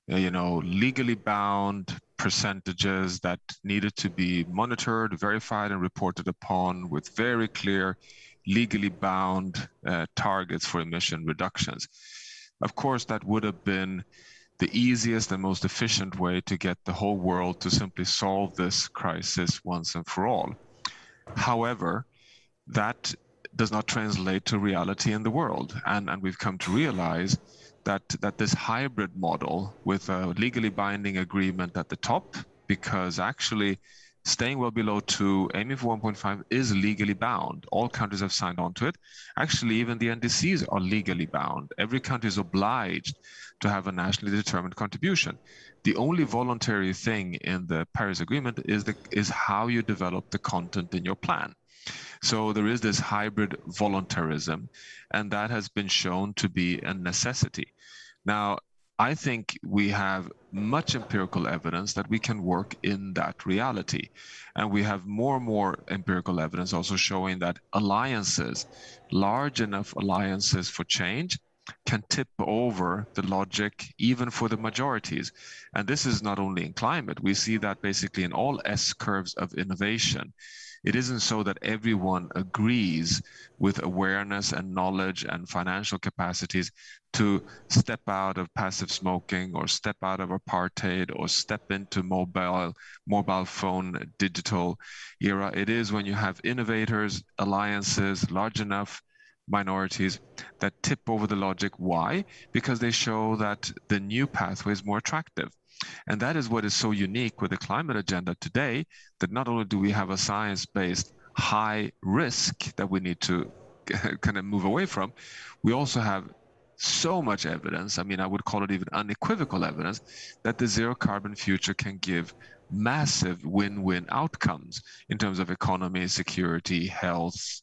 legally bound percentages that needed to be monitored, verified, and reported upon, with very clear, legally bound targets for emission reductions. Of course, that would have been the easiest and most efficient way to get the whole world to simply solve this crisis once and for all. However, that does not translate to reality in the world. And we've come to realize that this hybrid model with a legally binding agreement at the top, because actually staying well below 2, aiming for 1.5 is legally bound. All countries have signed on to it. Actually, even the NDCs are legally bound. Every country is obliged to have a nationally determined contribution. The only voluntary thing in the Paris Agreement is how you develop the content in your plan. So there is this hybrid voluntarism, and that has been shown to be a necessity. Now, I think we have much empirical evidence that we can work in that reality. And we have more and more empirical evidence also showing that alliances, large enough alliances for change, can tip over the logic even for the majorities. And this is not only in climate. We see that basically in all S curves of innovation. It isn't so that everyone agrees with awareness and knowledge and financial capacities to step out of passive smoking or step out of apartheid or step into mobile phone digital era. It is when you have innovators, alliances, large enough minorities that tip over the logic. Why? Because they show that the new pathway is more attractive. And that is what is so unique with the climate agenda today, that not only do we have a science-based high risk that we need to kind of move away from, we also have so much evidence, I mean, I would call it even unequivocal evidence, that the zero carbon future can give massive win-win outcomes in terms of economy, security, health,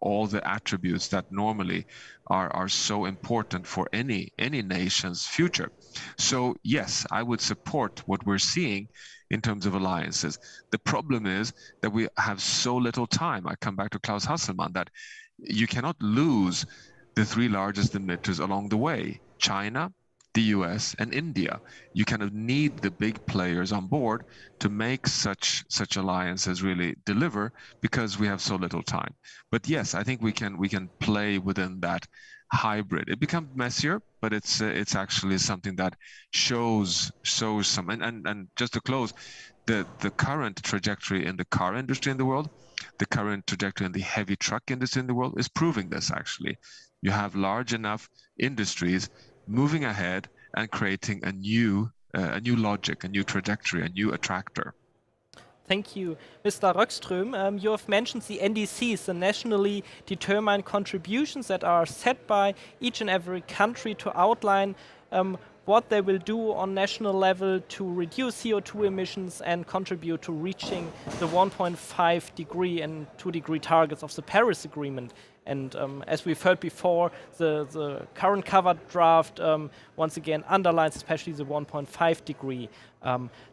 all the attributes that normally are so important for any nation's future. So yes, I would support what we're seeing in terms of alliances. The problem is that we have so little time. I come back to Klaus Hasselmann, that you cannot lose the 3 largest emitters along the way: China, the US, and India. You kind of need the big players on board to make such alliances really deliver, because we have so little time. But yes, I think we can play within that hybrid. It becomes messier, but it's actually something that shows some. And just to close, the current trajectory in the car industry in the world, the current trajectory in the heavy truck industry in the world is proving this. Actually, you have large enough industries moving ahead and creating a new logic, a new trajectory, a new attractor. Thank you. Mr. Röckström, you have mentioned the NDCs, the nationally determined contributions that are set by each and every country to outline what they will do on national level to reduce CO2 emissions and contribute to reaching the 1.5 degree and 2 degree targets of the Paris Agreement. And as we've heard before, the current cover draft once again underlines especially the 1.5 degree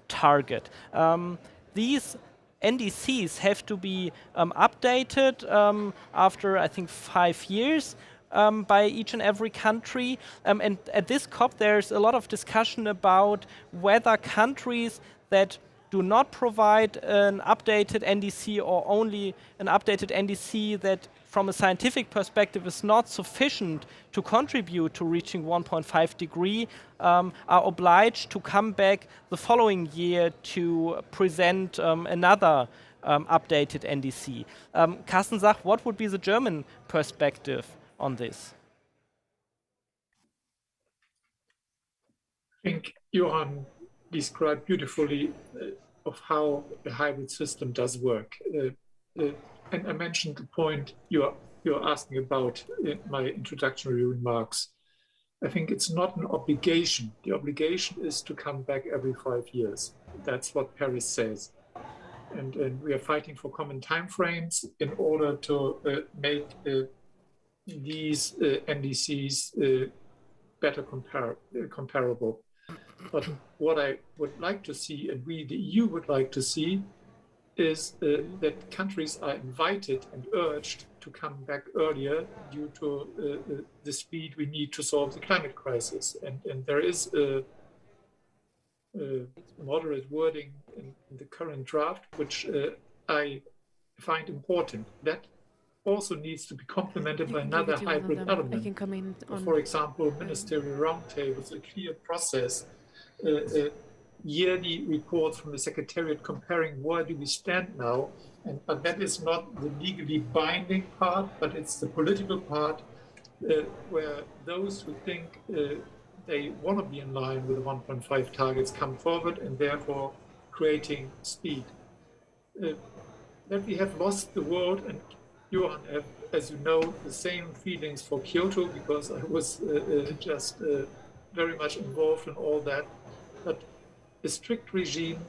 target. These NDCs have to be updated after, I think, 5 years by each and every country. And at this COP, there's a lot of discussion about whether countries that do not provide an updated NDC, or only an updated NDC that from a scientific perspective is not sufficient to contribute to reaching 1.5 degree, are obliged to come back the following year to present another updated NDC. Carsten Sach, what would be the German perspective on this? I think Johan described beautifully of how the hybrid system does work. And I mentioned the point you're asking about in my introductory remarks. I think it's not an obligation. The obligation is to come back every 5 years. That's what Paris says. And we are fighting for common timeframes in order to make these NDCs better comparable. But what I would like to see, and we, the EU, would like to see, is that countries are invited and urged to to come back earlier due to the speed we need to solve the climate crisis. And there is a moderate wording in the current draft, which I find important. That also needs to be complemented by another hybrid element. For example, ministerial roundtables, a clear process, yearly reports from the Secretariat comparing where do we stand now. But that is not the legally binding part, but it's the political part where those who think they want to be in line with the 1.5 targets come forward, and therefore creating speed. That we have lost the world, and Johan, as you know, the same feelings for Kyoto, because I was just very much involved in all that. But a strict regime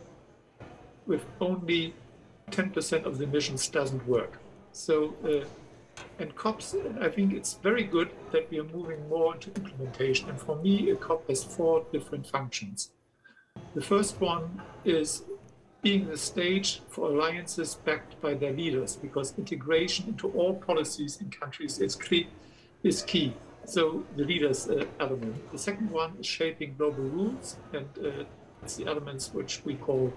with only 10% of the emissions doesn't work. So, and COPs, I think it's very good that we are moving more into implementation. And for me, a COP has 4 different functions. The first one is being the stage for alliances backed by their leaders, because integration into all policies in countries is key. So the leaders element. The second one is shaping global rules, and it's the elements which we call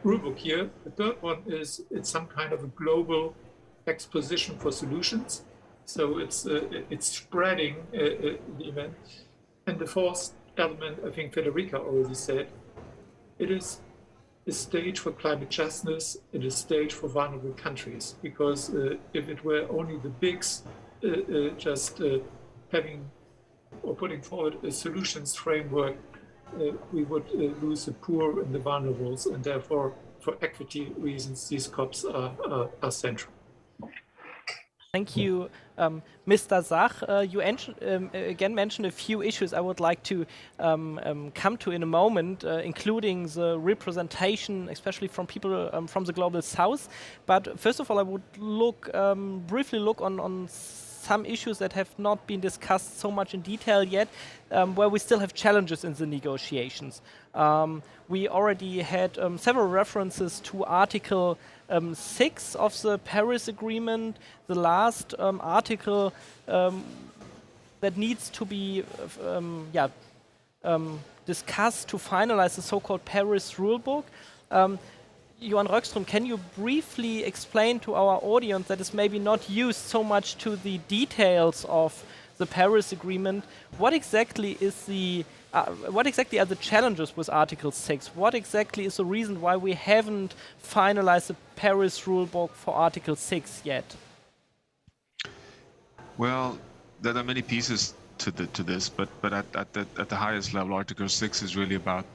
rulebook here. The third one is it's some kind of a global exposition for solutions. So it's spreading the event. And the fourth element, I think Federica already said, it is a stage for climate justice and a stage for vulnerable countries. Because if it were only the bigs having or putting forward a solutions framework, we would lose the poor and the vulnerables, and therefore, for equity reasons, these COPs are central. Thank you, Mr. Zach. You again mentioned a few issues I would like to come to in a moment, including the representation, especially from people from the Global South. But first of all, I would briefly look on some issues that have not been discussed so much in detail yet, where we still have challenges in the negotiations. We already had several references to Article 6 of the Paris Agreement, the last article that needs to be discussed to finalize the so-called Paris Rulebook. Johan Röckström, can you briefly explain to our audience that is maybe not used so much to the details of the Paris Agreement? What exactly are the challenges with Article 6? What exactly is the reason why we haven't finalized the Paris Rulebook for Article 6 yet? Well, there are many pieces to this, but at the highest level, Article 6 is really about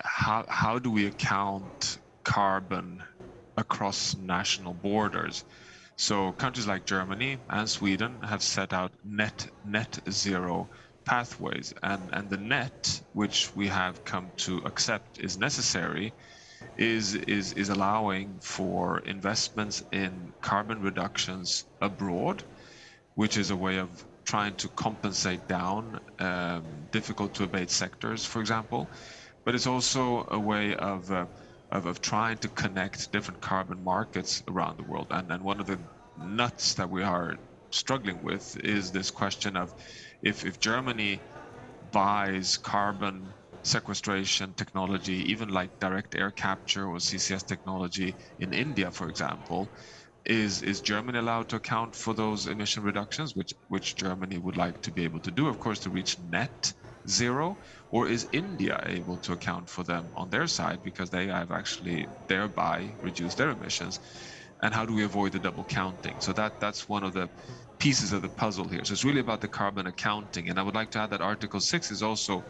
how do we account carbon across national borders. So countries like Germany and Sweden have set out net zero pathways, and the net, which we have come to accept is necessary, is allowing for investments in carbon reductions abroad, which is a way of trying to compensate down difficult to abate sectors, for example. But it's also a way of trying to connect different carbon markets around the world. And one of the nuts that we are struggling with is this question of if Germany buys carbon sequestration technology, even like direct air capture or CCS technology in India, for example, is Germany allowed to account for those emission reductions, which Germany would like to be able to do, of course, to reach net zero? Or is India able to account for them on their side because they have actually thereby reduced their emissions? And how do we avoid the double counting? So that's one of the pieces of the puzzle here. So it's really about the carbon accounting. And I would like to add that Article 6 is also,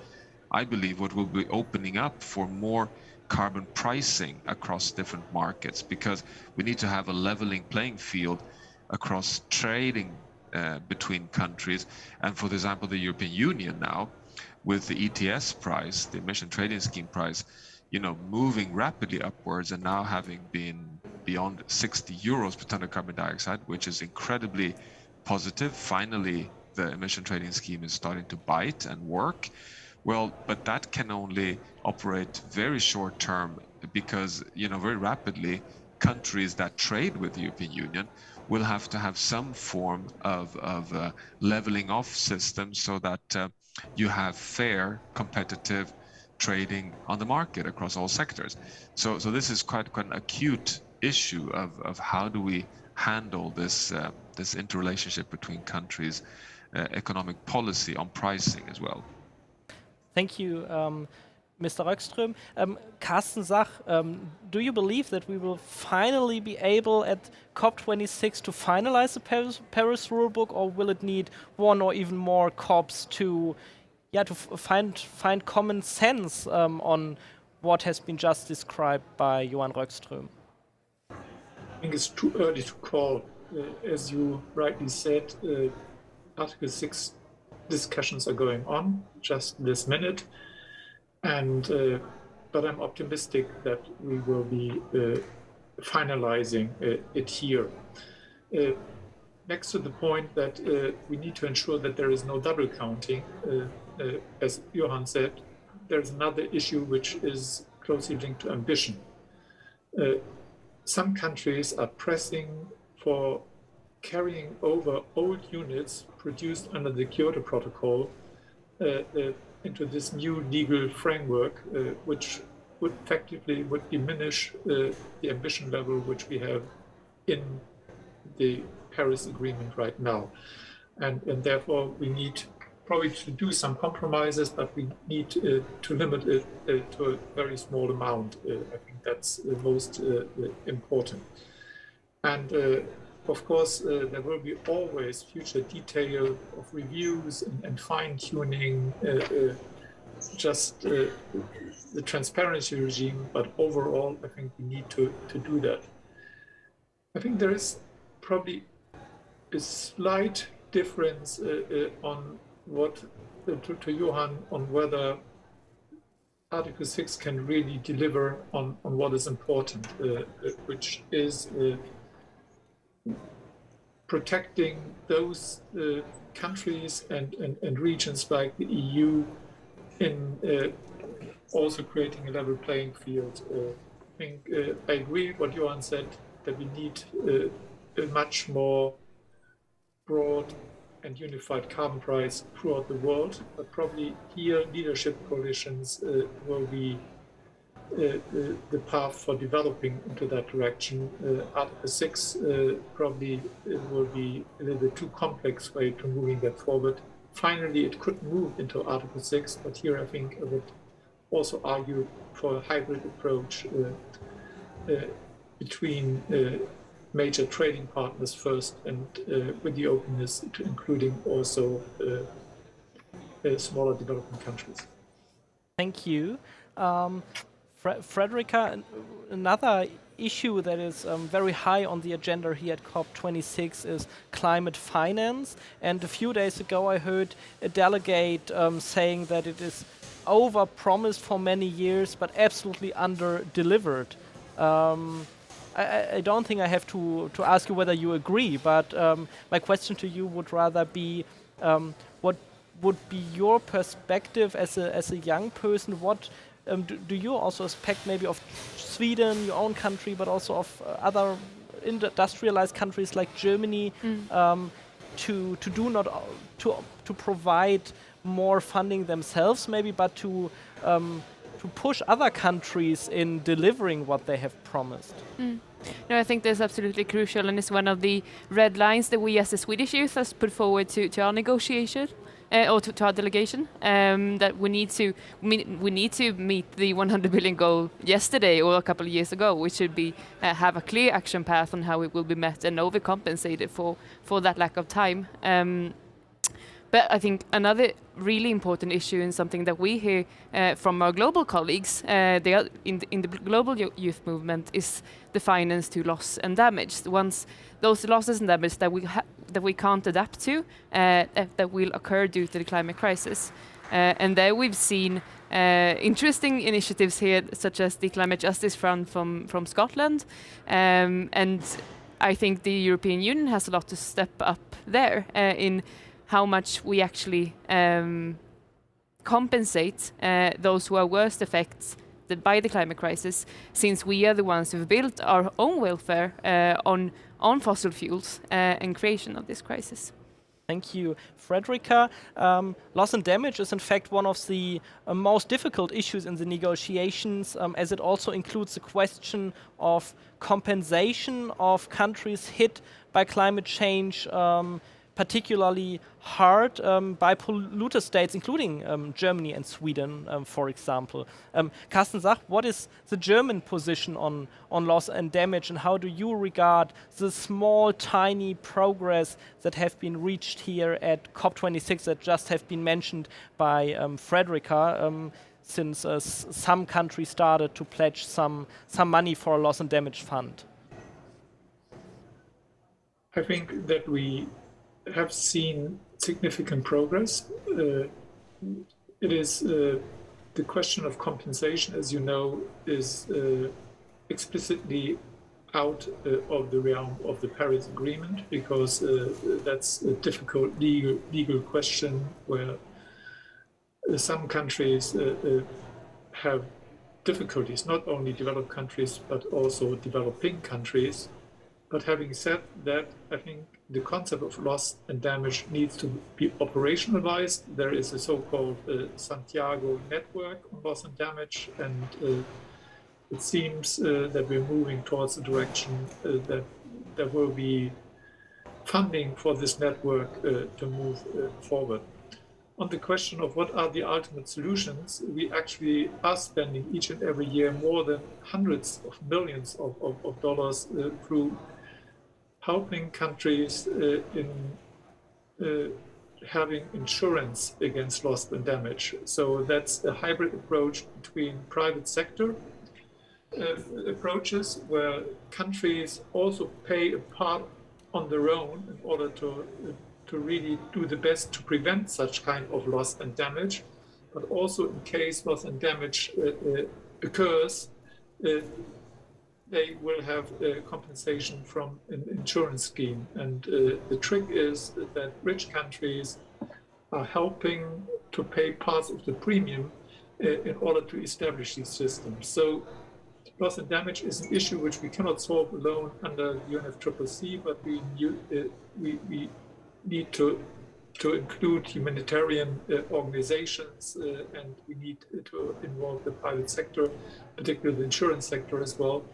I believe, what will be opening up for more carbon pricing across different markets, because we need to have a leveling playing field across trading between countries. And for example, the European Union now, with the ETS price, the emission trading scheme price, moving rapidly upwards and now having been beyond 60 euros per ton of carbon dioxide, which is incredibly positive. Finally, the emission trading scheme is starting to bite and work. Well, but that can only operate very short term because, very rapidly, countries that trade with the European Union will have to have some form of leveling off system so that you have fair, competitive trading on the market across all sectors. So this is quite an acute issue of how do we handle this this interrelationship between countries, economic policy on pricing as well. Thank you, Mr. Röckström. Carsten Sach, do you believe that we will finally be able at COP26 to finalize the Paris rulebook, or will it need one or even more COPs to find common sense on what has been just described by Johan Röckström? I think it's too early to call. As you rightly said, Article 6 discussions are going on just this minute, and but I'm optimistic that we will be finalizing it here. Next to the point that we need to ensure that there is no double counting, as Johan said, there's another issue which is closely linked to ambition. Some countries are pressing for carrying over old units produced under the Kyoto Protocol into this new legal framework, which would effectively diminish the ambition level which we have in the Paris Agreement right now. And therefore we need probably to do some compromises, but we need to limit it to a very small amount. I think that's the most important. And of course, there will be always future detail of reviews and fine-tuning, just the transparency regime, but overall, I think we need to do that. I think there is probably a slight difference on what, to Johan, on whether Article 6 can really deliver on what is important, which is protecting those countries and regions like the EU in also creating a level playing field. I think I agree with what Johan said, that we need a much more broad and unified carbon price throughout the world, but probably here leadership coalitions will be the path for developing into that direction. Article 6 probably will be a little bit too complex way to moving that forward. Finally, it could move into Article 6, but here I think I would also argue for a hybrid approach between major trading partners first, and with the openness to including also smaller developing countries. Thank you. Frederica, another issue that is very high on the agenda here at COP26 is climate finance. And a few days ago I heard a delegate saying that it is over-promised for many years, but absolutely under-delivered. I don't think I have to ask you whether you agree, but my question to you would rather be, what would be your perspective as a young person? What do you also expect maybe of Sweden, your own country, but also of other industrialized countries like Germany, to provide more funding themselves, maybe, but to push other countries in delivering what they have promised? No, I think that's absolutely crucial, and it's one of the red lines that we as the Swedish youth has put forward to our negotiation. Or to our delegation, that we need to meet the 100 billion goal yesterday or a couple of years ago. We should be have a clear action path on how it will be met and overcompensated for that lack of time. But I think another really important issue, and something that we hear from our global colleagues, they are in the global youth movement, is the finance to loss and damage. Once those losses and damage that we can't adapt to, that will occur due to the climate crisis. And there we've seen interesting initiatives here, such as the Climate Justice Fund from Scotland. And I think the European Union has a lot to step up there in how much we actually compensate those who are worst affected by the climate crisis, since we are the ones who've built our own welfare on fossil fuels and creation of this crisis. Thank you, Frederica. Loss and damage is in fact one of the most difficult issues in the negotiations, as it also includes the question of compensation of countries hit by climate change, particularly hard by polluter states, including Germany and Sweden, for example. Carsten Sach, what is the German position on loss and damage, and how do you regard the small, tiny progress that have been reached here at COP26 that just have been mentioned by Frederica, since some countries started to pledge some money for a loss and damage fund? I think that we have seen significant progress. It is the question of compensation, as you know, is explicitly out of the realm of the Paris Agreement, because that's a difficult legal question where some countries have difficulties, not only developed countries, but also developing countries. But having said that, I think the concept of loss and damage needs to be operationalized. There is a so-called Santiago network on loss and damage, and it seems that we're moving towards a direction that there will be funding for this network to move forward. On the question of what are the ultimate solutions, we actually are spending each and every year more than hundreds of millions of dollars through helping countries in having insurance against loss and damage. So that's a hybrid approach between private sector approaches, where countries also pay a part on their own in order to really do the best to prevent such kind of loss and damage, but also in case loss and damage occurs, they will have compensation from an insurance scheme. And the trick is that rich countries are helping to pay parts of the premium in order to establish these systems. So loss and damage is an issue which we cannot solve alone under UNFCCC, but we need to include humanitarian organizations, and we need to involve the private sector, particularly the insurance sector as well.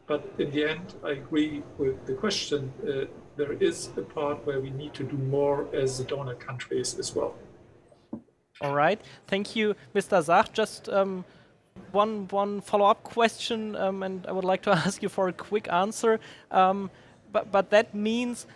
But in the end, I agree with the question. There is a part where we need to do more as the donor countries as well. All right, thank you, Mr. Sach. Just one follow-up question, and I would like to ask you for a quick answer. But that means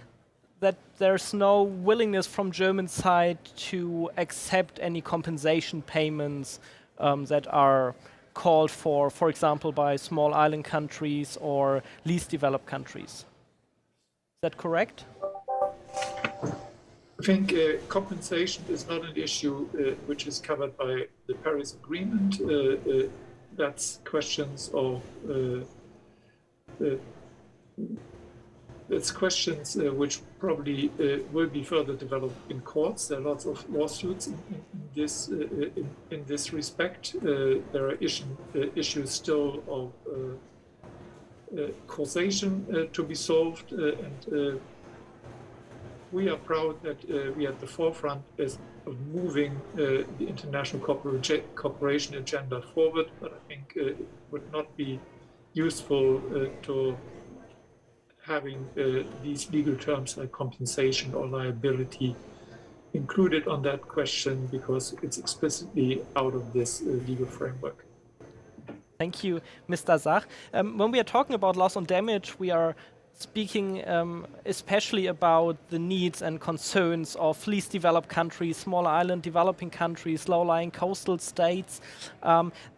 that there's no willingness from German side to accept any compensation payments that are called for example, by small island countries or least developed countries. Is that correct? I think compensation is not an issue which is covered by the Paris Agreement. That's questions of which probably will be further developed in courts. There are lots of lawsuits in this respect. There are issues still of causation to be solved, and we are proud that we are at the forefront of moving the international cooperation agenda forward. But I think it would not be useful to having these legal terms like compensation or liability included on that question, because it's explicitly out of this legal framework. Thank you, Mr. Sach. When we are talking about loss and damage, we are speaking especially about the needs and concerns of least developed countries, small island developing countries, low-lying coastal states,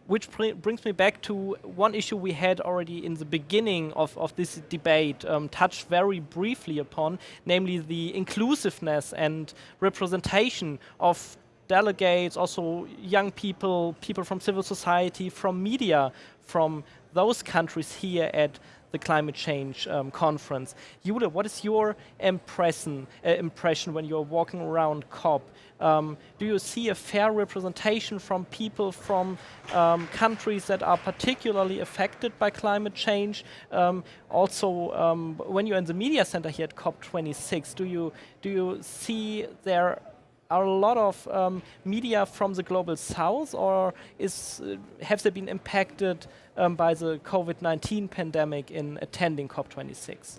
which brings me back to one issue we had already in the beginning of this debate, touched very briefly upon, namely the inclusiveness and representation of delegates, also young people, people from civil society, from media, from those countries here at the climate change conference. Jule, what is your impression when you're walking around COP? Do you see a fair representation from people from countries that are particularly affected by climate change? Also, when you're in the media center here at COP26, do you see there are a lot of media from the global south, or have they been impacted by the COVID-19 pandemic in attending COP26?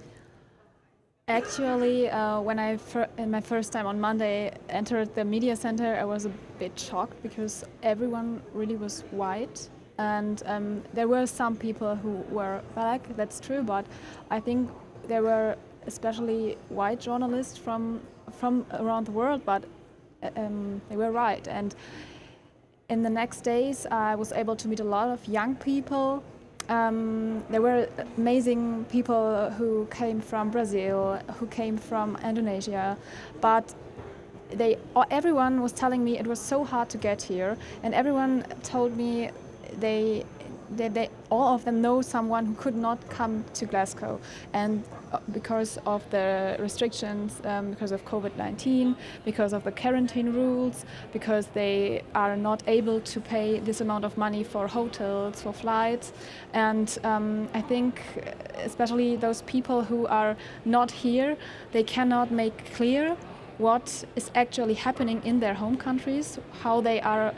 Actually, when in my first time on Monday entered the media center, I was a bit shocked because everyone really was white, and there were some people who were black, that's true, but I think there were especially white journalists from around the world, but they were right. And in the next days, I was able to meet a lot of young people. There were amazing people who came from Brazil, who came from Indonesia, but everyone was telling me it was so hard to get here, and everyone told me they all of them know someone who could not come to Glasgow, and because of the restrictions, because of COVID-19, because of the quarantine rules, because they are not able to pay this amount of money for hotels, for flights. And I think especially those people who are not here, they cannot make clear what is actually happening in their home countries, how they are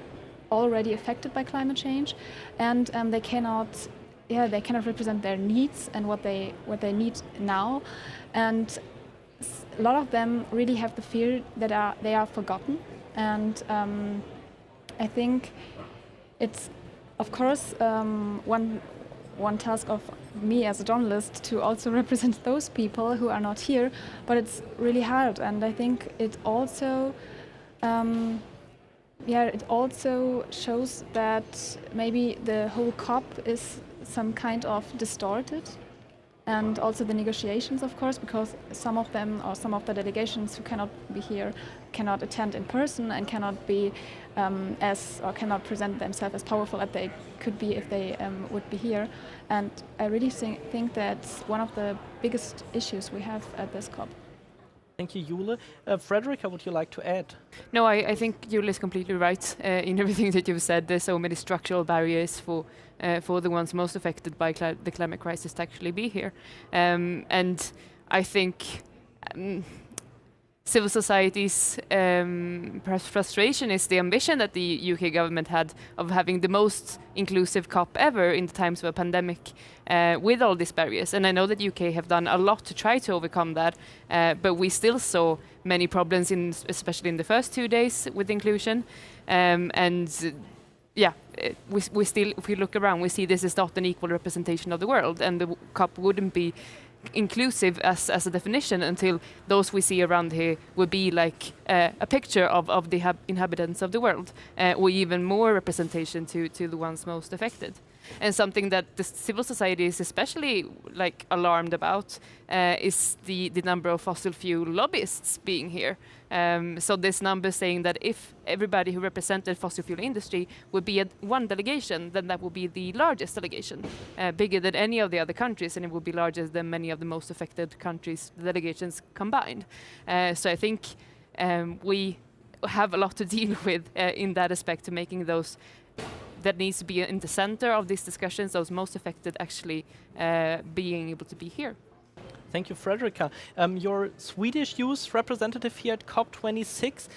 already affected by climate change, and they cannot represent their needs and what they need now. And a lot of them really have the fear that they are forgotten. And I think it's, of course, one task of me as a journalist to also represent those people who are not here, but it's really hard. And I think it also it also shows that maybe the whole COP is some kind of distorted, and also the negotiations, of course, because some of them or some of the delegations who cannot be here cannot attend in person and cannot be cannot present themselves as powerful as they could be if they would be here. And I really think that's one of the biggest issues we have at this COP. Thank you, Jule. Frederica, would you like to add? No, I think Jule is completely right in everything that you've said. There's so many structural barriers for the ones most affected by the climate crisis to actually be here. And I think civil society's perhaps frustration is the ambition that the UK government had of having the most inclusive COP ever in the times of a pandemic with all these barriers. And I know that UK have done a lot to try to overcome that, but we still saw many problems, especially in the first 2 days with inclusion. We still, if we look around, we see this is not an equal representation of the world, and the COP wouldn't be inclusive as a definition until those we see around here would be like a picture of the inhabitants of the world, or even more representation to the ones most affected. And something that the civil society is especially alarmed about is the number of fossil fuel lobbyists being here. So this number saying that if everybody who represented fossil fuel industry would be at one delegation, then that would be the largest delegation, bigger than any of the other countries, and it would be larger than many of the most affected countries' delegations combined. So I think we have a lot to deal with in that aspect, to making those that needs to be in the center of these discussions, those most affected actually being able to be here. Thank you, Frederica. You're Swedish youth representative here at COP26.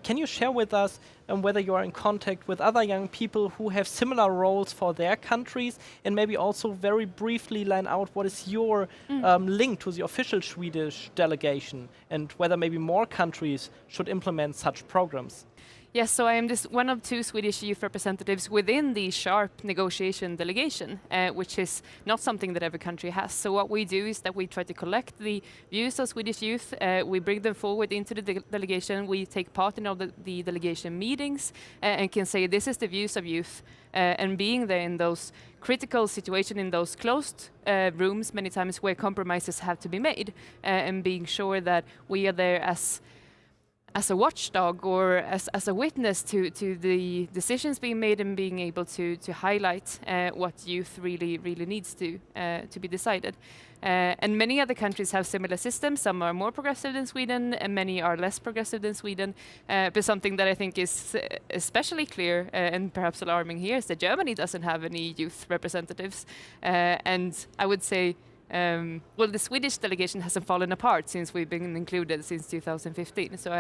Can you share with us whether you are in contact with other young people who have similar roles for their countries, and maybe also very briefly line out what is your link to the official Swedish delegation, and whether maybe more countries should implement such programs? Yes, so I am one of 2 Swedish youth representatives within the SHARP negotiation delegation, which is not something that every country has. So what we do is that we try to collect the views of Swedish youth, we bring them forward into the delegation, we take part in all the delegation meetings, and can say this is the views of youth, and being there in those critical situations, in those closed rooms many times where compromises have to be made, and being sure that we are there as as a watchdog or as a witness to the decisions being made and being able to highlight what youth really needs to be decided. And many other countries have similar systems. Some are more progressive than Sweden, and many are less progressive than Sweden. But something that I think is especially clear and perhaps alarming here is that Germany doesn't have any youth representatives. And I would say, well, the Swedish delegation hasn't fallen apart since we've been included since 2015. So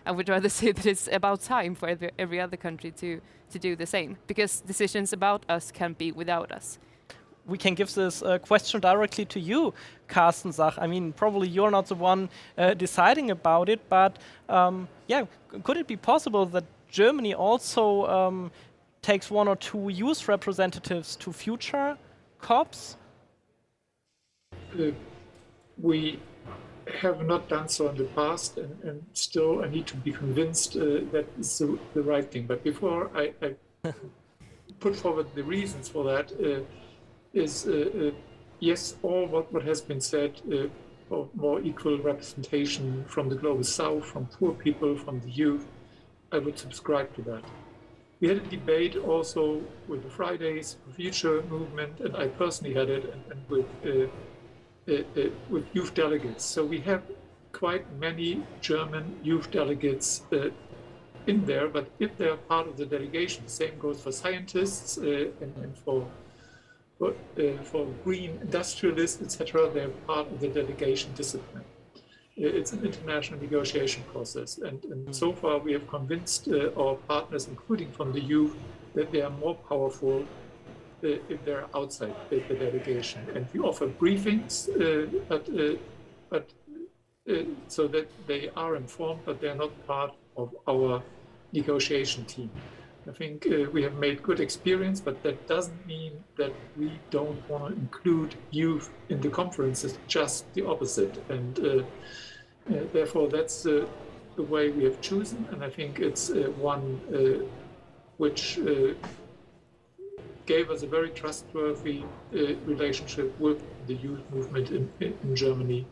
I would rather say that it's about time for every other country to do the same, because decisions about us can't be without us. We can give this question directly to you, Carsten Sach. I mean, probably you're not the one deciding about it, but yeah, could it be possible that Germany also takes 1 or 2 youth representatives to future COPs? We have not done so in the past, and still I need to be convinced that it's the right thing. But before I put forward the reasons for that, yes, all what has been said of more equal representation from the global south, from poor people, from the youth, I would subscribe to that. We had a debate also with the Fridays for Future movement, and I personally had it, and with youth delegates. So we have quite many German youth delegates in there, but if they're part of the delegation, same goes for scientists and for green industrialists, etc., they're part of the delegation discipline. It's an international negotiation process, and so far we have convinced our partners, including from the youth, that they are more powerful if they're outside the delegation. And we offer briefings, but so that they are informed, but they're not part of our negotiation team. I think we have made good experience, but that doesn't mean that we don't want to include youth in the conferences, just the opposite. And therefore, that's the way we have chosen. And I think it's one which gave us a very trustworthy relationship with the youth movement in Germany.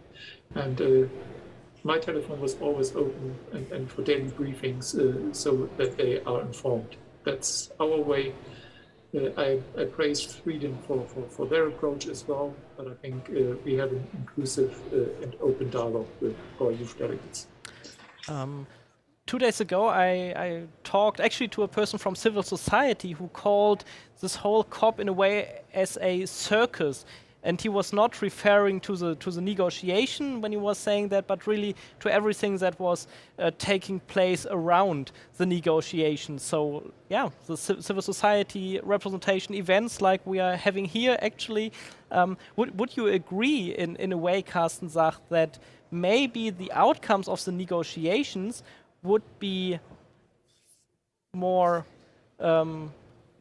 And my telephone was always open and for daily briefings so that they are informed. That's our way. I praised Sweden for their approach as well, but I think we have an inclusive and open dialogue with our youth delegates. 2 days ago, I talked actually to a person from civil society who called this whole COP in a way as a circus. And he was not referring to the negotiation when he was saying that, but really to everything that was taking place around the negotiation. So yeah, the civil society representation events like we are having here actually. Would you agree in a way, Carsten Sach, that maybe the outcomes of the negotiations would be more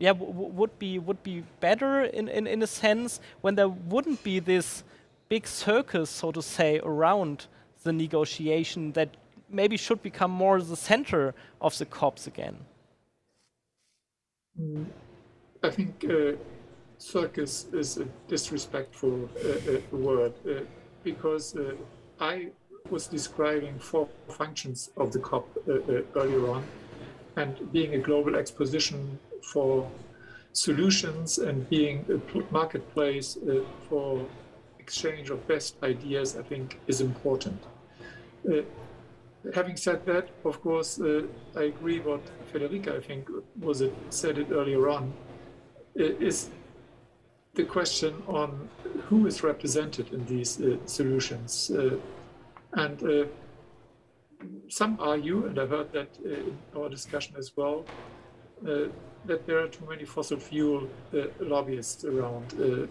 would be better in a sense when there wouldn't be this big circus, so to say, around the negotiation that maybe should become more the center of the COPs again? I think circus is a disrespectful word because I was describing 4 functions of the COP earlier on, and being a global exposition for solutions and being a marketplace for exchange of best ideas, I think is important. Having said that, of course, I agree what Federica, I think, said it earlier on, is the question on who is represented in these solutions. And some argue, and I heard that in our discussion as well, that there are too many fossil fuel lobbyists around.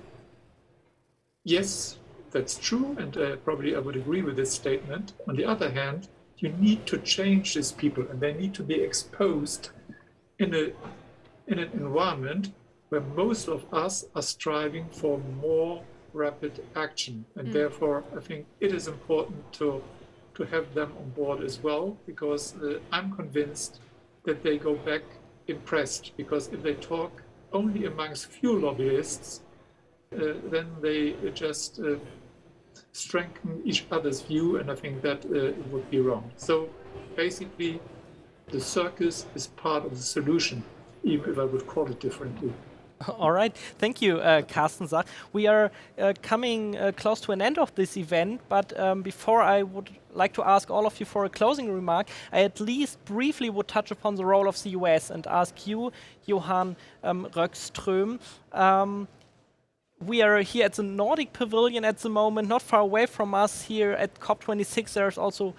Yes, that's true, and probably I would agree with this statement. On the other hand, you need to change these people, and they need to be exposed in an environment where most of us are striving for more rapid action. And therefore, I think it is important to have them on board as well, because I'm convinced that they go back impressed, because if they talk only amongst few lobbyists, then they just strengthen each other's view, and I think that would be wrong. So basically the circus is part of the solution, even if I would call it differently. All right, thank you, Carsten Sach. We are coming close to an end of this event, but before I would like to ask all of you for a closing remark, I at least briefly would touch upon the role of the US and ask you, Johan Röckström. We are here at the Nordic Pavilion at the moment, not far away from us here at COP26. There's also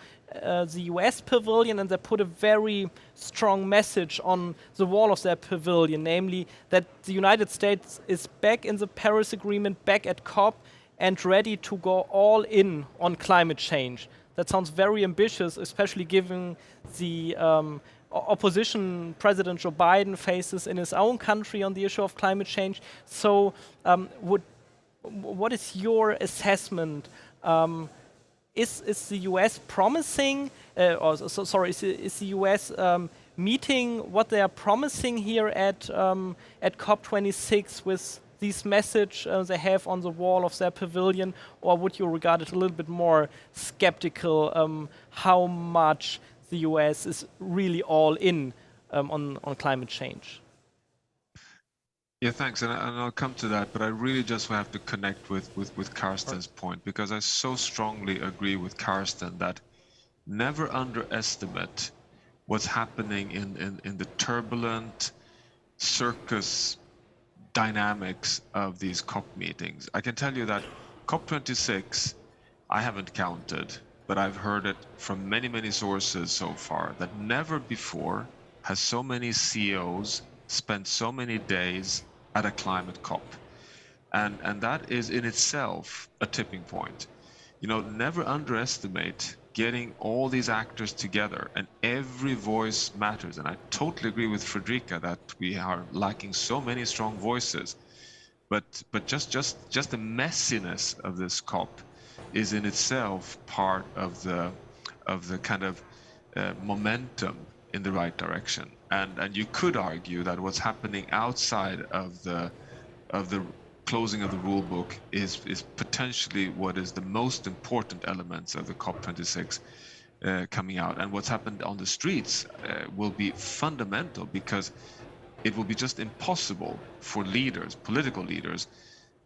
the US Pavilion, and they put a very strong message on the wall of their pavilion, namely that the United States is back in the Paris Agreement, back at COP, and ready to go all in on climate change. That sounds very ambitious, especially given the opposition President Joe Biden faces in his own country on the issue of climate change. So what is your assessment? Is the US promising, is the US meeting what they are promising here at COP26 with this message they have on the wall of their pavilion, or would you regard it a little bit more skeptical how much the US is really all in on climate change? Yeah, thanks, and I'll come to that, but I really just have to connect with Carsten's point, because I so strongly agree with Carsten that never underestimate what's happening in the turbulent circus dynamics of these COP meetings. I can tell you that COP26, I haven't counted, but I've heard it from many, many sources so far, that never before has so many CEOs spent so many days at a climate COP. And that is in itself a tipping point. You know, never underestimate getting all these actors together, and every voice matters. And I totally agree with Fredrika that we are lacking so many strong voices. But just the messiness of this COP is in itself part of the kind of momentum in the right direction. And you could argue that what's happening outside of the closing of the rule book is potentially what is the most important elements of the COP26 coming out. And what's happened on the streets will be fundamental, because it will be just impossible for leaders, political leaders,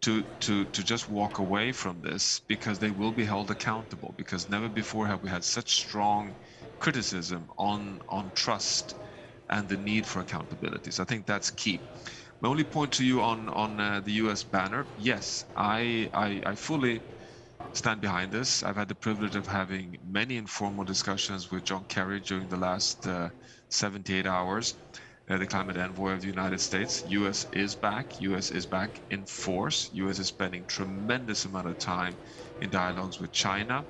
to just walk away from this, because they will be held accountable, because never before have we had such strong criticism on trust and the need for accountability. So I think that's key. My only point to you on the US banner, yes, I fully stand behind this. I've had the privilege of having many informal discussions with John Kerry during the last 78 hours, the climate envoy of the United States. US is back in force. US is spending tremendous amount of time in dialogues with China.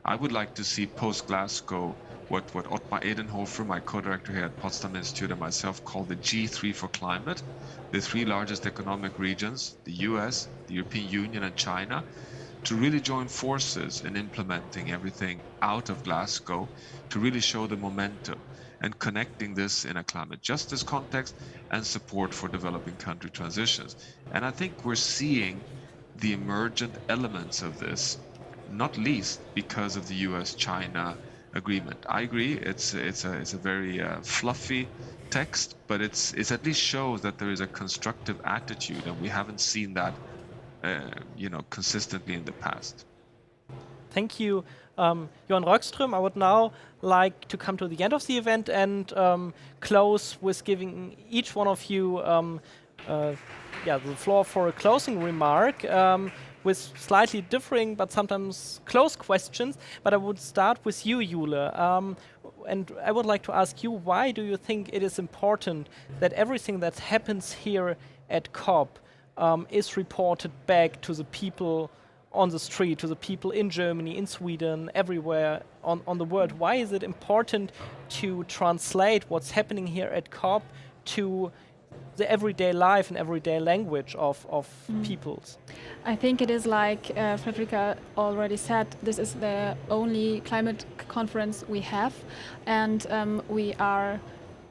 I would like to see post-Glasgow what Ottmar Edenhofer, my co-director here at Potsdam Institute, and myself call the G3 for climate, the three largest economic regions, the US, the European Union, and China, to really join forces in implementing everything out of Glasgow, to really show the momentum and connecting this in a climate justice context and support for developing country transitions. And I think we're seeing the emergent elements of this, not least because of the US-China agreement. I agree, it's a very fluffy text, but it's at least shows that there is a constructive attitude, and we haven't seen that consistently in the past. Thank you, Johan Röckström. I would now like to come to the end of the event and close with giving each one of you the floor for a closing remark. With slightly differing but sometimes close questions, but I would start with you, Jule. And I would like to ask you, why do you think it is important that everything that happens here at COP is reported back to the people on the street, to the people in Germany, in Sweden, everywhere on the world? Why is it important to translate what's happening here at COP to the everyday life and everyday language of peoples? I think it is like Fredrika already said, this is the only climate conference we have, and we are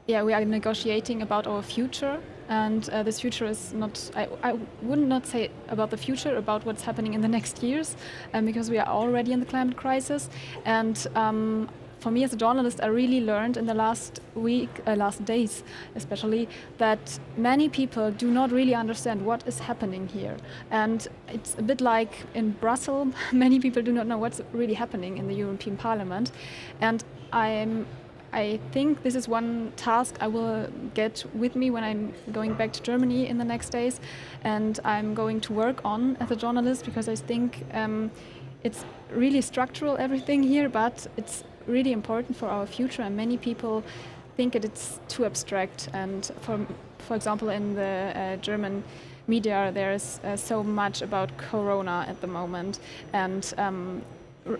negotiating about our future, and this future is not, I would not say about the future, about what's happening in the next years, because we are already in the climate crisis, and for me as a journalist, I really learned in the last days especially, that many people do not really understand what is happening here. And it's a bit like in Brussels, many people do not know what's really happening in the European Parliament. And I think this is one task I will get with me when I'm going back to Germany in the next days, and I'm going to work on as a journalist, because I think it's really structural, everything here, but it's really important for our future, and many people think it's too abstract. And for example, in the German media, there's so much about Corona at the moment, and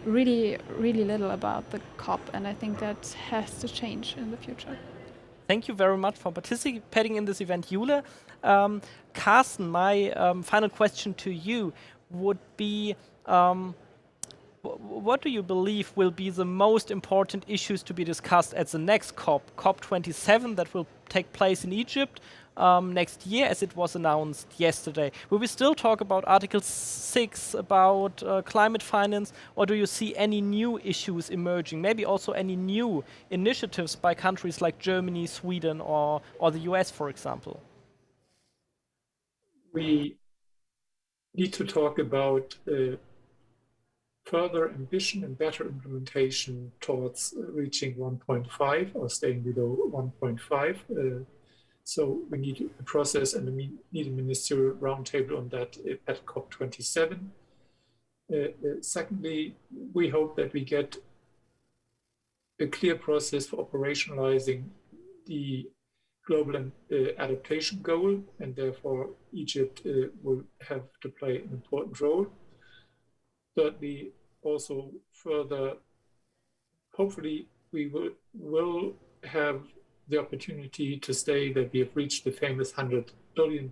really little about the COP, and I think that has to change in the future. Thank you very much for participating in this event, Jule. Carsten, my final question to you would be, what do you believe will be the most important issues to be discussed at the next COP, COP27, that will take place in Egypt next year, as it was announced yesterday? Will we still talk about Article 6, about climate finance, or do you see any new issues emerging? Maybe also any new initiatives by countries like Germany, Sweden, or the US, for example? We need to talk about further ambition and better implementation towards reaching 1.5 or staying below 1.5. So we need a process, and we need a ministerial roundtable on that at COP27. Secondly, we hope that we get a clear process for operationalizing the global adaptation goal, and therefore Egypt will have to play an important role. Thirdly, also further, hopefully we will have the opportunity to say that we have reached the famous $100 billion.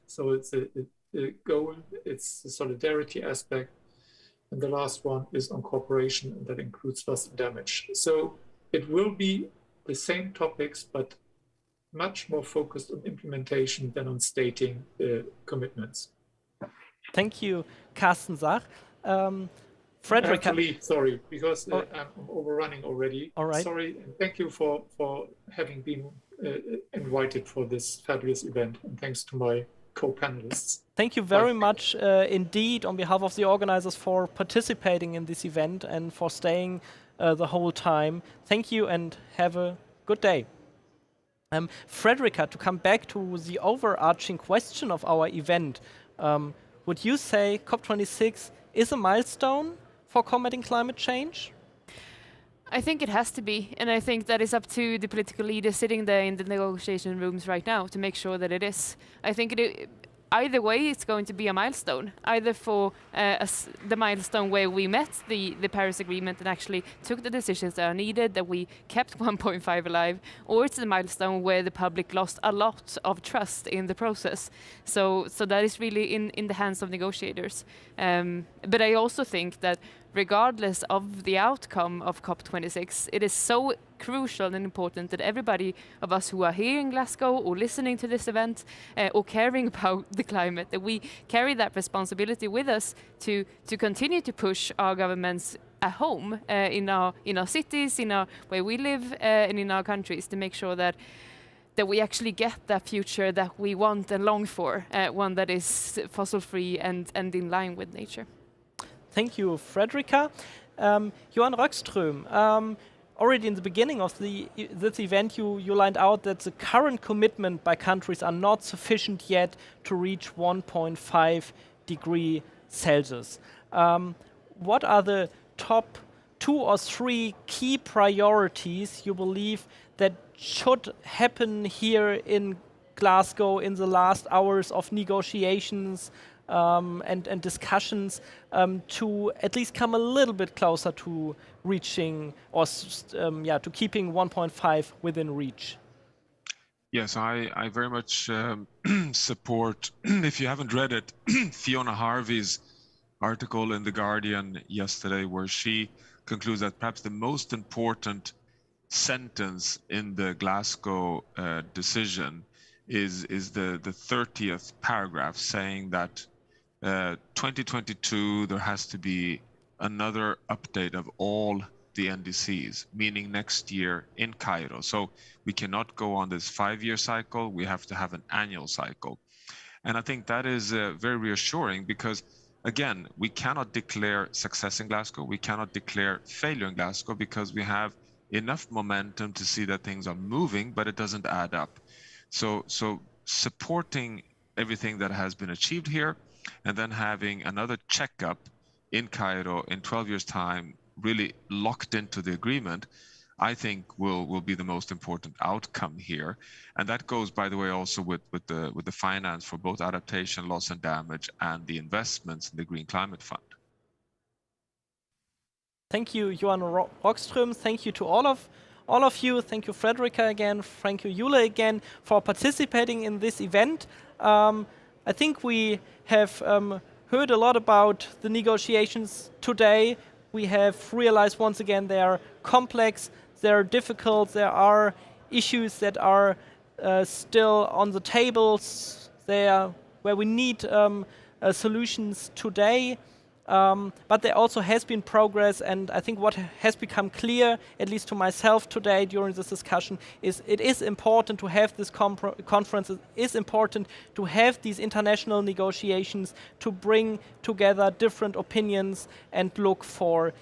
So it's a goal, it's the solidarity aspect. And the last one is on cooperation, and that includes loss and damage. So it will be the same topics, but much more focused on implementation than on stating commitments. Thank you, Carsten Sach. Frederick, sorry, because I'm overrunning already. All right. Sorry, and thank you for having been invited for this fabulous event, and thanks to my co-panelists. Thank you very much indeed on behalf of the organizers for participating in this event and for staying the whole time. Thank you and have a good day. Frederica, to come back to the overarching question of our event, would you say COP26 is a milestone for combating climate change? I think it has to be, and I think that is up to the political leaders sitting there in the negotiation rooms right now to make sure that it is. I think either way it's going to be a milestone, either for the milestone where we met the Paris Agreement and actually took the decisions that are needed, that we kept 1.5 alive, or it's the milestone where the public lost a lot of trust in the process. So that is really in the hands of negotiators. But I also think that regardless of the outcome of COP26, it is so crucial and important that everybody of us who are here in Glasgow or listening to this event or caring about the climate, that we carry that responsibility with us to continue to push our governments at home in our cities, where we live, and in our countries, to make sure that we actually get that future that we want and long for, one that is fossil-free and in line with nature. Thank you, Frederica. Johan Röckström, already in the beginning of this event, you lined out that the current commitment by countries are not sufficient yet to reach 1.5 degrees Celsius. What are the top 2 or 3 key priorities you believe that should happen here in Glasgow in the last hours of negotiations and discussions to at least come a little bit closer to reaching or to keeping 1.5 within reach? Yes, I very much support, if you haven't read it, Fiona Harvey's article in The Guardian yesterday, where she concludes that perhaps the most important sentence in the Glasgow decision is the 30th paragraph, saying that 2022 there has to be another update of all the NDCs, meaning next year in Cairo. So we cannot go on this 5-year cycle. We have to have an annual cycle. And I think that is very reassuring because, again, we cannot declare success in Glasgow. We cannot declare failure in Glasgow because we have enough momentum to see that things are moving, but it doesn't add up. So supporting everything that has been achieved here and then having another checkup in Cairo in 12 years' time, really locked into the agreement, I think will be the most important outcome here. And that goes, by the way, also with the finance for both adaptation, loss and damage, and the investments in the Green Climate Fund. Thank you, Johan Rockström. Thank you to all of you. Thank you, Frederica again. Thank you, Jule again, for participating in this event. I think we have heard a lot about the negotiations today. We have realized once again they are complex, they are difficult, there are issues that are still on the tables there where we need solutions today. But there also has been progress, and I think what has become clear, at least to myself today during this discussion, is it is important to have this conference. It is important to have these international negotiations to bring together different opinions and look for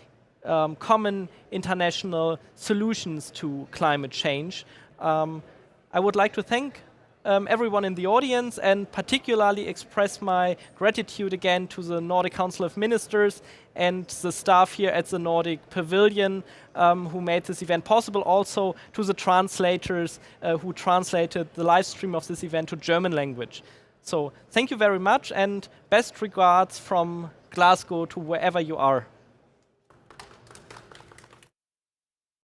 common international solutions to climate change. I would like to thank everyone in the audience and particularly express my gratitude again to the Nordic Council of Ministers and the staff here at the Nordic Pavilion who made this event possible, also to the translators who translated the live stream of this event to German language. So thank you very much and best regards from Glasgow to wherever you are.